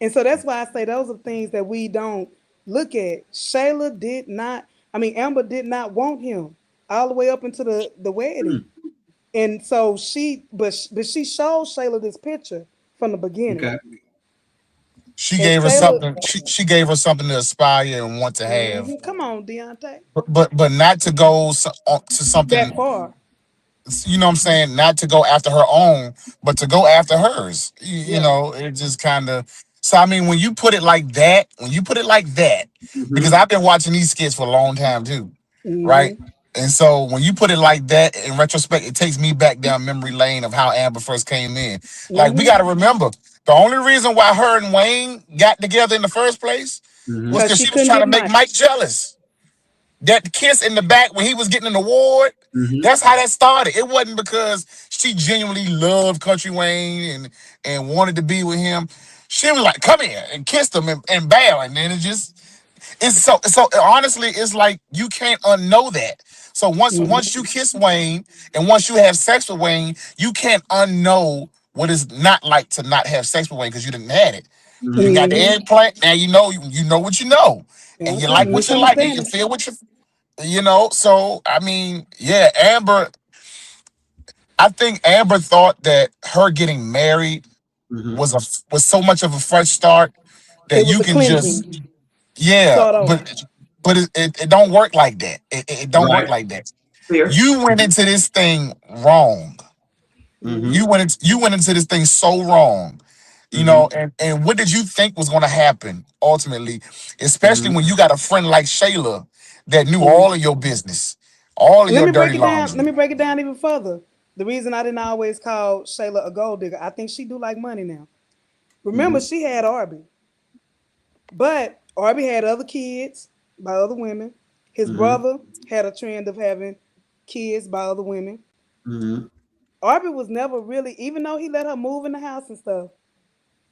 And so that's why I say those are things that we don't look at. Amber did not want him all the way up into the wedding. And so but she showed Shayla this picture from the beginning. Okay. She And gave her Shayla, something. She gave her something to aspire and want to have, come on, Deontay, but not to go to that something. far. You know what I'm saying? Not to go after her own, but to go after hers. You Yeah. know, it just kind of. So I mean, when you put it like that, because Mm-hmm. I've been watching these skits for a long time too, right? Mm-hmm. And so when you put it like that, in retrospect, it takes me back down memory lane of how Amber first came in. Like we got to Mm-hmm. remember, the only reason why her and Wayne got together in the first place was Mm-hmm. Cause because she she was couldn't trying get to make Mike. Mike jealous. That kiss in the back when he was getting an award, Mm-hmm. that's how that started. It wasn't because she genuinely loved Country Wayne and wanted to be with him. She was like, "Come here," and kissed him and bow, and then it's so honestly, it's like you can't unknow that. So once you Mm-hmm. kiss Wayne and once you have sex with Wayne, you can't unknow what it's not like to not have sex with Wayne because you didn't had it. You didn't got the Mm-hmm. eggplant. Now you know what you know, and you like Okay, what you like, and you misunderstanding. feel what you know. So I mean, yeah, Amber. I think Amber thought that her getting married Mm-hmm. was so much of a fresh start that It was you a can just cleansing. yeah, Start over. but it don't work like that. It don't work Right. like that. Clear. You went into this thing wrong. Mm-hmm. Mm-hmm. You went into this thing so wrong. You Mm-hmm. know, and what did you think was going to happen ultimately? Especially Mm-hmm. when you got a friend like Shayla that knew all Mm-hmm. of your business, all of Let your me break dirty it down. Let laundry. me break it down even further. The reason I didn't always call Shayla a gold digger, I think she do like money now. Remember, Mm-hmm. she had Arby, but Arby had other kids by other women. His Mm-hmm. brother had a trend of having kids by other women. Mm-hmm. Arby was never really, even though he let her move in the house and stuff,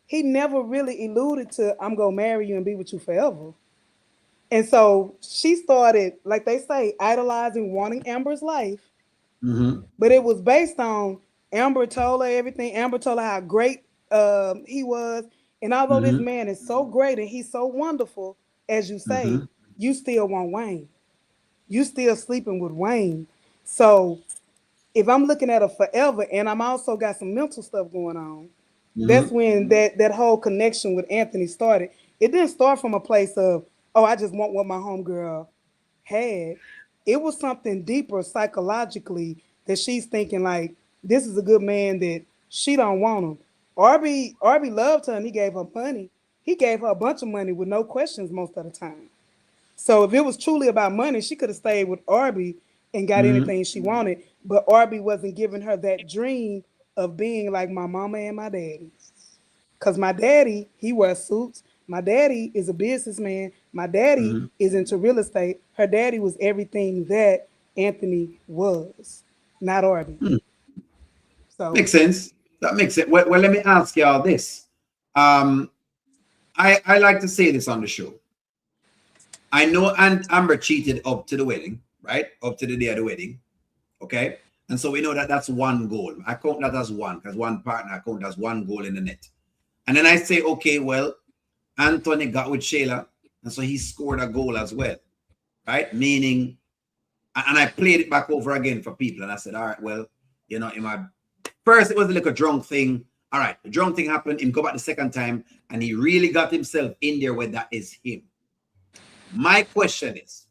he never really alluded to "I'm gonna marry you and be with you forever." And so she started, like they say, idolizing, wanting Amber's life. Mm-hmm. But it was based on Amber told her everything. Amber told her how great he was. And although this Mm-hmm. man is so great and he's so wonderful, as you say, Mm-hmm. you still want Wayne. You still sleeping with Wayne. So if I'm looking at a forever and I'm also got some mental stuff going on, that's Mm-hmm. when that whole connection with Anthony started. It didn't start from a place of, oh, I just want what my homegirl had. It was something deeper psychologically that she's thinking like, this is a good man that she don't want him. Arby loved her and he gave her money. He gave her a bunch of money with no questions most of the time. So if it was truly about money, she could have stayed with Arby and got Mm-hmm. anything she wanted. But Arby wasn't giving her that dream of being like my mama and my daddy. Cause my daddy, he wears suits. My daddy is a businessman. My daddy Mm-hmm. is into real estate. Her daddy was everything that Anthony was, not Arby. So Makes sense. That makes it. Well, let me ask y'all this. Um, I like to say this on the show. I know and Amber cheated up to the wedding, right? Up to the day of the wedding. Okay. And so we know that that's one goal. I count that as one because one partner, I count as one goal in the net. And then I say, okay, well, Anthony got with Shayla. And so he scored a goal as well, right? Meaning, and I played it back over again for people. And I said, all right, well, in my first, it was like a drunk thing. All right, the drunk thing happened. Him go back the second time, and he really got himself in there where that is him. My question is,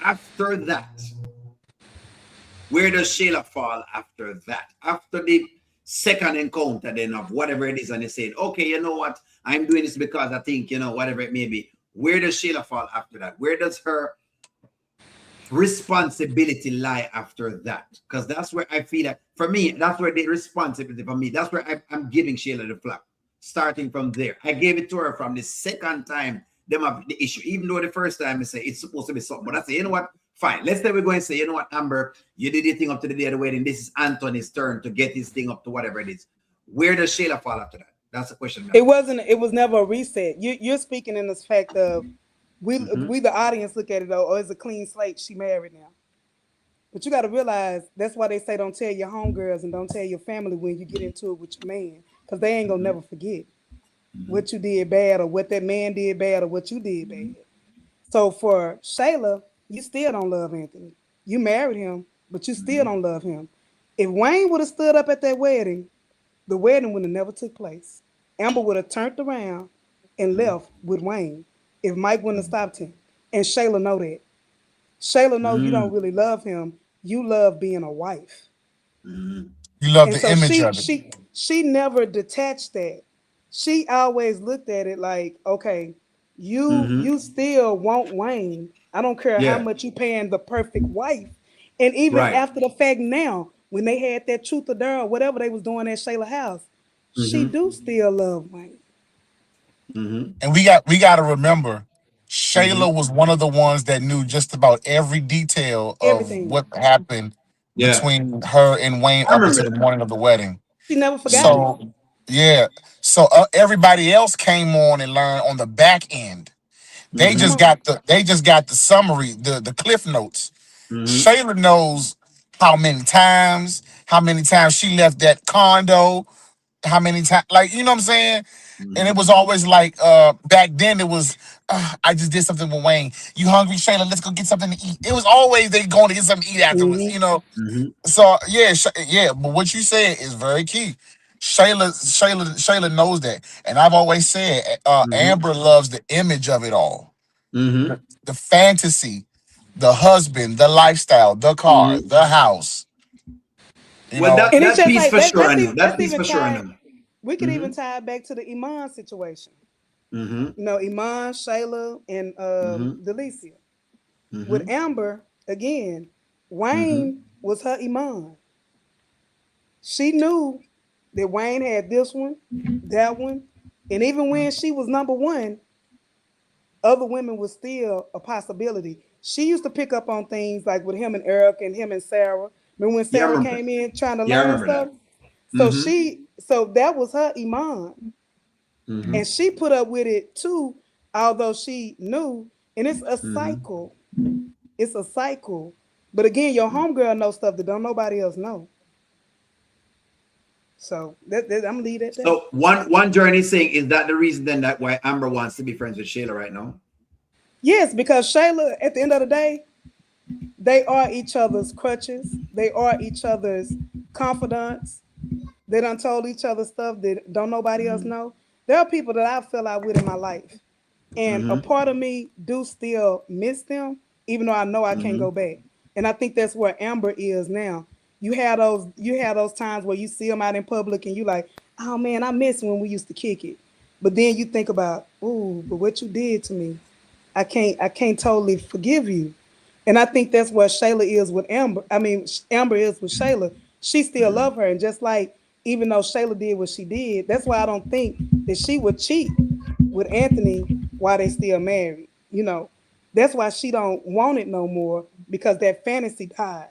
after that, where does Shayla fall after that? After the second encounter, then of whatever it is, and they said, okay, you know what? I'm doing this because I think, whatever it may be. Where does Shayla fall after that? Where does her responsibility lie after that? Because that's where I feel that for me, that's where the responsibility for me, that's where I'm giving Shayla the flap. Starting from there. I gave it to her from the second time them have the issue. Even though the first time I say it's supposed to be something. But I say, you know what? Fine. Let's say we're going to say, you know what, Amber, you did your thing up to the day of the wedding. This is Anthony's turn to get his thing up to whatever it is. Where does Shayla fall after that? That's the question I'm it asking. wasn't. It was never a reset. You're speaking in this fact of Mm-hmm. we the audience look at it though, oh, it's a clean slate. She married now. But you got to realize that's why they say don't tell your homegirls and don't tell your family when you get into it with your man, because they ain't gonna Mm-hmm. never forget what you did bad or what that man did bad or what you did bad. So for Shayla, you still don't love Anthony. You married him, but you still Mm-hmm. don't love him. If Wayne would have stood up at that wedding, the wedding would have never took place. Amber would have turned around and left with Wayne if Mike wouldn't have stopped him. And Shayla know that. Shayla know you don't Mm-hmm. really love him. You love being a wife. Mm-hmm. You love And the so image she of it. she she never detached that. She always looked at it like, okay, Mm-hmm. you still want Wayne. I don't care how Yeah. much you paying the perfect wife. And even Right. after the fact now, when they had that truth or dare or whatever they was doing at Shayla house, she Mm-hmm. do still love Wayne. Mm-hmm. And we got to remember, Mm-hmm. Shayla was one of the ones that knew just about every detail of Everything. what happened Yeah. between her and Wayne I up remember until the that. morning of the wedding. She never forgot it. So yeah, so everybody else came on and learned on the back end. They Come Mm-hmm. just on. got the summary, the cliff notes. Mm-hmm. Shayla knows how many times she left that condo, how many times, like, you know what I'm saying? And it Mm-hmm. was always like, back then it was, I just did something with Wayne. You hungry, Shayla? Let's go get something to eat. It was always they going to get something to eat afterwards, Hmm. you know? Mm-hmm. So yeah, yeah, but what you said is very key. Shayla knows that. And I've always said, Mm-hmm. Amber loves the image of it all. Mm-hmm. The fantasy, the husband, the lifestyle, the car, Mm-hmm. the house, you Well, know. And it's that just piece like for that. sure I know. That Let's piece even for sure I tie. know. We could even Mm-hmm. tie it back to the Iman situation. Mm-hmm. You know, Iman, Shayla, and Mm-hmm. Delicia. With Mm-hmm. Amber, again, Mm-hmm. Wayne was her Iman. She knew that Wayne had this one, that one, and even when she was number one, other women was still a possibility. She used to pick up on things like with him and Eric and him and Sarah. Remember when Yeah, I Sarah remember that. came in trying to Yeah, I learn remember stuff? that. So Mm-hmm. so that was her Iman. Mm-hmm. And she put up with it too, although she knew. And it's a Mm-hmm. cycle. It's a cycle. But again, your homegirl knows stuff that don't nobody else know. So I'm gonna leave it there. So one journey saying, is that the reason then that why Amber wants to be friends with Shayla right now? Yes, because Shayla, at the end of the day, they are each other's crutches. They are each other's confidants. They done told each other stuff that don't nobody else know. There are people that I fell out with in my life. And a Mm-hmm. part of me do still miss them, even though I know I can't Mm-hmm. go back. And I think that's where Amber is now. You have those times where you see them out in public and you like, oh man, I miss when we used to kick it. But then you think about, ooh, but what you did to me, I can't totally forgive you. And I think that's where Shayla is with Amber. I mean, Amber is with Shayla. She still love her, and just like even though Shayla did what she did, that's why I don't think that she would cheat with Anthony while they still married. You know, that's why she don't want it no more because that fantasy died.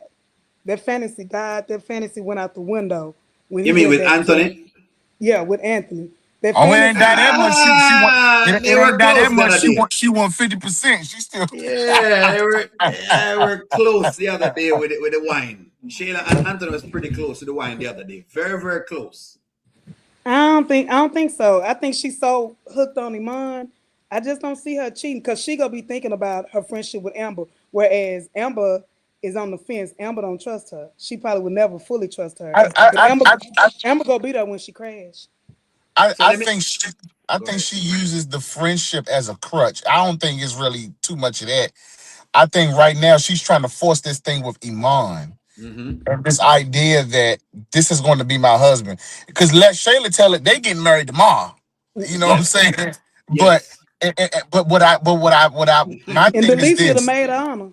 That fantasy died. That fantasy went out the window when You he mean went with back to, Anthony? yeah, with Anthony. That Oh, it ain't fantasy that that much. She want it, They it were ain't that that close the much. other day. She want 50%. She still Yeah, they were close the other day with the wine. Shayla and Anthony was pretty close to the wine the other day. Very, very close. I don't think so. I think she's so hooked on Iman. I just don't see her cheating because she gonna be thinking about her friendship with Amber. Whereas Amber is on the fence. Amber don't trust her. She probably would never fully trust her. I I But I I, I, Amber gonna be there when she crash. So I let me think I go think ahead. she uses the friendship as a crutch. I don't think it's really too much of that. I think right now she's trying to force this thing with Iman. Mm-hmm. And this idea that this is going to be my husband. Because let Shayla tell it, they getting married tomorrow. You know what I'm Yes. saying? But Yes. but what I my And thing is Delicia the this. maid of honor.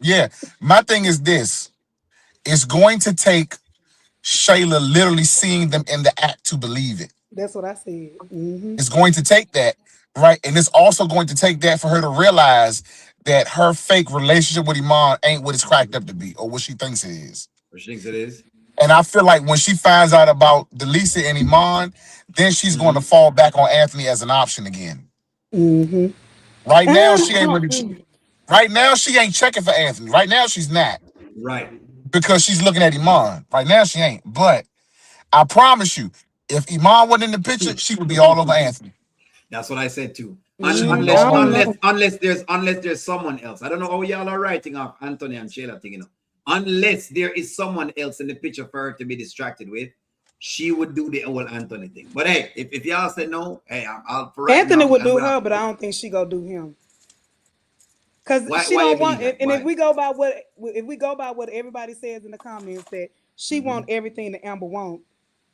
Yeah, my thing is this. It's going to take Shayla literally seeing them in the act to believe it. That's what I said. It's going to take that, right? And it's also going to take that for her to realize that her fake relationship with Iman ain't what it's cracked up to be or what she thinks it is. What she thinks it is. And I feel like when she finds out about Delisa and Iman, then she's going to Mm-hmm. fall back on Anthony as an option again. Mm-hmm. Right now, she I ain't don't, really. Right now, she ain't checking for Anthony. Right now, she's not Right. because she's looking at Iman. Right now, she ain't. But I promise you, if Iman wasn't in the picture, she would be all over Anthony. That's what I said too. She would be I Unless all don't over. unless know. unless there's someone else. I don't know how y'all are writing off Anthony and Shayla thing, Unless there is someone else in the picture for her to be distracted with, she would do the whole Anthony thing. But hey, if y'all say no, hey, I'll for right Anthony now. would I'm do gonna her, have to but I do. don't think she gonna do him. Cause she Why you don't believe want, that? and Why? if we go by what everybody says in the comments that she Mm-hmm. want everything that Amber want,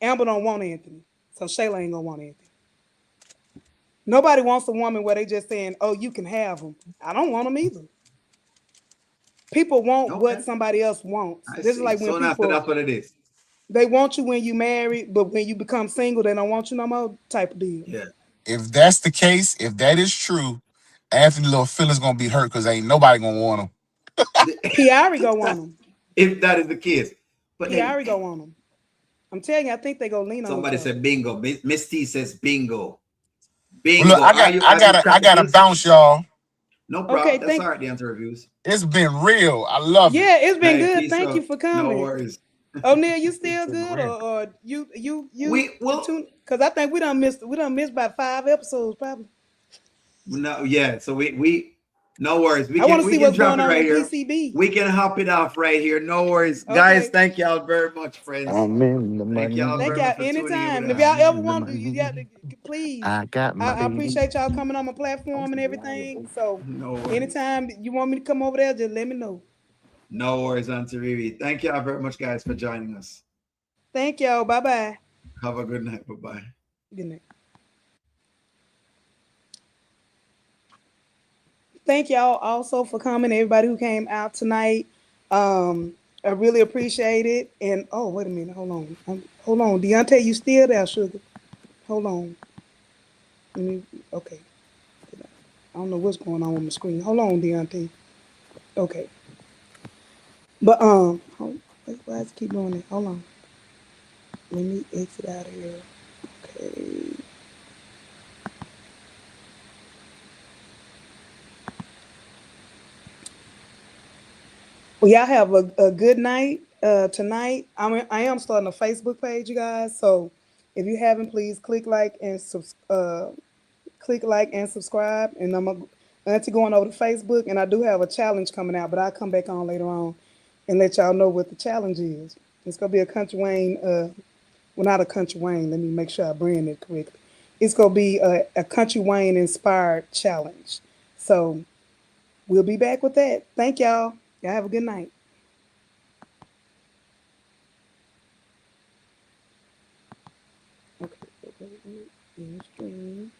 Amber don't want Anthony, so Shayla ain't gonna want Anthony. Nobody wants a woman where they just saying, "Oh, you can have them." I don't want them either. People want Okay, what somebody else wants. I This is see. like when So now, so people that's what it is. they want you when you married, but when you become single, they don't want you no more. Type of deal. Yeah. If that's the case, if that is true, Anthony little feelings gonna be hurt because ain't nobody gonna want him. Piari go want them. If that is the case, but then Piari go want them. I'm telling you, I think they go lean on each somebody other. said bingo. Miss T says bingo. Well, look, Bingo. Are you? Have you I cracked the gotta case? bounce, y'all. No Okay, problem. That's thank. all right. The answer reviews. It's been real. I love it. Yeah, it's been Hey, good. peace Thank you out. for No coming. worries. O'Neil, you It's still been good, real. or you We will. tune? Because I think we done missed about 5 episodes probably. No, yeah. So we no worries. I want to We see can what's drop going it on right with here. PCB. We can hop it off right here. No worries, guys. Okay, Thank y'all very much, friends. I'm in the Thank y'all money. thank very y'all much for tuning in with anytime. And if us. y'all I'm ever in the want, you got to money. please. I got my I baby. appreciate y'all coming on my platform and everything. So No worries. anytime you want me to come over there, just let me know. No worries, Auntie Riri. Thank y'all very much, guys, for joining us. Thank y'all. Bye bye. Have a good night. Bye bye. Good night. Thank y'all also for coming. Everybody who came out tonight, I really appreciate it. And oh, wait a minute, hold on, Deontay, you still there, sugar? Hold on. Let me. Okay, I don't know what's going on with my screen. Hold on, Deontay. Okay, but why does it keep doing it? Hold on. Let me exit out of here. Okay. Well, y'all have a good night tonight. I am starting a Facebook page, you guys. So if you haven't, please click like and subscribe. And I'm to going over to Facebook, and I do have a challenge coming out, but I'll come back on later on and let y'all know what the challenge is. It's gonna be a Country Wayne. Well, not a Country Wayne. Let me make sure I brand it correctly. It's gonna be a Country Wayne inspired challenge. So we'll be back with that. Thank y'all. Y'all have a good night. Okay. In stream.